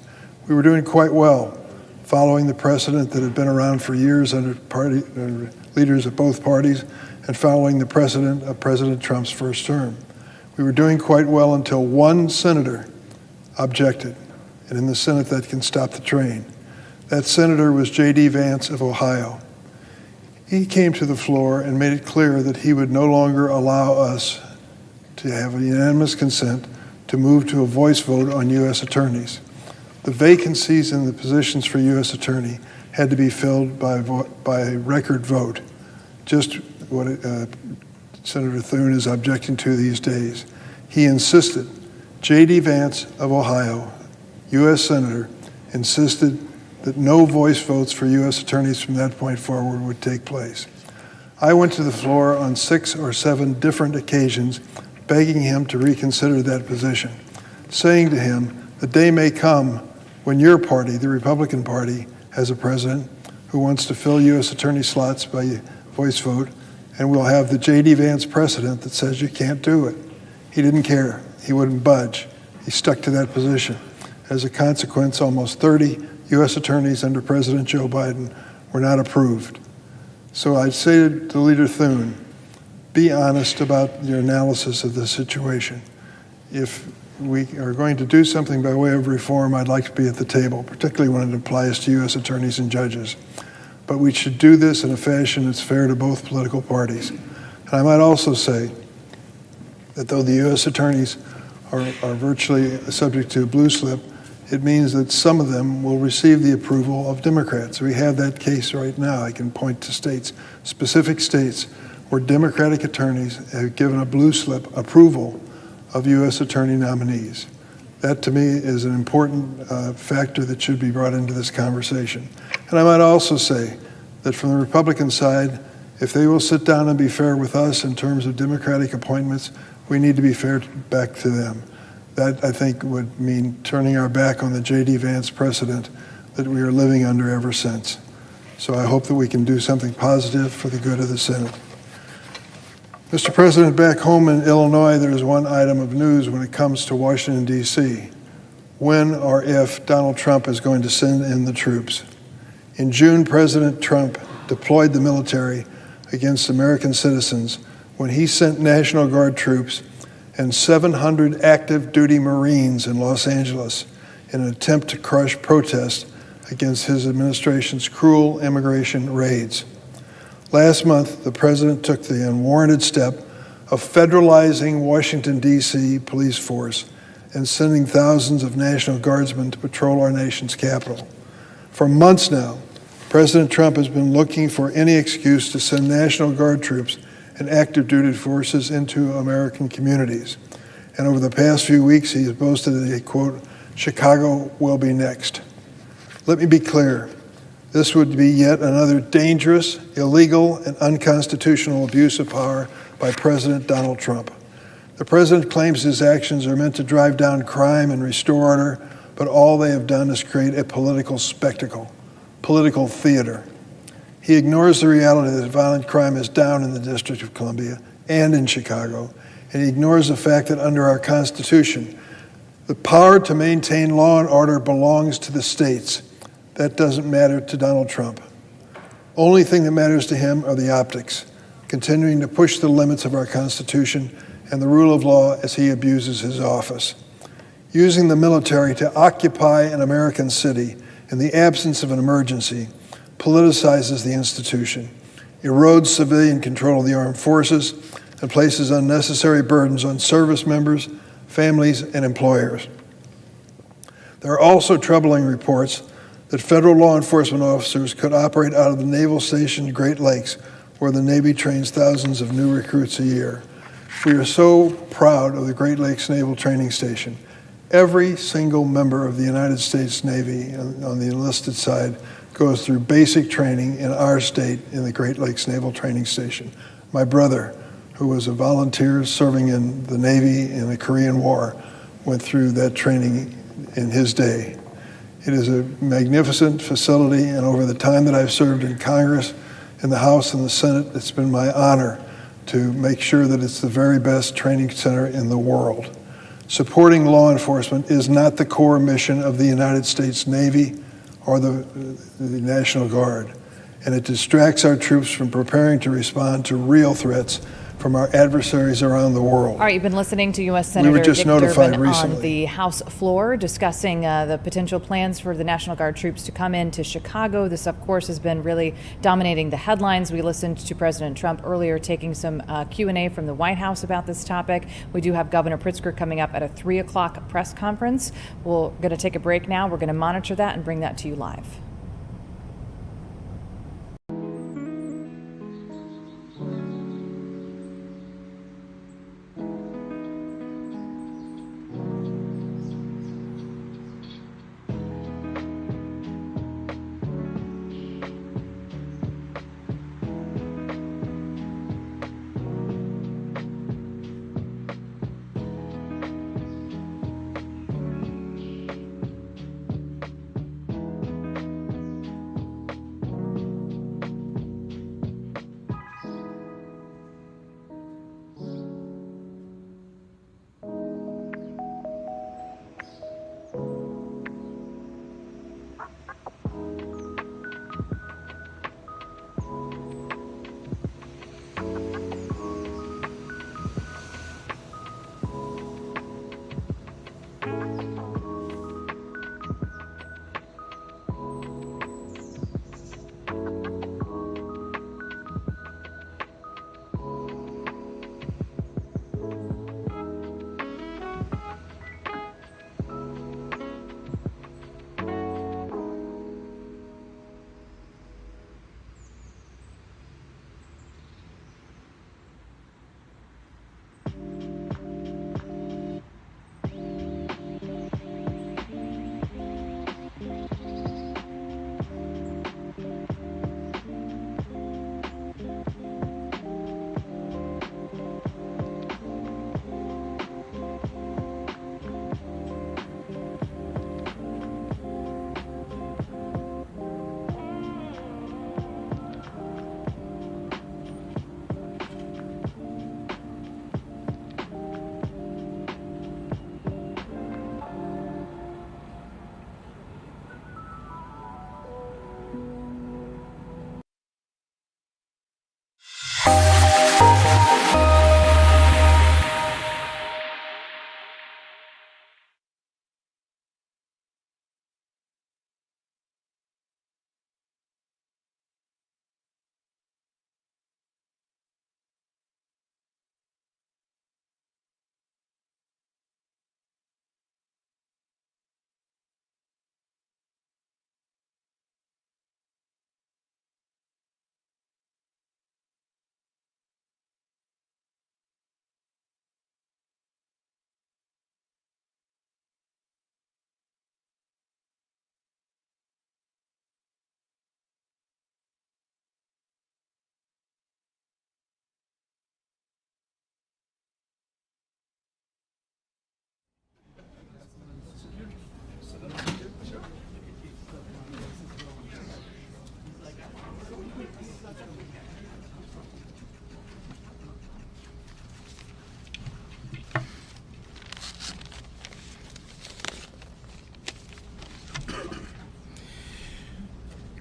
S13: We were doing quite well, following the precedent that had been around for years under leaders of both parties, and following the precedent of President Trump's first term. We were doing quite well until one senator objected, and in the Senate that can stop the train. That senator was J.D. Vance of Ohio. He came to the floor and made it clear that he would no longer allow us to have a unanimous consent to move to a voice vote on U.S. attorneys. The vacancies in the positions for U.S. attorney had to be filled by record vote, just what Senator Thune is objecting to these days. He insisted, J.D. Vance of Ohio, U.S. Senator, insisted that no voice votes for U.S. attorneys from that point forward would take place. I went to the floor on 6 or 7 different occasions begging him to reconsider that position, saying to him, the day may come when your party, the Republican Party, has a president who wants to fill U.S. attorney slots by voice vote, and we'll have the J.D. Vance precedent that says you can't do it. He didn't care. He wouldn't budge. He stuck to that position. As a consequence, almost 30 U.S. attorneys under President Joe Biden were not approved. So I'd say to Leader Thune, be honest about your analysis of the situation. If we are going to do something by way of reform, I'd like to be at the table, particularly when it applies to U.S. attorneys and judges. But we should do this in a fashion that's fair to both political parties. And I might also say that though the U.S. attorneys are virtually subject to a blue slip, it means that some of them will receive the approval of Democrats. We have that case right now. I can point to states, specific states, where Democratic attorneys have given a blue slip approval of U.S. attorney nominees. That, to me, is an important factor that should be brought into this conversation. And I might also say that from the Republican side, if they will sit down and be fair with us in terms of Democratic appointments, we need to be fair back to them. That, I think, would mean turning our back on the J.D. Vance precedent that we are living under ever since. So I hope that we can do something positive for the good of the Senate. Mr. President, back home in Illinois, there is one item of news when it comes to Washington, D.C. When or if Donald Trump is going to send in the troops. In June, President Trump deployed the military against American citizens when he sent National Guard troops and 700 active duty Marines in Los Angeles in an attempt to crush protest against his administration's cruel immigration raids. Last month, the president took the unwarranted step of federalizing Washington, D.C. police force and sending thousands of National Guardsmen to patrol our nation's capital. For months now, President Trump has been looking for any excuse to send National Guard troops and active duty forces into American communities. And over the past few weeks, he has boasted that, quote, Chicago will be next. Let me be clear. This would be yet another dangerous, illegal, and unconstitutional abuse of power by President Donald Trump. The president claims his actions are meant to drive down crime and restore order, but all they have done is create a political spectacle, political theater. He ignores the reality that violent crime is down in the District of Columbia and in Chicago, and he ignores the fact that under our Constitution, the power to maintain law and order belongs to the states. That doesn't matter to Donald Trump. Only thing that matters to him are the optics, continuing to push the limits of our Constitution and the rule of law as he abuses his office. Using the military to occupy an American city in the absence of an emergency politicizes the institution, erodes civilian control of the armed forces, and places unnecessary burdens on service members, families, and employers. There are also troubling reports that federal law enforcement officers could operate out of the Naval Station Great Lakes, where the Navy trains thousands of new recruits a year. We are so proud of the Great Lakes Naval Training Station. Every single member of the United States Navy on the enlisted side goes through basic training in our state in the Great Lakes Naval Training Station. My brother, who was a volunteer serving in the Navy in the Korean War, went through that training in his day. It is a magnificent facility, and over the time that I've served in Congress, in the House and the Senate, it's been my honor to make sure that it's the very best training center in the world. Supporting law enforcement is not the core mission of the United States Navy or the National Guard, and it distracts our troops from preparing to respond to real threats from our adversaries around the world.
S4: All right, you've been listening to U.S. Senator Dick Durbin on the House floor discussing the potential plans for the National Guard troops to come into Chicago. This, of course, has been really dominating the headlines. We listened to President Trump earlier taking some Q&A from the White House about this topic. We do have Governor Pritzker coming up at a 3 o'clock press conference. We're going to take a break now. We're going to monitor that and bring that to you live.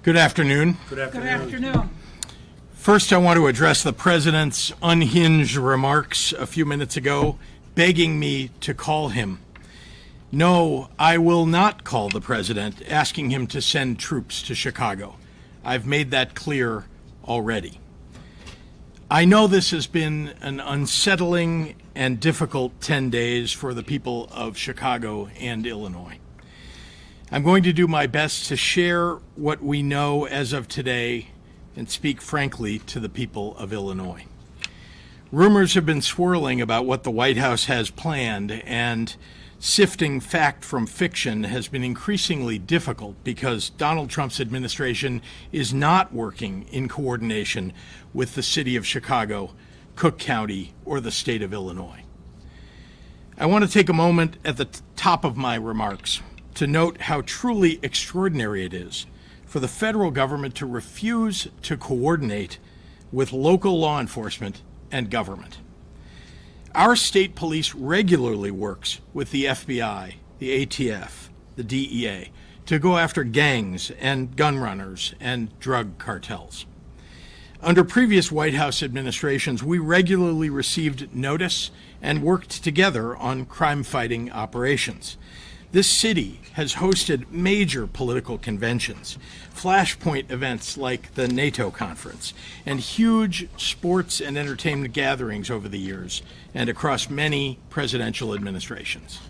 S14: Good afternoon.
S15: Good afternoon.
S14: First, I want to address the President's unhinged remarks a few minutes ago, begging me to call him. No, I will not call the president asking him to send troops to Chicago. I've made that clear already. I know this has been an unsettling and difficult 10 days for the people of Chicago and Illinois. I'm going to do my best to share what we know as of today and speak frankly to the people of Illinois. Rumors have been swirling about what the White House has planned, and sifting fact from fiction has been increasingly difficult because Donald Trump's administration is not working in coordination with the city of Chicago, Cook County, or the state of Illinois. I want to take a moment at the top of my remarks to note how truly extraordinary it is for the federal government to refuse to coordinate with local law enforcement and government. Our state police regularly works with the FBI, the ATF, the DEA to go after gangs and gun runners and drug cartels. Under previous White House administrations, we regularly received notice and worked together on crime-fighting operations. This city has hosted major political conventions, flashpoint events like the NATO conference, and huge sports and entertainment gatherings over the years and across many presidential administrations.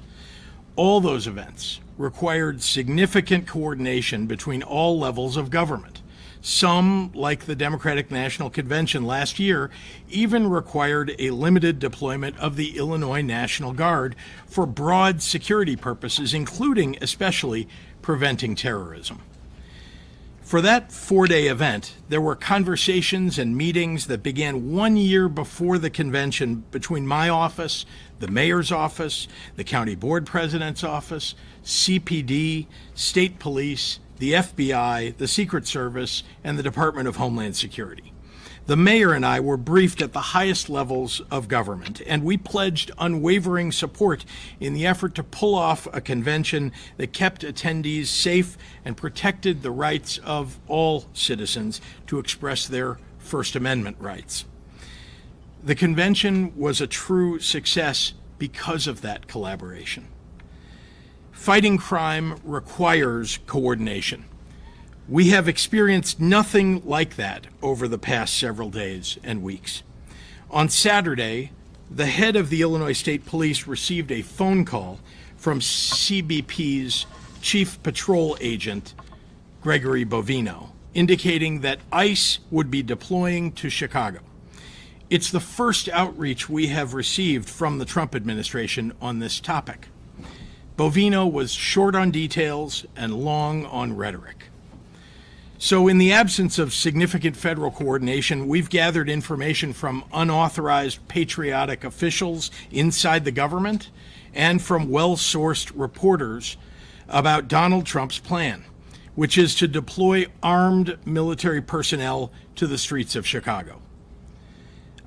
S14: All those events required significant coordination between all levels of government. Some, like the Democratic National Convention last year, even required a limited deployment of the Illinois National Guard for broad security purposes, including especially preventing terrorism. For that 4-day event, there were conversations and meetings that began 1 year before the convention between my office, the mayor's office, the county board president's office, CPD, state police, the FBI, the Secret Service, and the Department of Homeland Security. The mayor and I were briefed at the highest levels of government, and we pledged unwavering support in the effort to pull off a convention that kept attendees safe and protected the rights of all citizens to express their First Amendment rights. The convention was a true success because of that collaboration. Fighting crime requires coordination. We have experienced nothing like that over the past several days and weeks. On Saturday, the head of the Illinois State Police received a phone call from CBP's Chief Patrol Agent, Gregory Bovino, indicating that ICE would be deploying to Chicago. It's the first outreach we have received from the Trump administration on this topic. Bovino was short on details and long on rhetoric. So in the absence of significant federal coordination, we've gathered information from unauthorized patriotic officials inside the government and from well-sourced reporters about Donald Trump's plan, which is to deploy armed military personnel to the streets of Chicago.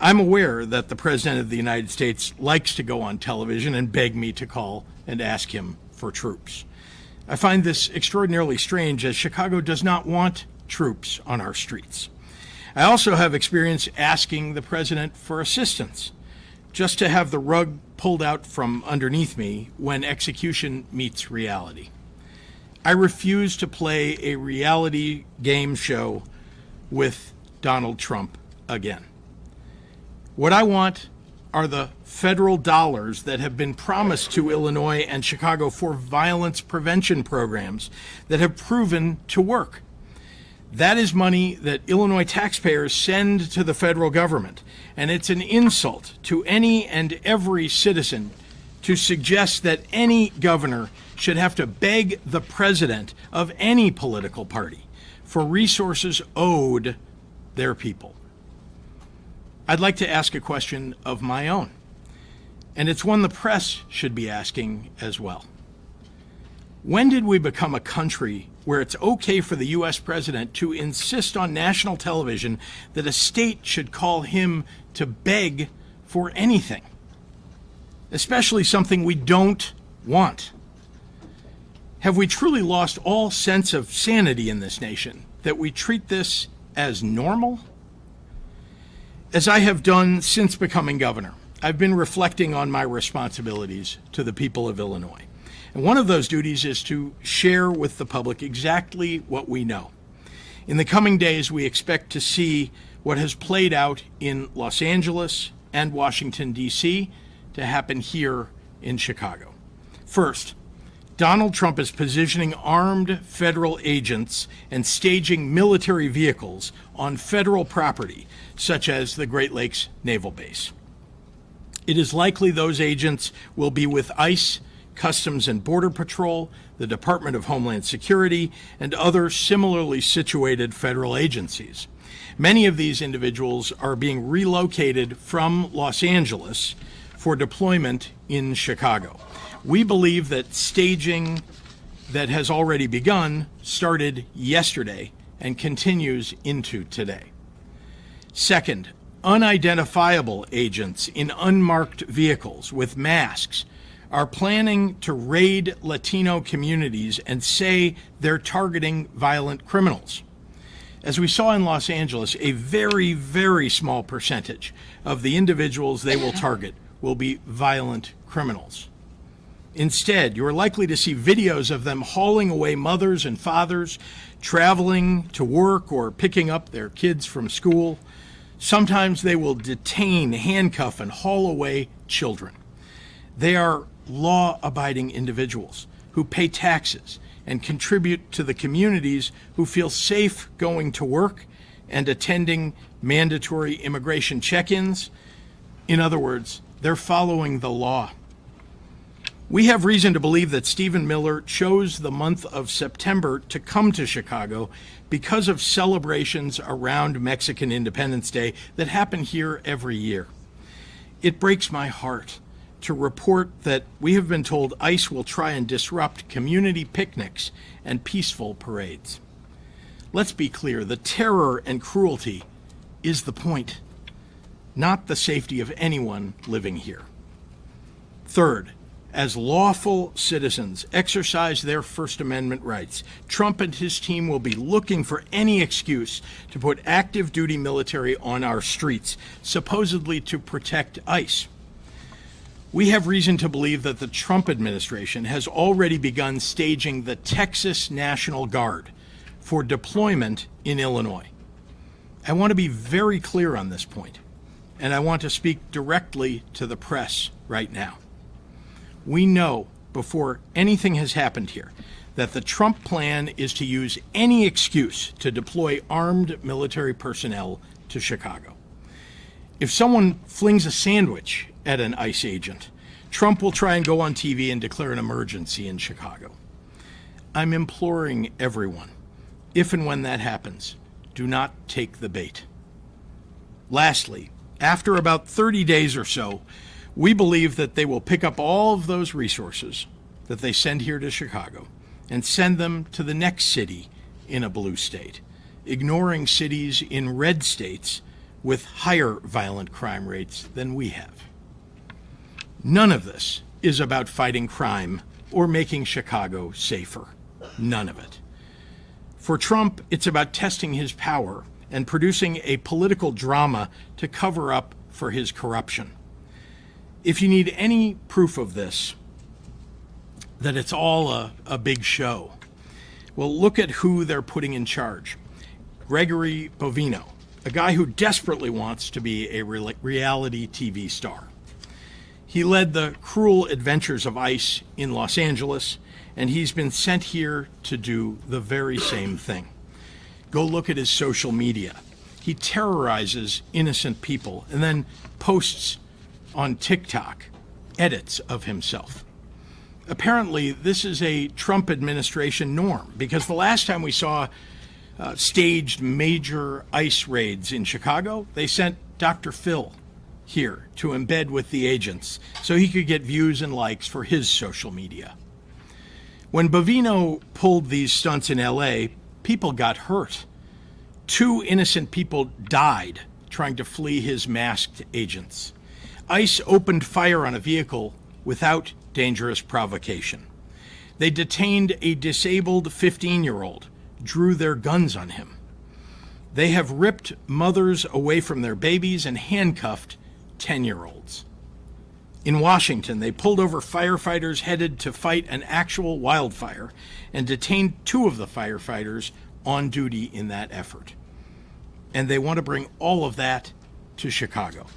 S14: I'm aware that the President of the United States likes to go on television and beg me to call and ask him for troops. I find this extraordinarily strange, as Chicago does not want troops on our streets. I also have experience asking the President for assistance, just to have the rug pulled out from underneath me when execution meets reality. I refuse to play a reality game show with Donald Trump again. What I want are the federal dollars that have been promised to Illinois and Chicago for violence prevention programs that have proven to work. That is money that Illinois taxpayers send to the federal government, and it's an insult to any and every citizen to suggest that any governor should have to beg the president of any political party for resources owed their people. I'd like to ask a question of my own, and it's one the press should be asking as well. When did we become a country where it's okay for the U.S. president to insist on national television that a state should call him to beg for anything, especially something we don't want? Have we truly lost all sense of sanity in this nation, that we treat this as normal? As I have done since becoming governor, I've been reflecting on my responsibilities to the people of Illinois. And one of those duties is to share with the public exactly what we know. In the coming days, we expect to see what has played out in Los Angeles and Washington, D.C., to happen here in Chicago. First, Donald Trump is positioning armed federal agents and staging military vehicles on federal property, such as the Great Lakes Naval Base. It is likely those agents will be with ICE, Customs and Border Patrol, the Department of Homeland Security, and other similarly situated federal agencies. Many of these individuals are being relocated from Los Angeles for deployment in Chicago. We believe that staging that has already begun started yesterday and continues into today. Second, unidentifiable agents in unmarked vehicles with masks are planning to raid Latino communities and say they're targeting violent criminals. As we saw in Los Angeles, a very, very small percentage of the individuals they will target will be violent criminals. Instead, you're likely to see videos of them hauling away mothers and fathers, traveling to work or picking up their kids from school. Sometimes they will detain, handcuff, and haul away children. They are law-abiding individuals who pay taxes and contribute to the communities who feel safe going to work and attending mandatory immigration check-ins. In other words, they're following the law. We have reason to believe that Stephen Miller chose the month of September to come to Chicago because of celebrations around Mexican Independence Day that happen here every year. It breaks my heart to report that we have been told ICE will try and disrupt community picnics and peaceful parades. Let's be clear, the terror and cruelty is the point, not the safety of anyone living here. Third, as lawful citizens exercise their First Amendment rights, Trump and his team will be looking for any excuse to put active duty military on our streets, supposedly to protect ICE. We have reason to believe that the Trump administration has already begun staging the Texas National Guard for deployment in Illinois. I want to be very clear on this point, and I want to speak directly to the press right now. We know before anything has happened here that the Trump plan is to use any excuse to deploy armed military personnel to Chicago. If someone flings a sandwich at an ICE agent, Trump will try and go on TV and declare an emergency in Chicago. I'm imploring everyone, if and when that happens, do not take the bait. Lastly, after about 30 days or so, we believe that they will pick up all of those resources that they send here to Chicago and send them to the next city in a blue state, ignoring cities in red states with higher violent crime rates than we have. None of this is about fighting crime or making Chicago safer. None of it. For Trump, it's about testing his power and producing a political drama to cover up for his corruption. If you need any proof of this, that it's all a big show, well, look at who they're putting in charge. Gregory Bovino, a guy who desperately wants to be a reality TV star. He led the cruel adventures of ICE in Los Angeles, and he's been sent here to do the very same thing. Go look at his social media. He terrorizes innocent people and then posts on TikTok edits of himself. Apparently, this is a Trump administration norm, because the last time we saw staged major ICE raids in Chicago, they sent Dr. Phil here to embed with the agents so he could get views and likes for his social media. When Bovino pulled these stunts in LA, people got hurt. 2 innocent people died trying to flee his masked agents. ICE opened fire on a vehicle without dangerous provocation. They detained a disabled 15-year-old, drew their guns on him. They have ripped mothers away from their babies and handcuffed 10-year-olds. In Washington, they pulled over firefighters headed to fight an actual wildfire and detained 2 of the firefighters on duty in that effort. And they want to bring all of that to Chicago.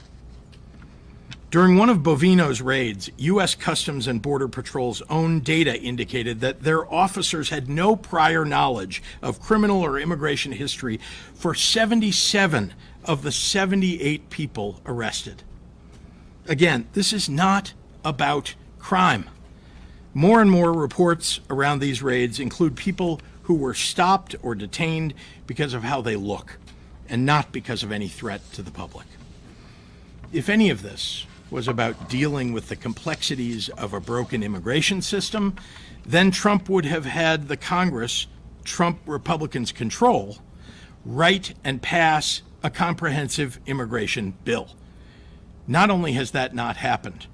S14: During one of Bovino's raids, U.S. Customs and Border Patrol's own data indicated that their officers had no prior knowledge of criminal or immigration history for 77 of the 78 people arrested. Again, this is not about crime. More and more reports around these raids include people who were stopped or detained because of how they look, and not because of any threat to the public. If any of this was about dealing with the complexities of a broken immigration system, then Trump would have had the Congress Trump Republicans control write and pass a comprehensive immigration bill. Not only has that not happened,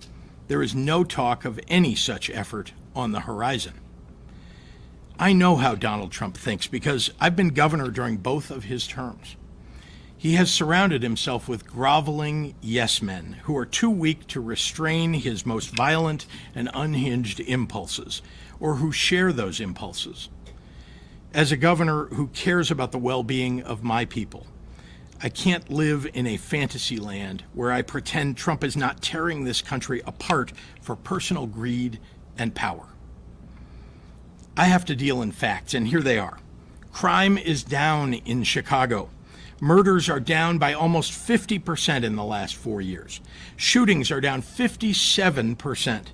S14: there is no talk of any such effort on the horizon. I know how Donald Trump thinks because I've been governor during both of his terms. He has surrounded himself with groveling yes men who are too weak to restrain his most violent and unhinged impulses, or who share those impulses. As a governor who cares about the well-being of my people, I can't live in a fantasy land where I pretend Trump is not tearing this country apart for personal greed and power. I have to deal in facts, and here they are. Crime is down in Chicago. Murders are down by almost 50% in the last 4 years. Shootings are down 57%.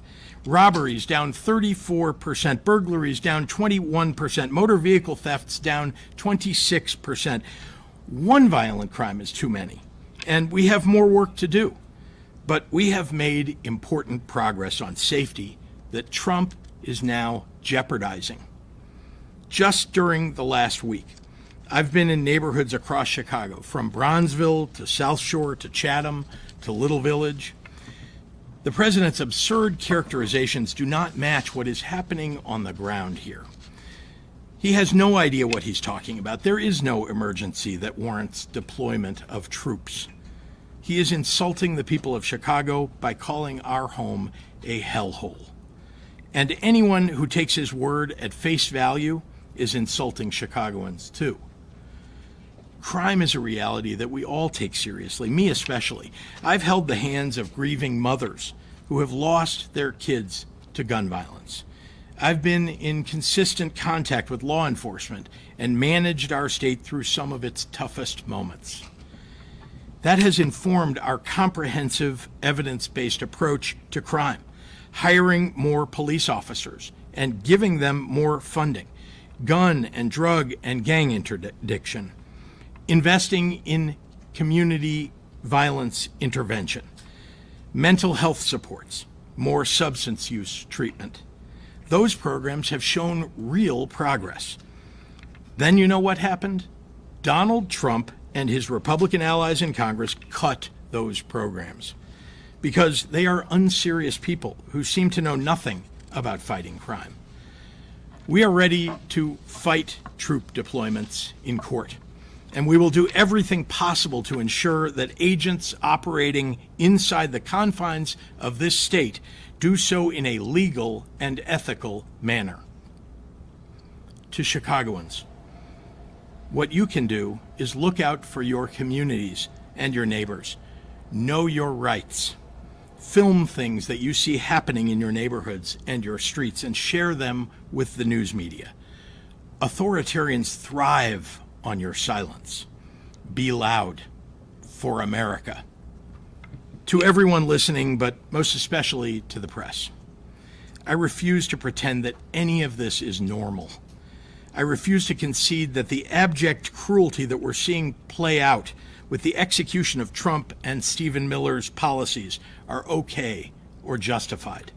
S14: Robberies down 34%. Burglaries down 21%. Motor vehicle thefts down 26%. One violent crime is too many, and we have more work to do. But we have made important progress on safety that Trump is now jeopardizing. Just during the last week, I've been in neighborhoods across Chicago, from Bronzeville to South Shore to Chatham to Little Village. The president's absurd characterizations do not match what is happening on the ground here. He has no idea what he's talking about. There is no emergency that warrants deployment of troops. He is insulting the people of Chicago by calling our home a hellhole. And anyone who takes his word at face value is insulting Chicagoans too. Crime is a reality that we all take seriously, me especially. I've held the hands of grieving mothers who have lost their kids to gun violence. I've been in consistent contact with law enforcement and managed our state through some of its toughest moments. That has informed our comprehensive, evidence-based approach to crime, hiring more police officers and giving them more funding, gun and drug and gang interdiction, investing in community violence intervention, mental health supports, more substance use treatment. Those programs have shown real progress. Then you know what happened? Donald Trump and his Republican allies in Congress cut those programs because they are unserious people who seem to know nothing about fighting crime. We are ready to fight troop deployments in court, and we will do everything possible to ensure that agents operating inside the confines of this state do so in a legal and ethical manner. To Chicagoans, what you can do is look out for your communities and your neighbors. Know your rights. Film things that you see happening in your neighborhoods and your streets and share them with the news media. Authoritarians thrive on your silence. Be loud for America. To everyone listening, but most especially to the press, I refuse to pretend that any of this is normal. I refuse to concede that the abject cruelty that we're seeing play out with the execution of Trump and Stephen Miller's policies are okay or justified.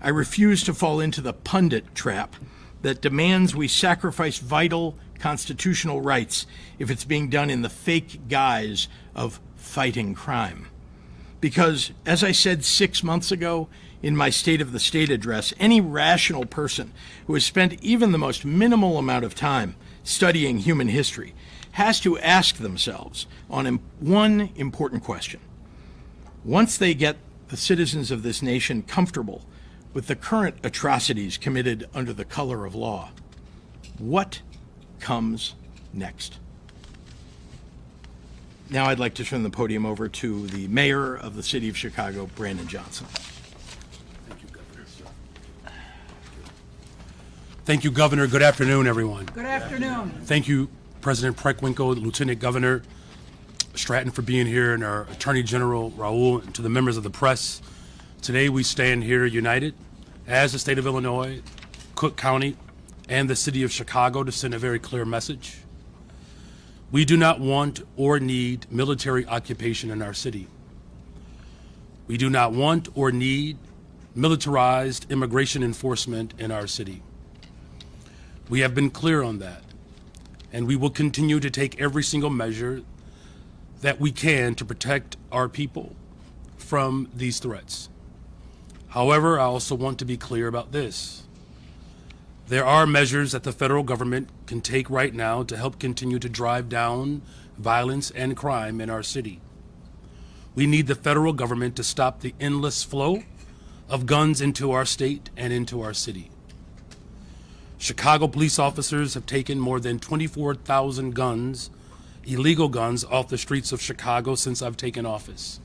S14: I refuse to fall into the pundit trap that demands we sacrifice vital constitutional rights if it's being done in the fake guise of fighting crime. Because, as I said 6 months ago in my State of the State address, any rational person who has spent even the most minimal amount of time studying human history has to ask themselves on one important question. Once they get the citizens of this nation comfortable with the current atrocities committed under the color of law. What comes next? Now I'd like to turn the podium over to the mayor of the city of Chicago, Brandon Johnson.
S15: Thank you, Governor. Good afternoon, everyone.
S16: Good afternoon.
S15: Thank you, President Preckwinkle, Lieutenant Governor Stratton for being here, and our Attorney General Raul, and to the members of the press. Today we stand here united as the state of Illinois, Cook County, and the city of Chicago to send a very clear message. We do not want or need military occupation in our city. We do not want or need militarized immigration enforcement in our city. We have been clear on that, and we will continue to take every single measure that we can to protect our people from these threats. However, I also want to be clear about this. There are measures that the federal government can take right now to help continue to drive down violence and crime in our city. We need the federal government to stop the endless flow of guns into our state and into our city. Chicago police officers have taken more than 24,000 guns, illegal guns, off the streets of Chicago since I've taken office.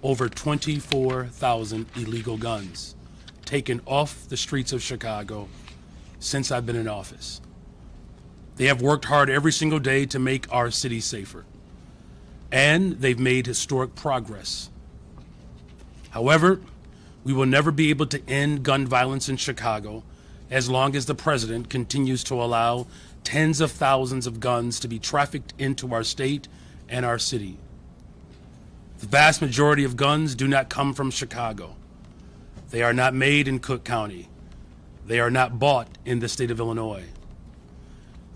S15: Over 24,000 illegal guns taken off the streets of Chicago since I've been in office. They have worked hard every single day to make our city safer, and they've made historic progress. However, we will never be able to end gun violence in Chicago as long as the president continues to allow tens of thousands of guns to be trafficked into our state and our city. The vast majority of guns do not come from Chicago. They are not made in Cook County. They are not bought in the state of Illinois.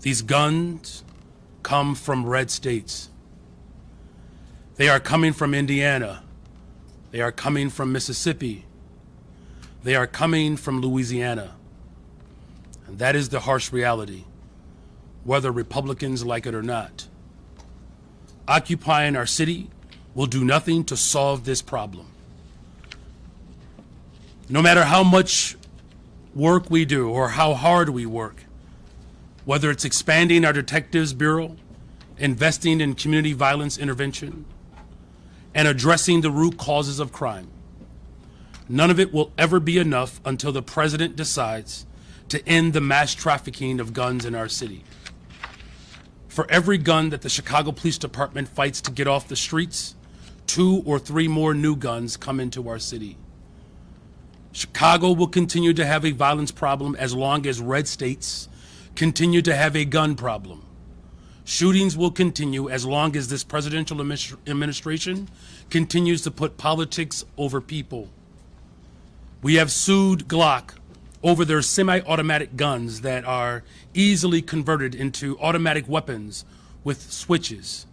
S15: These guns come from red states. They are coming from Indiana. They are coming from Mississippi. They are coming from Louisiana. And that is the harsh reality, whether Republicans like it or not. Occupying our city will do nothing to solve this problem. No matter how much work we do or how hard we work, whether it's expanding our Detectives Bureau, investing in community violence intervention, and addressing the root causes of crime, none of it will ever be enough until the president decides to end the mass trafficking of guns in our city. For every gun that the Chicago Police Department fights to get off the streets, 2 or 3 more new guns come into our city. Chicago will continue to have a violence problem as long as red states continue to have a gun problem. Shootings will continue as long as this presidential administration continues to put politics over people. We have sued Glock over their semi-automatic guns that are easily converted into automatic weapons with switches.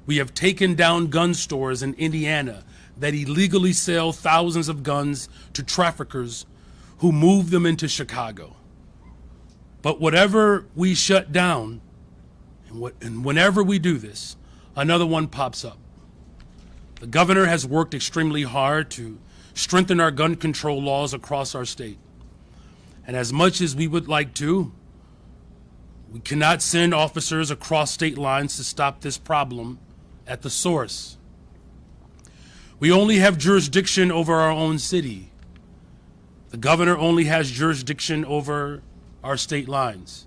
S15: We have taken down gun stores in Indiana that illegally sell thousands of guns to traffickers who move them into Chicago. But whatever we shut down, and whenever we do this, another one pops up. The governor has worked extremely hard to strengthen our gun control laws across our state. And as much as we would like to, we cannot send officers across state lines to stop this problem at the source. We only have jurisdiction over our own city. The governor only has jurisdiction over our state lines.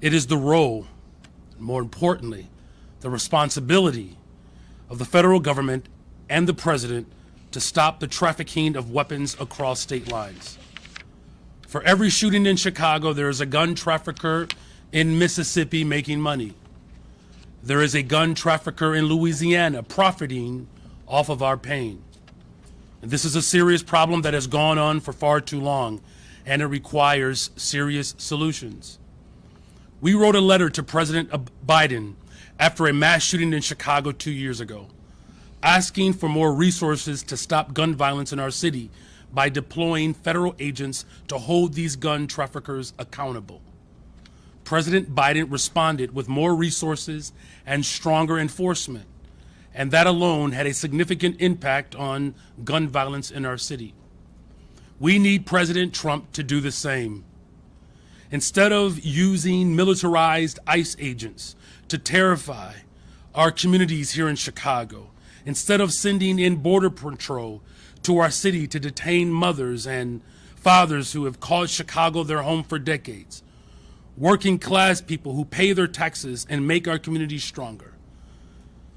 S15: It is the role, and more importantly, the responsibility of the federal government and the president to stop the trafficking of weapons across state lines. For every shooting in Chicago, there is a gun trafficker in Mississippi making money. There is a gun trafficker in Louisiana profiting off of our pain. And this is a serious problem that has gone on for far too long, and it requires serious solutions. We wrote a letter to President Biden after a mass shooting in Chicago 2 years ago, asking for more resources to stop gun violence in our city by deploying federal agents to hold these gun traffickers accountable. President Biden responded with more resources and stronger enforcement, and that alone had a significant impact on gun violence in our city. We need President Trump to do the same. Instead of using militarized ICE agents to terrify our communities here in Chicago, instead of sending in Border Patrol to our city to detain mothers and fathers who have called Chicago their home for decades, working class people who pay their taxes and make our communities stronger,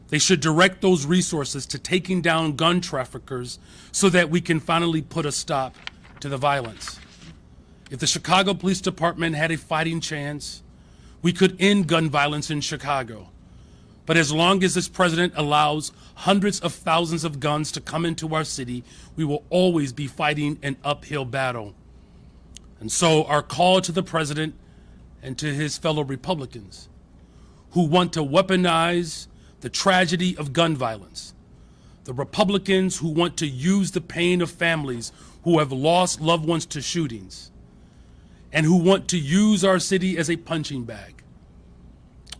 S15: they should direct those resources to taking down gun traffickers so that we can finally put a stop to the violence. If the Chicago Police Department had a fighting chance, we could end gun violence in Chicago. But as long as this president allows hundreds of thousands of guns to come into our city, we will always be fighting an uphill battle. And so our call to the president and to his fellow Republicans who want to weaponize the tragedy of gun violence, the Republicans who want to use the pain of families who have lost loved ones to shootings, and who want to use our city as a punching bag.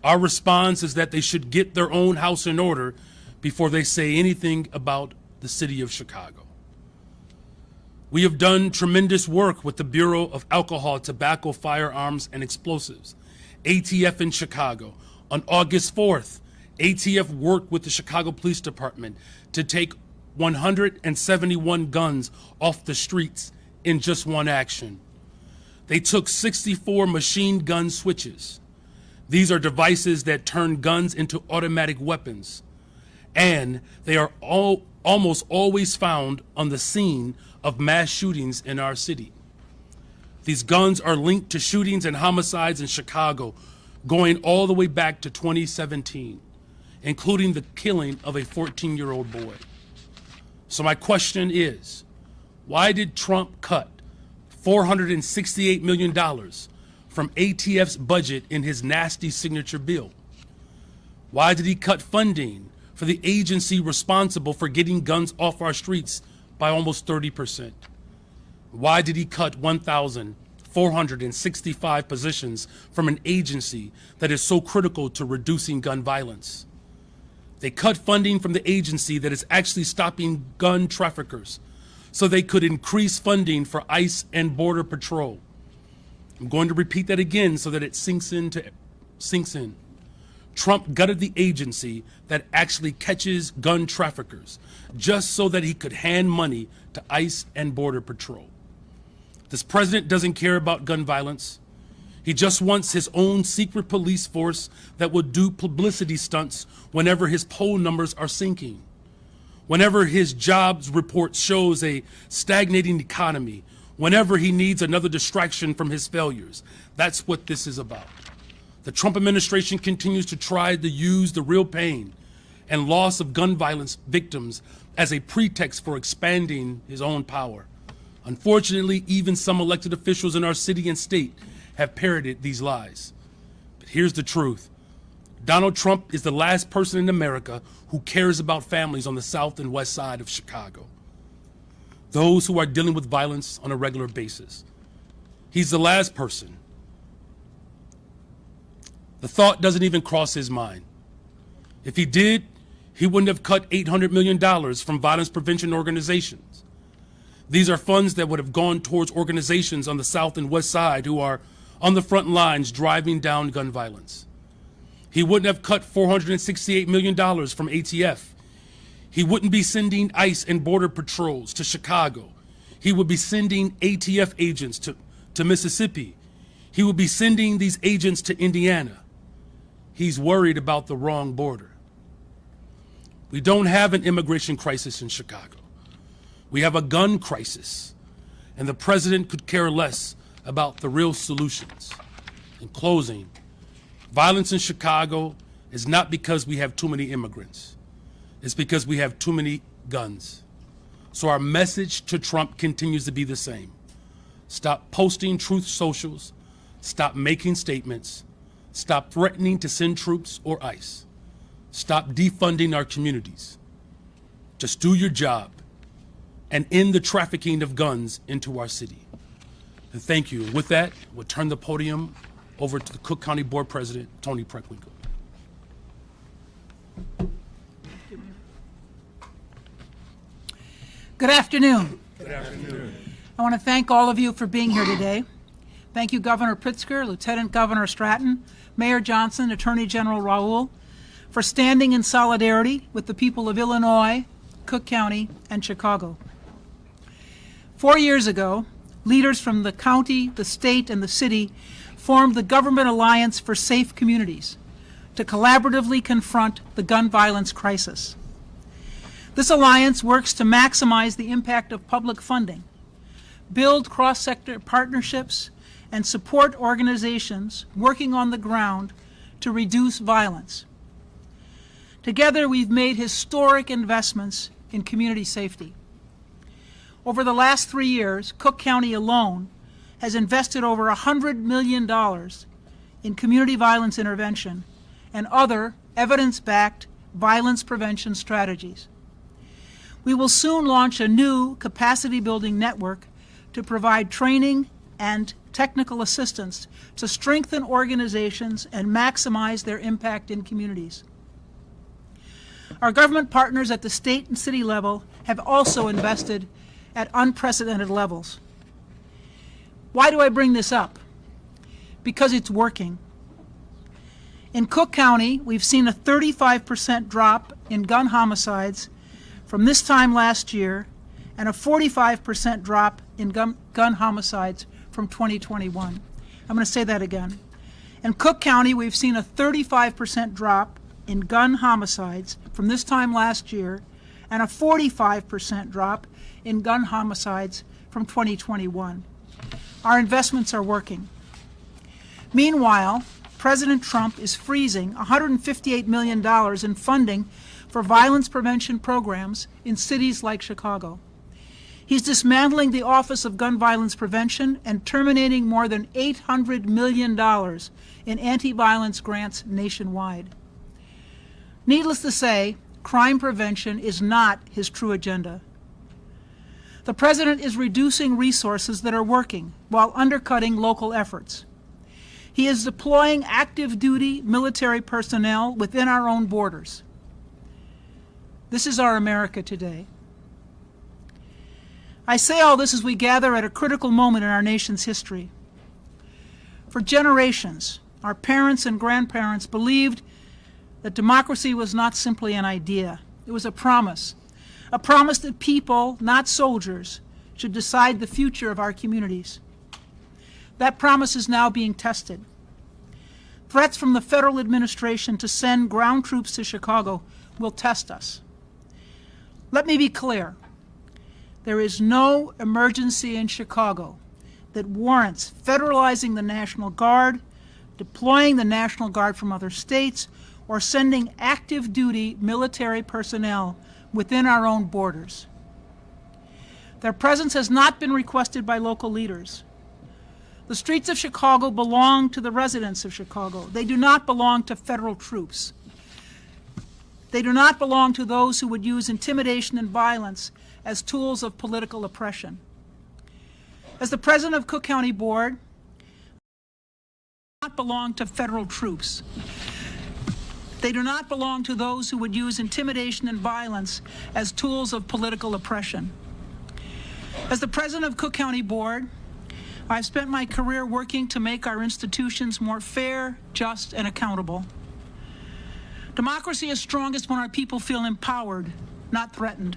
S15: Our response is that they should get their own house in order before they say anything about the city of Chicago. We have done tremendous work with the Bureau of Alcohol, Tobacco, Firearms, and Explosives, ATF in Chicago. On August 4th, ATF worked with the Chicago Police Department to take 171 guns off the streets in just one action. They took 64 machine gun switches. These are devices that turn guns into automatic weapons, and they are almost always found on the scene of mass shootings in our city. These guns are linked to shootings and homicides in Chicago going all the way back to 2017, including the killing of a 14-year-old boy. So my question is, why did Trump cut $468 million from ATF's budget in his nasty signature bill? Why did he cut funding for the agency responsible for getting guns off our streets by almost 30%? Why did he cut 1,465 positions from an agency that is so critical to reducing gun violence? They cut funding from the agency that is actually stopping gun traffickers so they could increase funding for ICE and Border Patrol. I'm going to repeat that again so that it sinks in. Trump gutted the agency that actually catches gun traffickers just so that he could hand money to ICE and Border Patrol. This president doesn't care about gun violence. He just wants his own secret police force that will do publicity stunts whenever his poll numbers are sinking, whenever his jobs report shows a stagnating economy, whenever he needs another distraction from his failures. That's what this is about. The Trump administration continues to try to use the real pain and loss of gun violence victims as a pretext for expanding his own power. Unfortunately, even some elected officials in our city and state have parroted these lies. But here's the truth. Donald Trump is the last person in America who cares about families on the south and west side of Chicago, those who are dealing with violence on a regular basis. He's the last person. The thought doesn't even cross his mind. If he did, he wouldn't have cut $800 million from violence prevention organizations. These are funds that would have gone towards organizations on the south and west side who are on the front lines driving down gun violence. He wouldn't have cut $468 million from ATF. He wouldn't be sending ICE and Border Patrols to Chicago. He would be sending ATF agents to Mississippi. He would be sending these agents to Indiana. He's worried about the wrong border. We don't have an immigration crisis in Chicago. We have a gun crisis, and the president could care less about the real solutions. In closing, violence in Chicago is not because we have too many immigrants. It's because we have too many guns. So our message to Trump continues to be the same. Stop posting truth socials. Stop making statements. Stop threatening to send troops or ICE. Stop defunding our communities. Just do your job and end the trafficking of guns into our city. And thank you. With that, we'll turn the podium over to the Cook County Board President, Tony Preckwinkle.
S3: Good afternoon.
S14: Good afternoon.
S3: I want to thank all of you for being here today. Thank you, Governor Pritzker, Lieutenant Governor Stratton, Mayor Johnson, Attorney General Raoul, for standing in solidarity with the people of Illinois, Cook County, and Chicago. 4 years ago, leaders from the county, the state, and the city formed the Government Alliance for Safe Communities to collaboratively confront the gun violence crisis. This alliance works to maximize the impact of public funding, build cross-sector partnerships, and support organizations working on the ground to reduce violence. Together, we've made historic investments in community safety. Over the last 3 years, Cook County alone has invested over $100 million in community violence intervention and other evidence-backed violence prevention strategies. We will soon launch a new capacity-building network to provide training and technical assistance to strengthen organizations and maximize their impact in communities. Our government partners at the state and city level have also invested at unprecedented levels. Why do I bring this up? Because it's working. In Cook County, we've seen a 35% drop in gun homicides from this time last year and a 45% drop in gun homicides from 2021. I'm going to say that again. In Cook County, we've seen a 35% drop in gun homicides from this time last year and a 45% drop in gun homicides from 2021. Our investments are working. Meanwhile, President Trump is freezing $158 million in funding for violence prevention programs in cities like Chicago. He's dismantling the Office of Gun Violence Prevention and terminating more than $800 million in anti-violence grants nationwide. Needless to say, crime prevention is not his true agenda. The president is reducing resources that are working while undercutting local efforts. He is deploying active duty military personnel within our own borders. This is our America today. I say all this as we gather at a critical moment in our nation's history. For generations, our parents and grandparents believed that democracy was not simply an idea. It was a promise that people, not soldiers, should decide the future of our communities. That promise is now being tested. Threats from the federal administration to send ground troops to Chicago will test us. Let me be clear. There is no emergency in Chicago that warrants federalizing the National Guard, deploying the National Guard from other states, or sending active duty military personnel within our own borders. Their presence has not been requested by local leaders. The streets of Chicago belong to the residents of Chicago. They do not belong to federal troops. They do not belong to those who would use intimidation and violence as tools of political oppression. As the president of Cook County Board, they do not belong to federal troops. They do not belong to those who would use intimidation and violence as tools of political oppression. As the president of Cook County Board, I've spent my career working to make our institutions more fair, just, and accountable. Democracy is strongest when our people feel empowered, not threatened.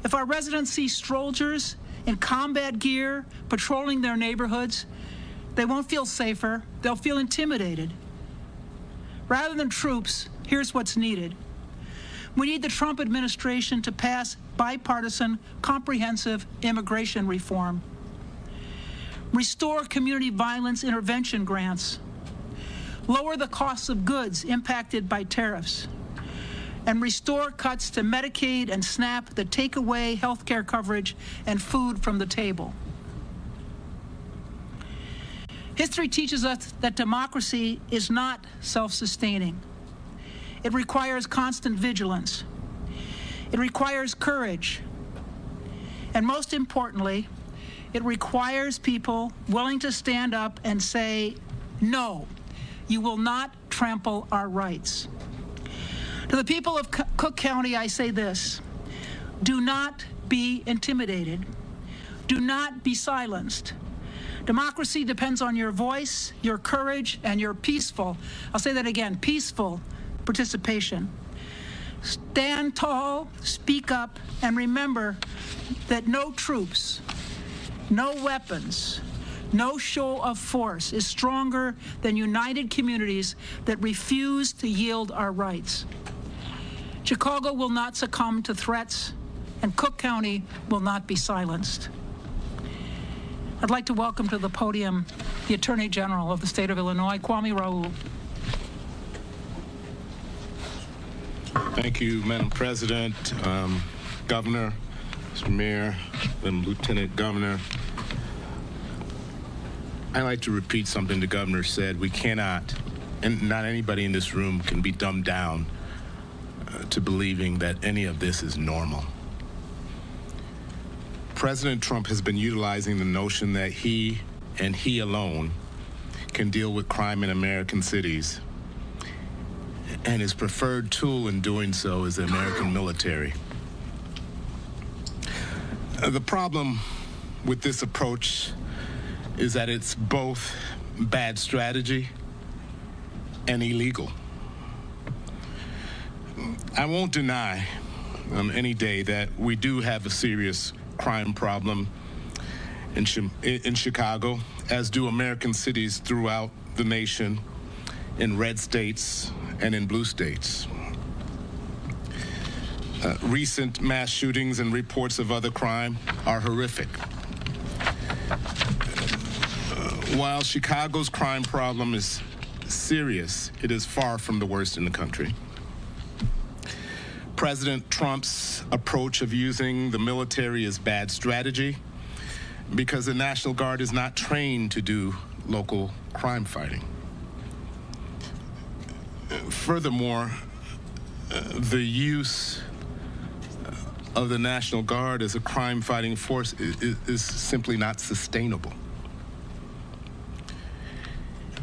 S3: If our residents see soldiers in combat gear patrolling their neighborhoods, they won't feel safer, they'll feel intimidated. Rather than troops, here's what's needed. We need the Trump administration to pass bipartisan, comprehensive immigration reform. Restore community violence intervention grants. Lower the costs of goods impacted by tariffs. And restore cuts to Medicaid and SNAP that take away health care coverage and food from the table. History teaches us that democracy is not self-sustaining. It requires constant vigilance. It requires courage. And most importantly, it requires people willing to stand up and say, no, you will not trample our rights. To the people of Cook County, I say this: do not be intimidated. Do not be silenced. Democracy depends on your voice, your courage, and your peaceful, I'll say that again, peaceful participation. Stand tall, speak up, and remember that no troops, no weapons, no show of force is stronger than united communities that refuse to yield our rights. Chicago will not succumb to threats, and Cook County will not be silenced. I'd like to welcome to the podium the Attorney General of the state of Illinois, Kwame Raoul.
S16: Thank you, Madam President, Governor, Mr. Mayor, and Lieutenant Governor. I'd like to repeat something the Governor said. We cannot, and not anybody in this room can be dumbed down to believing that any of this is normal. President Trump has been utilizing the notion that he and he alone can deal with crime in American cities, and his preferred tool in doing so is the American military. The problem with this approach is that it's both bad strategy and illegal. I won't deny any day that we do have a serious crime problem in Chicago, as do American cities throughout the nation, in red states and in blue states. Recent mass shootings and reports of other crime are horrific. While Chicago's crime problem is serious, it is far from the worst in the country. President Trump's approach of using the military is bad strategy because the National Guard is not trained to do local crime fighting. Furthermore, the use of the National Guard as a crime-fighting force is simply not sustainable.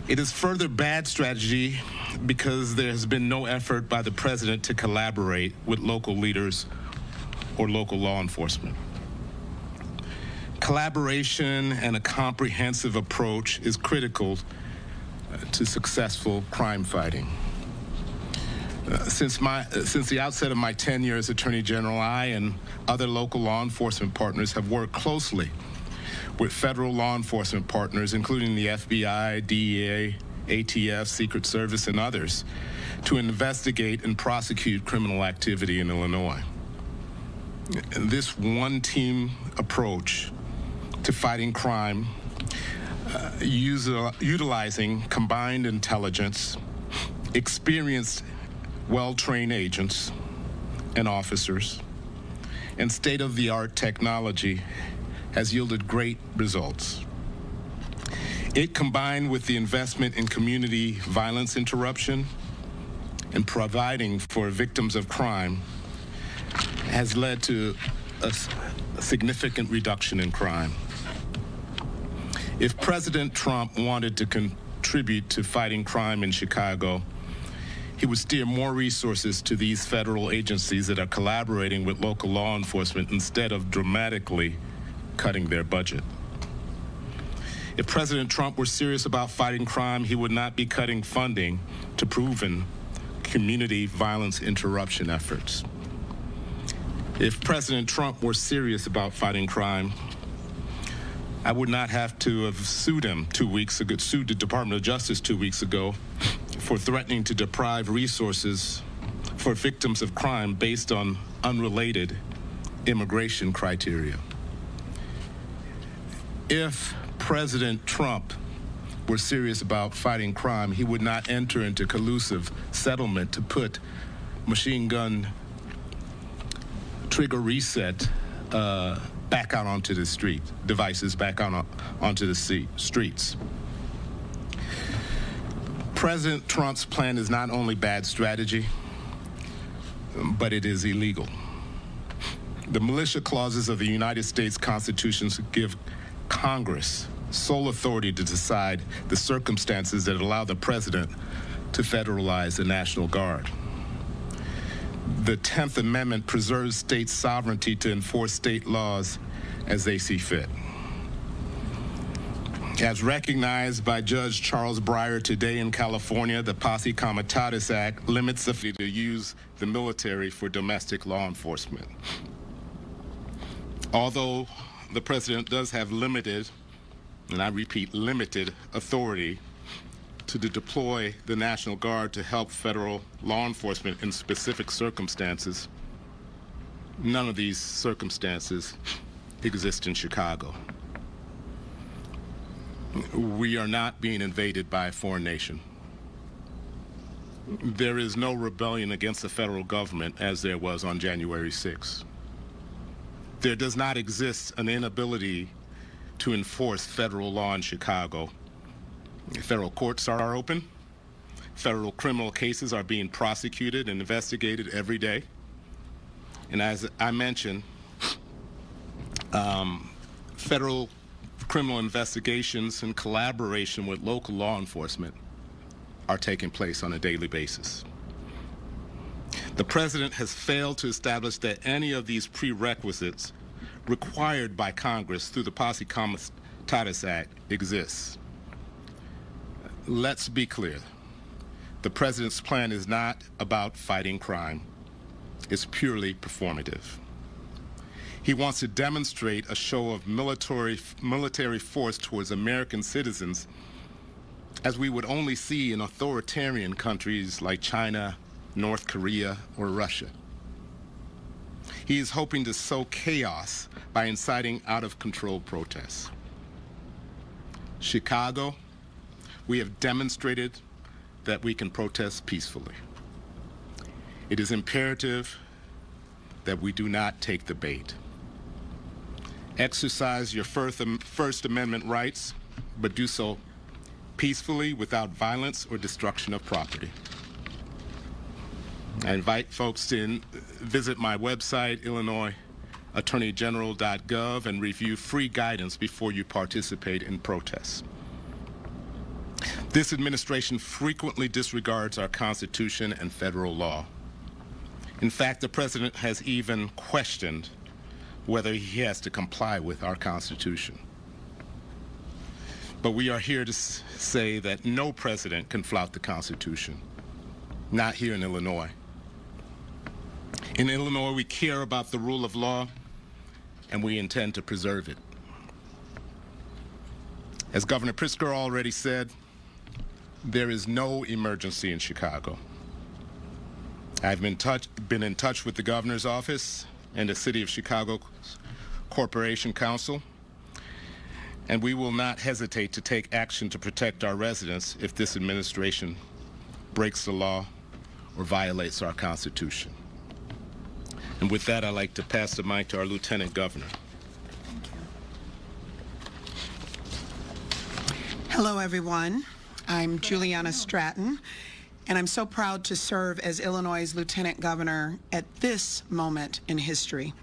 S16: It is further bad strategy because there has been no effort by the president to collaborate with local leaders or local law enforcement. Collaboration and a comprehensive approach is critical to successful crime fighting. Since the outset of my tenure as Attorney General, I and other local law enforcement partners have worked closely with federal law enforcement partners, including the FBI, DEA, ATF, Secret Service, and others, to investigate and prosecute criminal activity in Illinois. This one-team approach to fighting crime, utilizing combined intelligence, experienced, well-trained agents and officers, and state-of-the-art technology has yielded great results. It, combined with the investment in community violence interruption and providing for victims of crime, has led to a significant reduction in crime. If President Trump wanted to contribute to fighting crime in Chicago, he would steer more resources to these federal agencies that are collaborating with local law enforcement instead of dramatically cutting their budget. If President Trump were serious about fighting crime, he would not be cutting funding to proven community violence interruption efforts. If President Trump were serious about fighting crime, I would not have to have sued him 2 weeks ago, sued the Department of Justice 2 weeks ago for threatening to deprive resources for victims of crime based on unrelated immigration criteria. If President Trump were serious about fighting crime, he would not enter into collusive settlement to put machine gun trigger reset back out onto the street, devices back out onto the streets. President Trump's plan is not only bad strategy, but it is illegal. The militia clauses of the United States Constitution give Congress sole authority to decide the circumstances that allow the president to federalize the National Guard. The 10th Amendment preserves state sovereignty to enforce state laws as they see fit. As recognized by Judge Charles Breyer today in California, the Posse Comitatus Act limits the ability to use the military for domestic law enforcement. Although the president does have limited, and I repeat, limited authority to deploy the National Guard to help federal law enforcement in specific circumstances, none of these circumstances exist in Chicago. We are not being invaded by a foreign nation. There is no rebellion against the federal government as there was on January 6th. There does not exist an inability to enforce federal law in Chicago. Federal courts are open. Federal criminal cases are being prosecuted and investigated every day. And as I mentioned, federal criminal investigations in collaboration with local law enforcement are taking place on a daily basis. The president has failed to establish that any of these prerequisites required by Congress through the Posse Comitatus Act exists. Let's be clear. The president's plan is not about fighting crime. It's purely performative. He wants to demonstrate a show of military force towards American citizens as we would only see in authoritarian countries like China, North Korea, or Russia. He is hoping to sow chaos by inciting out-of-control protests. Chicago, we have demonstrated that we can protest peacefully. It is imperative that we do not take the bait. Exercise your First Amendment rights, but do so peacefully without violence or destruction of property. I invite folks to visit my website, IllinoisAttorneyGeneral.gov, and review free guidance before you participate in protests. This administration frequently disregards our Constitution and federal law. In fact, the president has even questioned whether he has to comply with our Constitution. But we are here to say that no president can flout the Constitution, not here in Illinois. In Illinois, we care about the rule of law, and we intend to preserve it. As Governor Pritzker already said, there is no emergency in Chicago. I've been in touch with the governor's office and the City of Chicago Corporation Council, and we will not hesitate to take action to protect our residents if this administration breaks the law or violates our Constitution. And with that, I'd like to pass the mic to our Lieutenant Governor.
S19: Hello, everyone. I'm Juliana Stratton, and I'm so proud to serve as Illinois' Lieutenant Governor at this moment in history.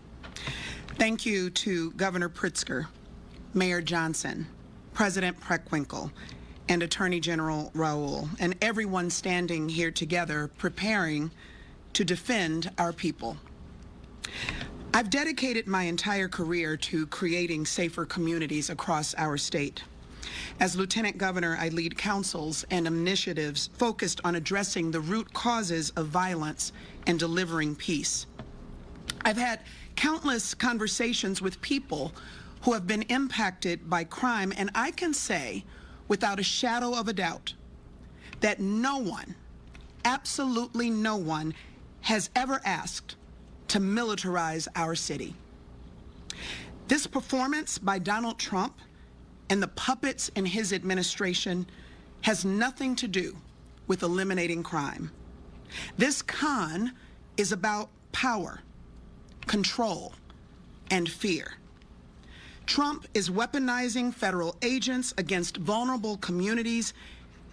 S19: Thank you to Governor Pritzker, Mayor Johnson, President Preckwinkle, and Attorney General Raoul, and everyone standing here together preparing to defend our people. I've dedicated my entire career to creating safer communities across our state. As Lieutenant Governor, I lead councils and initiatives focused on addressing the root causes of violence and delivering peace. I've had countless conversations with people who have been impacted by crime, and I can say without a shadow of a doubt that no one, absolutely no one, has ever asked to militarize our city. This performance by Donald Trump and the puppets in his administration has nothing to do with eliminating crime. This con is about power, control, and fear. Trump is weaponizing federal agents against vulnerable communities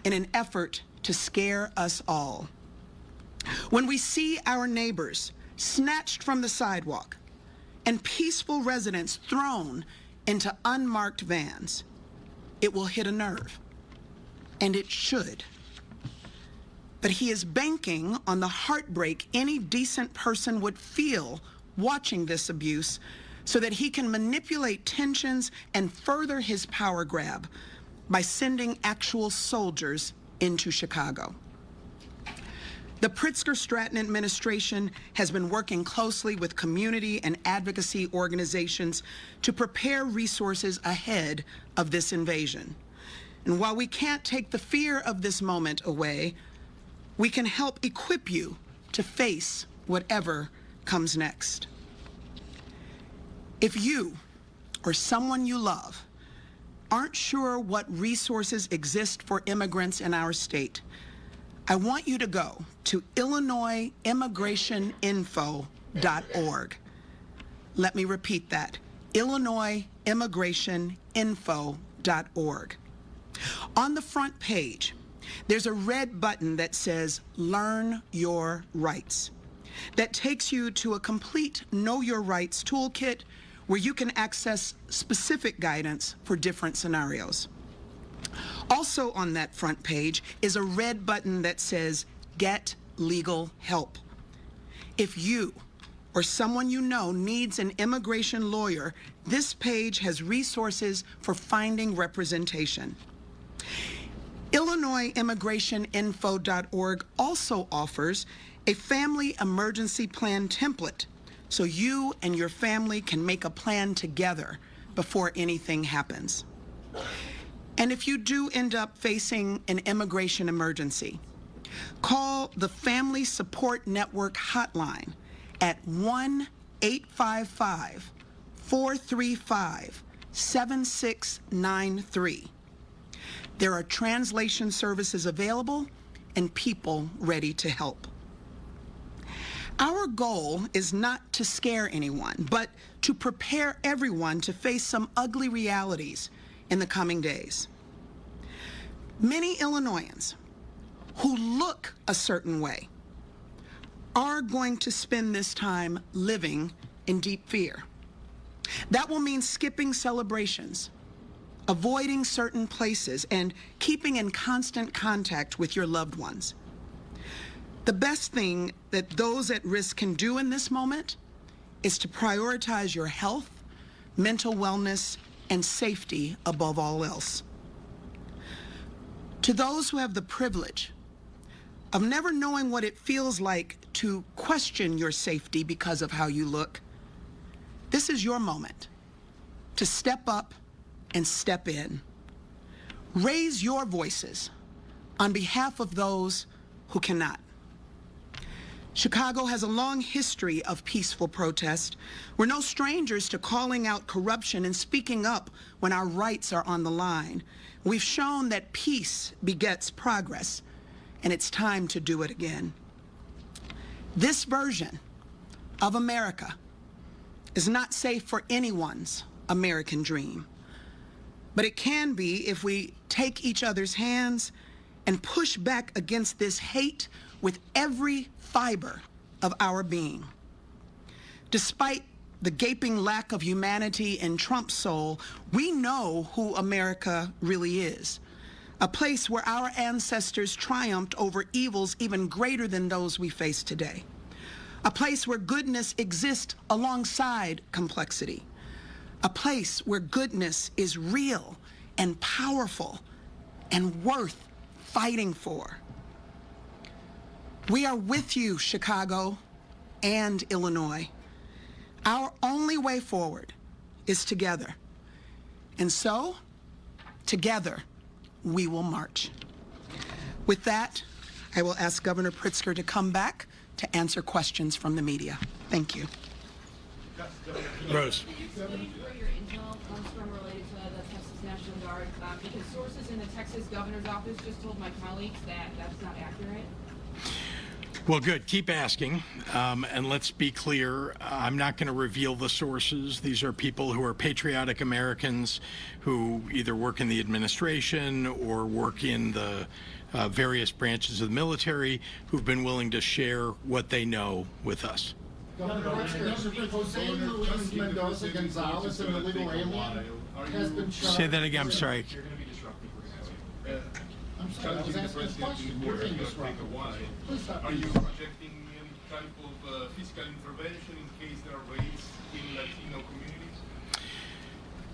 S19: in an effort to scare us all. When we see our neighbors snatched from the sidewalk and peaceful residents thrown into unmarked vans, it will hit a nerve, and it should. but he is banking on the heartbreak any decent person would feel watching this abuse so that he can manipulate tensions and further his power grab by sending actual soldiers into Chicago. The Pritzker-Stratton administration has been working closely with community and advocacy organizations to prepare resources ahead of this invasion. And while we can't take the fear of this moment away, we can help equip you to face whatever comes next. If you or someone you love aren't sure what resources exist for immigrants in our state, I want you to go to IllinoisImmigrationInfo.org. Let me repeat that, IllinoisImmigrationInfo.org. On the front page, there's a red button that says Learn Your Rights. That takes you to a complete Know Your Rights toolkit where you can access specific guidance for different scenarios. Also on that front page is a red button that says Get Legal Help. If you or someone you know needs an immigration lawyer, this page has resources for finding representation. IllinoisImmigrationInfo.org also offers a family emergency plan template so you and your family can make a plan together before anything happens. And if you do end up facing an immigration emergency, call the Family Support Network hotline at 1-855-435-7693. There are translation services available and people ready to help. Our goal is not to scare anyone, but to prepare everyone to face some ugly realities in the coming days. Many Illinoisans who look a certain way are going to spend this time living in deep fear. That will mean skipping celebrations, avoiding certain places, and keeping in constant contact with your loved ones. The best thing that those at risk can do in this moment is to prioritize your health, mental wellness, and safety above all else. To those who have the privilege of never knowing what it feels like to question your safety because of how you look, this is your moment to step up and step in. Raise your voices on behalf of those who cannot. Chicago has a long history of peaceful protest. We're no strangers to calling out corruption and speaking up when our rights are on the line. We've shown that peace begets progress, and it's time to do it again. This version of America is not safe for anyone's American dream, but it can be if we take each other's hands and push back against this hate with every fiber of our being. Despite the gaping lack of humanity in Trump's soul, we know who America really is. A place where our ancestors triumphed over evils even greater than those we face today. A place where goodness exists alongside complexity. A place where goodness is real and powerful and worth fighting for. We are with you, Chicago and Illinois. Our only way forward is together. And so, together, we will march. With that, I will ask Governor Pritzker to come back to answer questions from the media. Thank you.
S14: Rose.
S7: Where your intel comes from related to the Texas National Guard, because sources in the Texas governor's office just told my colleagues that that's not accurate.
S14: Well, good. Keep asking. And let's be clear, I'm not going to reveal the sources. These are people who are patriotic Americans who either work in the administration or work in the various branches of the military who've been willing to share what they know with us.
S13: Say
S14: that again. I'm sorry.
S20: challenging the president before take a while. Are you projecting any type of fiscal intervention in case there are raids in Latino communities?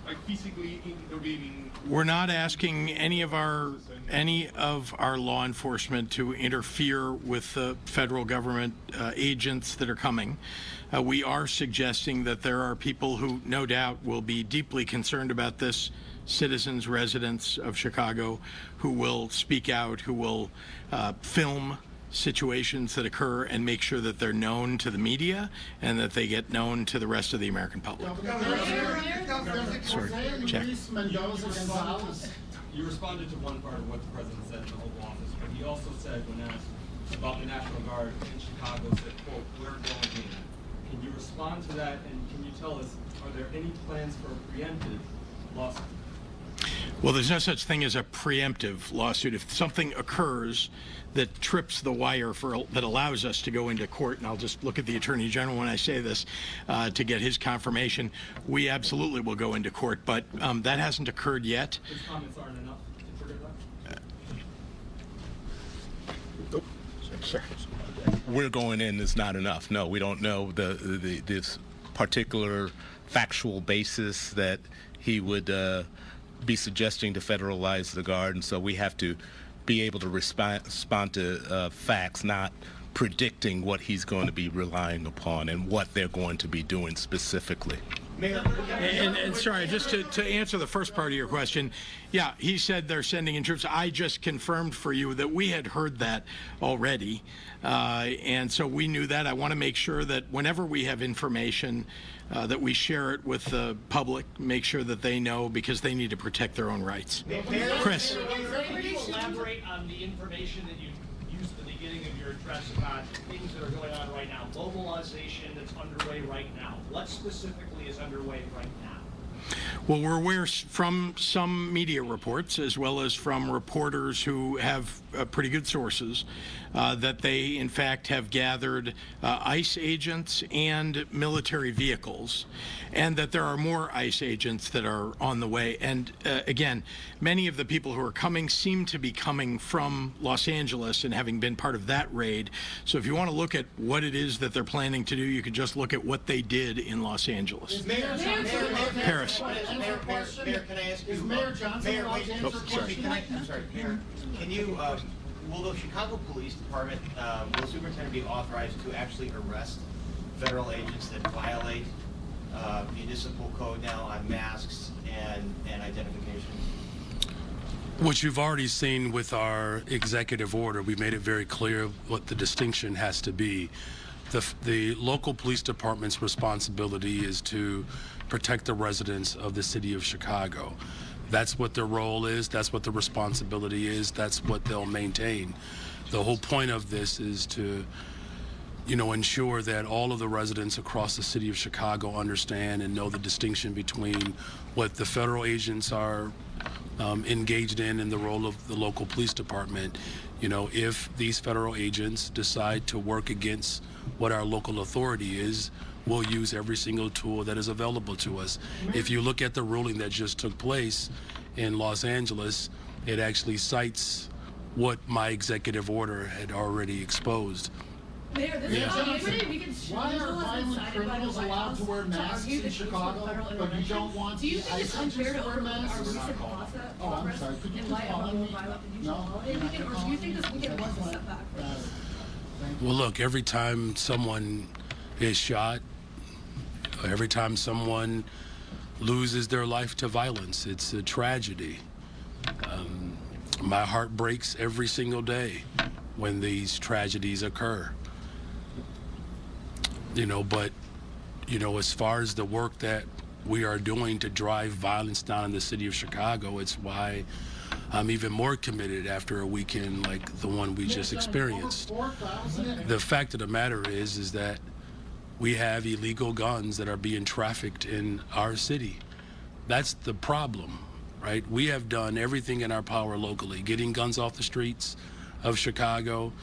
S20: Like physically intervening?
S14: We're not asking any of our law enforcement to interfere with the federal government agents that are coming. We are suggesting that there are people who no doubt will be deeply concerned about this, citizens, residents of Chicago, who will speak out, who will film situations that occur and make sure that they're known to the media and that they get known to the rest of the American public. Sorry, check.
S22: You responded to one part of what the president said in the Oval Office, but he also said, when asked about the National Guard in Chicago, said, quote, "We're going in." Can you respond to that, and can you tell us, are there any plans for a preemptive lawsuit?
S14: Well, there's no such thing as a preemptive lawsuit. If something occurs that trips the wire that allows us to go into court, and I'll just look at the Attorney General when I say this to get his confirmation, we absolutely will go into court, but that hasn't occurred yet.
S22: His comments aren't enough to trigger that?
S16: We're going in is not enough. No, we don't know this particular factual basis that he would be suggesting to federalize the Guard, and so we have to be able to respond to facts, not predicting what he's going to be relying upon and what they're going to be doing specifically.
S14: And sorry, just to answer the first part of your question, yeah, he said they're sending in troops. I just confirmed for you that we had heard that already, and so we knew that. I want to make sure that whenever we have information, that we share it with the public, make sure that they know, because they need to protect their own rights. Chris.
S23: Can you elaborate on the information that you used at the beginning of your address about things that are going on right now, mobilization that's underway right now? What specifically is underway right now?
S14: Well, we're aware from some media reports, as well as from reporters who have pretty good sources, that they, in fact, have gathered ICE agents and military vehicles, and that there are more ICE agents that are on the way. And again, many of the people who are coming seem to be coming from Los Angeles and having been part of that raid. So if you want to look at what it is that they're planning to do, you can just look at what they did in Los Angeles. Paris.
S24: Mayor, can I ask you?
S23: Is Mayor Johnson allowed to answer
S24: questions? I'm sorry, Mayor. Can you, will the Chicago Police Department, will the superintendent be authorized to actually arrest federal agents that violate municipal code now on masks and identification?
S15: What you've already seen with our executive order, we made it very clear what the distinction has to be. The local police department's responsibility is to protect the residents of the city of Chicago. That's what their role is. That's what the responsibility is. That's what they'll maintain. The whole point of this is to, ensure that all of the residents across the city of Chicago understand and know the distinction between what the federal agents are engaged in the role of the local police department. If these federal agents decide to work against what our local authority is, we'll use every single tool that is available to us. If you look at the ruling that just took place in Los Angeles, it actually cites what my executive order had already exposed.
S23: Mayor, this is Labor Day weekend.
S20: Why are violent criminals allowed to wear masks in Chicago, but you don't want the ICE agents to wear masks? Oh, I'm sorry. Could you please follow me? No?
S23: Or do you think this weekend was a setback for us?
S15: Well, look, every time someone is shot, every time someone loses their life to violence, it's a tragedy. My heart breaks every single day when these tragedies occur. But as far as the work that we are doing to drive violence down in the city of Chicago, it's why I'm even more committed after a weekend like the one we just experienced. The fact of the matter is that we have illegal guns that are being trafficked in our city. That's the problem, right? We have done everything in our power locally, getting guns off the streets of Chicago,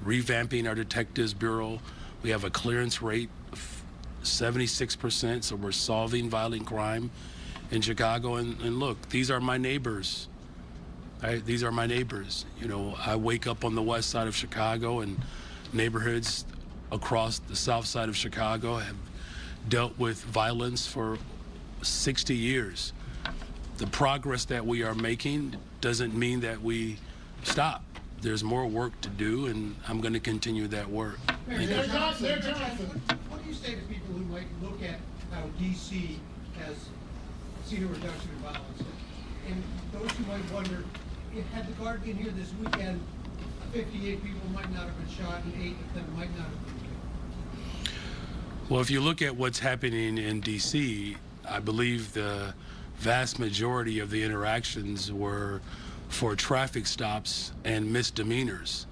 S15: revamping our detectives bureau. We have a clearance rate of 76%, so we're solving violent crime in Chicago. And look, these are my neighbors. These are my neighbors. You know, I wake up on the west side of Chicago, and neighborhoods across the south side of Chicago have dealt with violence for 60 years. The progress that we are making doesn't mean that we stop. There's more work to do, and I'm going to continue that work.
S2: Mayor Johnson, what do you say to people who might look at how D.C. has seen a reduction in violence? And those who might wonder, had the Guard been here this weekend, 58 people might not have been shot and 8 of them might not have been killed.
S15: Well, if you look at what's happening in D.C., I believe the vast majority of the interactions were for traffic stops and misdemeanors.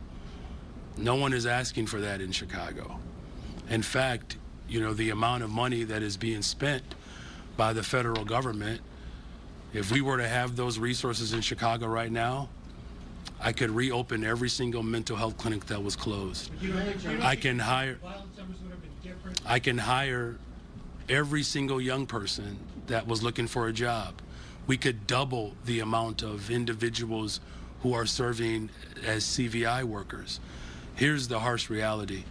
S15: No one is asking for that in Chicago. In fact, you know, the amount of money that is being spent by the federal government, if we were to have those resources in Chicago right now, I could reopen every single mental health clinic that was closed. I can hire every single young person that was looking for a job. We could double the amount of individuals who are serving as CVI workers. Here's the harsh reality.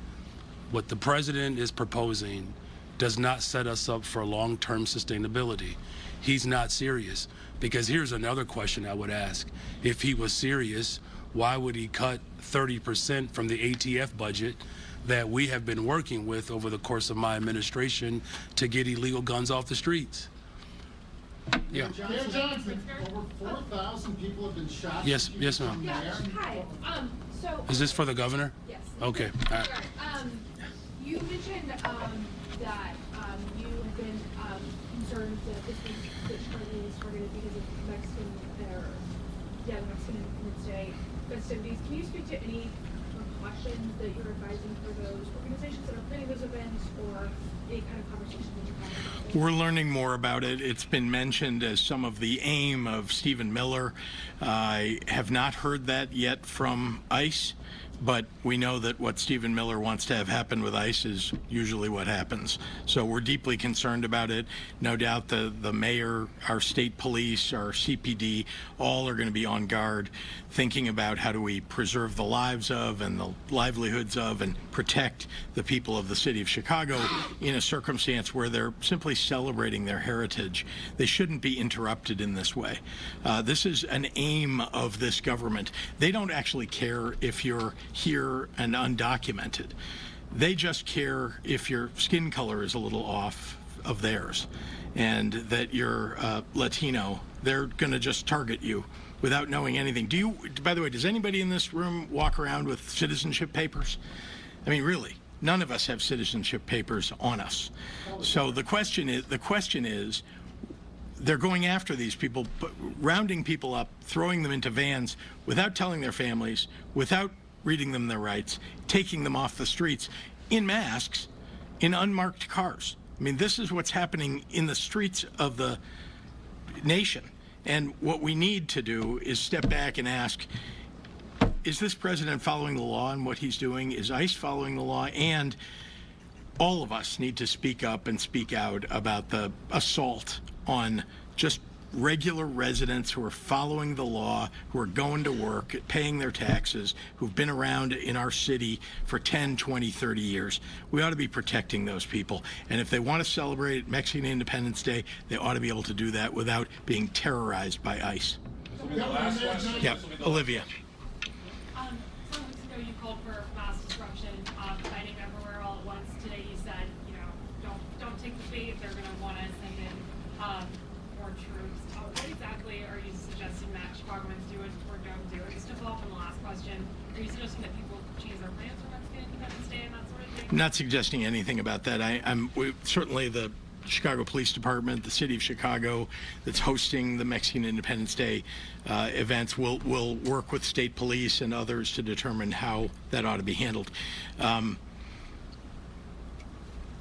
S15: What the president is proposing does not set us up for long-term sustainability. He's not serious. Because here's another question I would ask. If he was serious, why would he cut 30% from the ATF budget that we have been working with over the course of my administration to get illegal guns off the streets? Yeah.
S2: Mayor Johnson, over 4,000 people have been shot.
S15: Yes, ma'am.
S7: Yeah, hi. So.
S15: Is this for the governor?
S7: Yes.
S15: Okay. All right.
S7: You mentioned that you have been concerned that this week that Chicago was targeted because of the Mexican Independence Day festivities. Can you speak to any precautions that you're advising for those organizations that are planning those events, or any kind of conversation that you're having about it?
S14: We're learning more about it. It's been mentioned as some of the aim of Stephen Miller. I have not heard that yet from ICE, but we know that what Stephen Miller wants to have happen with ICE is usually what happens. So we're deeply concerned about it. No doubt the mayor, our state police, our CPD, all are going to be on guard, thinking about how do we preserve the lives of and the livelihoods of and protect the people of the city of Chicago in a circumstance where they're simply celebrating their heritage. They shouldn't be interrupted in this way. This is an aim of this government. They don't actually care if you're here and undocumented. They just care if your skin color is a little off of theirs and that you're Latino. They're going to just target you without knowing anything. By the way, does anybody in this room walk around with citizenship papers? I mean, really, none of us have citizenship papers on us. So the question is, they're going after these people, rounding people up, throwing them into vans without telling their families, without reading them their rights, taking them off the streets in masks, in unmarked cars. I mean, this is what's happening in the streets of the nation. And what we need to do is step back and ask, is this president following the law in what he's doing? Is ICE following the law? And all of us need to speak up and speak out about the assault on just regular residents who are following the law, who are going to work, paying their taxes, who've been around in our city for 10, 20, 30 years. We ought to be protecting those people. And if they want to celebrate Mexican Independence Day, they ought to be able to do that without being terrorized by ICE. Yeah, Olivia.
S7: Some weeks ago you called for mass disruption, fighting everywhere all at once. Today you said, don't take the bait if they're going to want to send in more troops. What exactly are you suggesting that Chicagoans do or don't do? Just to follow up on the last question, are you suggesting that people change their plans for Mexican Independence Day and that sort of thing?
S14: I'm not suggesting anything about that. Certainly the Chicago Police Department, the City of Chicago, that's hosting the Mexican Independence Day events, will work with state police and others to determine how that ought to be handled.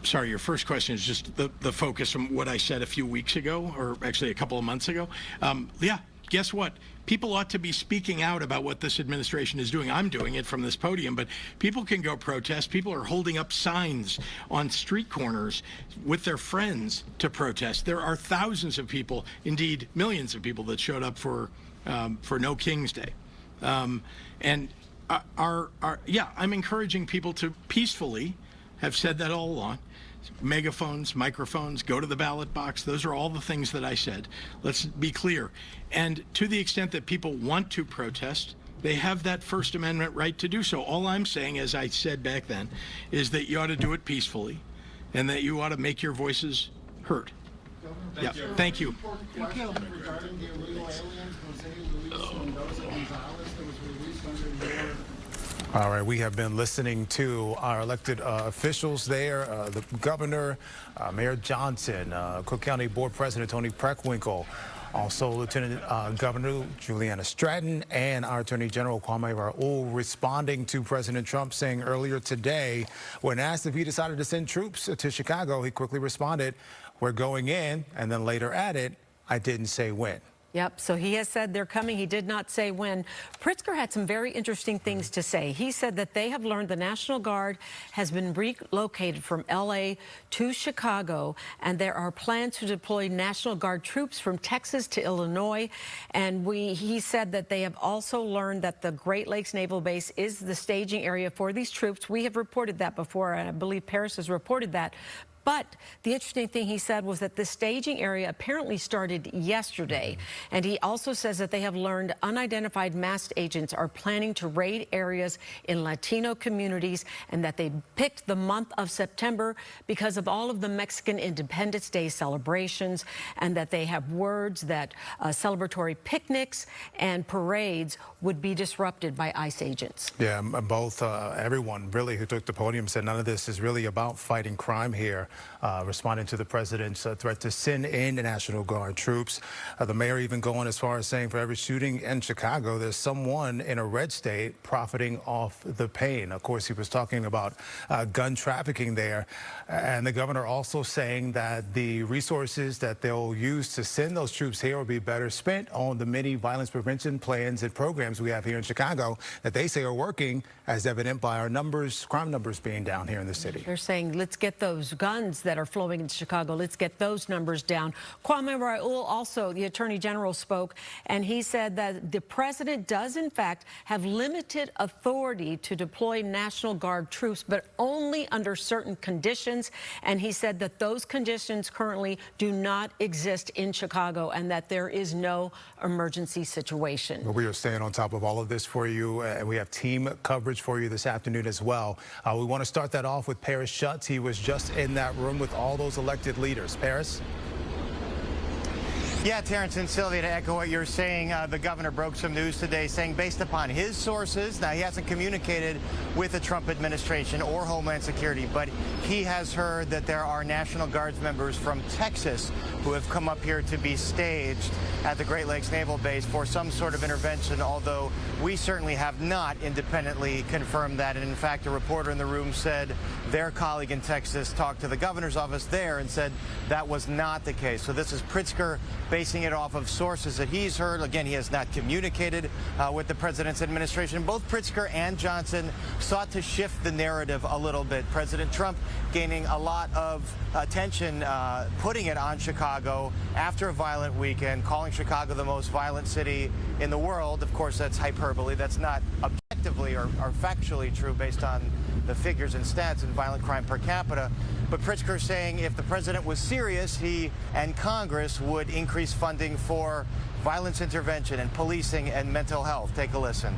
S14: Sorry, your first question is just the focus from what I said a few weeks ago, or actually a couple of months ago. Yeah, guess what? People ought to be speaking out about what this administration is doing. I'm doing it from this podium, but people can go protest. People are holding up signs on street corners with their friends to protest. There are thousands of people, indeed millions of people, that showed up for for No King's Day. And I'm encouraging people to peacefully, have said that all along, megaphones, microphones, go to the ballot box. Those are all the things that I said. Let's be clear. And to the extent that people want to protest, they have that First Amendment right to do so. All I'm saying, as I said back then, is that you ought to do it peacefully and that you ought to make your voices heard.
S22: Thank you.
S14: Thank you.
S22: Regarding the illegal aliens, was any release from Mendoza Gonzalez that was released under your...
S8: All right, we have been listening to our elected officials there, the governor, Mayor Johnson, Cook County Board President Tony Preckwinkle, also Lieutenant Governor Juliana Stratton, and our Attorney General Kwame Raoul responding to President Trump, saying earlier today, when asked if he decided to send troops to Chicago, he quickly responded, "We're going in," and then later added, "I didn't say when."
S9: Yep, so he has said they're coming. He did not say when. Pritzker had some very interesting things to say. He said that they have learned the National Guard has been relocated from L.A. to Chicago, and there are plans to deploy National Guard troops from Texas to Illinois. And he said that they have also learned that the Great Lakes Naval Base is the staging area for these troops. We have reported that before, and I believe Paris has reported that. But the interesting thing he said was that the staging area apparently started yesterday. And he also says that they have learned unidentified masked agents are planning to raid areas in Latino communities, and that they picked the month of September because of all of the Mexican Independence Day celebrations, and that they have words that celebratory picnics and parades would be disrupted by ICE agents.
S8: Yeah, both everyone really who took the podium said none of this is really about fighting crime here. Responding to the president's threat to send in the National Guard troops. The mayor even going as far as saying for every shooting in Chicago, there's someone in a red state profiting off the pain. Of course, he was talking about gun trafficking there. And the governor also saying that the resources that they'll use to send those troops here will be better spent on the many violence prevention plans and programs we have here in Chicago that they say are working, as evident by our numbers, crime numbers being down here in the city.
S9: They're saying, let's get those guns that are flowing into Chicago. Let's get those numbers down. Kwame Raoul, also the Attorney General, spoke, and he said that the president does, in fact, have limited authority to deploy National Guard troops, but only under certain conditions. And he said that those conditions currently do not exist in Chicago and that there is no emergency situation.
S8: Well, we are staying on top of all of this for you, and we have team coverage for you this afternoon as well. We want to start that off with Paris Schutz. He was just in that room with all those elected leaders. Paris?
S18: Yeah, Terrence and Sylvia, to echo what you're saying, the governor broke some news today saying based upon his sources, now he hasn't communicated with the Trump administration or Homeland Security, but he has heard that there are National Guards members from Texas who have come up here to be staged at the Great Lakes Naval Base for some sort of intervention, although we certainly have not independently confirmed that. And in fact, a reporter in the room said their colleague in Texas talked to the governor's office there and said that was not the case. So this is Pritzker basing it off of sources that he's heard. Again, he has not communicated with the president's administration. Both Pritzker and Johnson sought to shift the narrative a little bit. President Trump gaining a lot of attention, putting it on Chicago after a violent weekend, calling Chicago the most violent city in the world. Of course, that's hyperbole. That's not objectively or factually true based on the figures and stats in violent crime per capita. But Pritzker saying if the president was serious, he and Congress would increase funding for violence intervention and policing and mental health. Take a listen.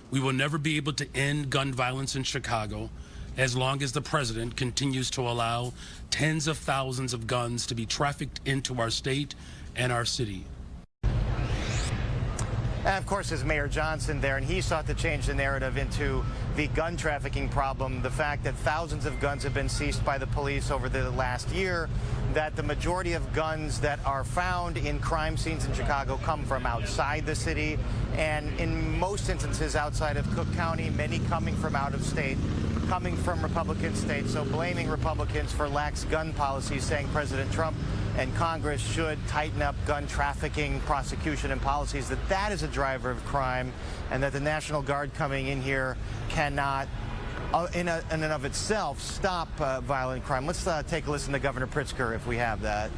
S15: We will never be able to end gun violence in Chicago as long as the president continues to allow tens of thousands of guns to be trafficked into our state and our city.
S18: And of course, there's Mayor Johnson there, and he sought to change the narrative into the gun trafficking problem, the fact that thousands of guns have been seized by the police over the last year, that the majority of guns that are found in crime scenes in Chicago come from outside the city, and in most instances outside of Cook County, many coming from out of state, coming from Republican states. So blaming Republicans for lax gun policies, saying President Trump and Congress should tighten up gun trafficking prosecution and policies, that is a driver of crime, and that the National Guard coming in here cannot in and of itself stop violent crime. Let's take a listen to Governor Pritzker if we have that.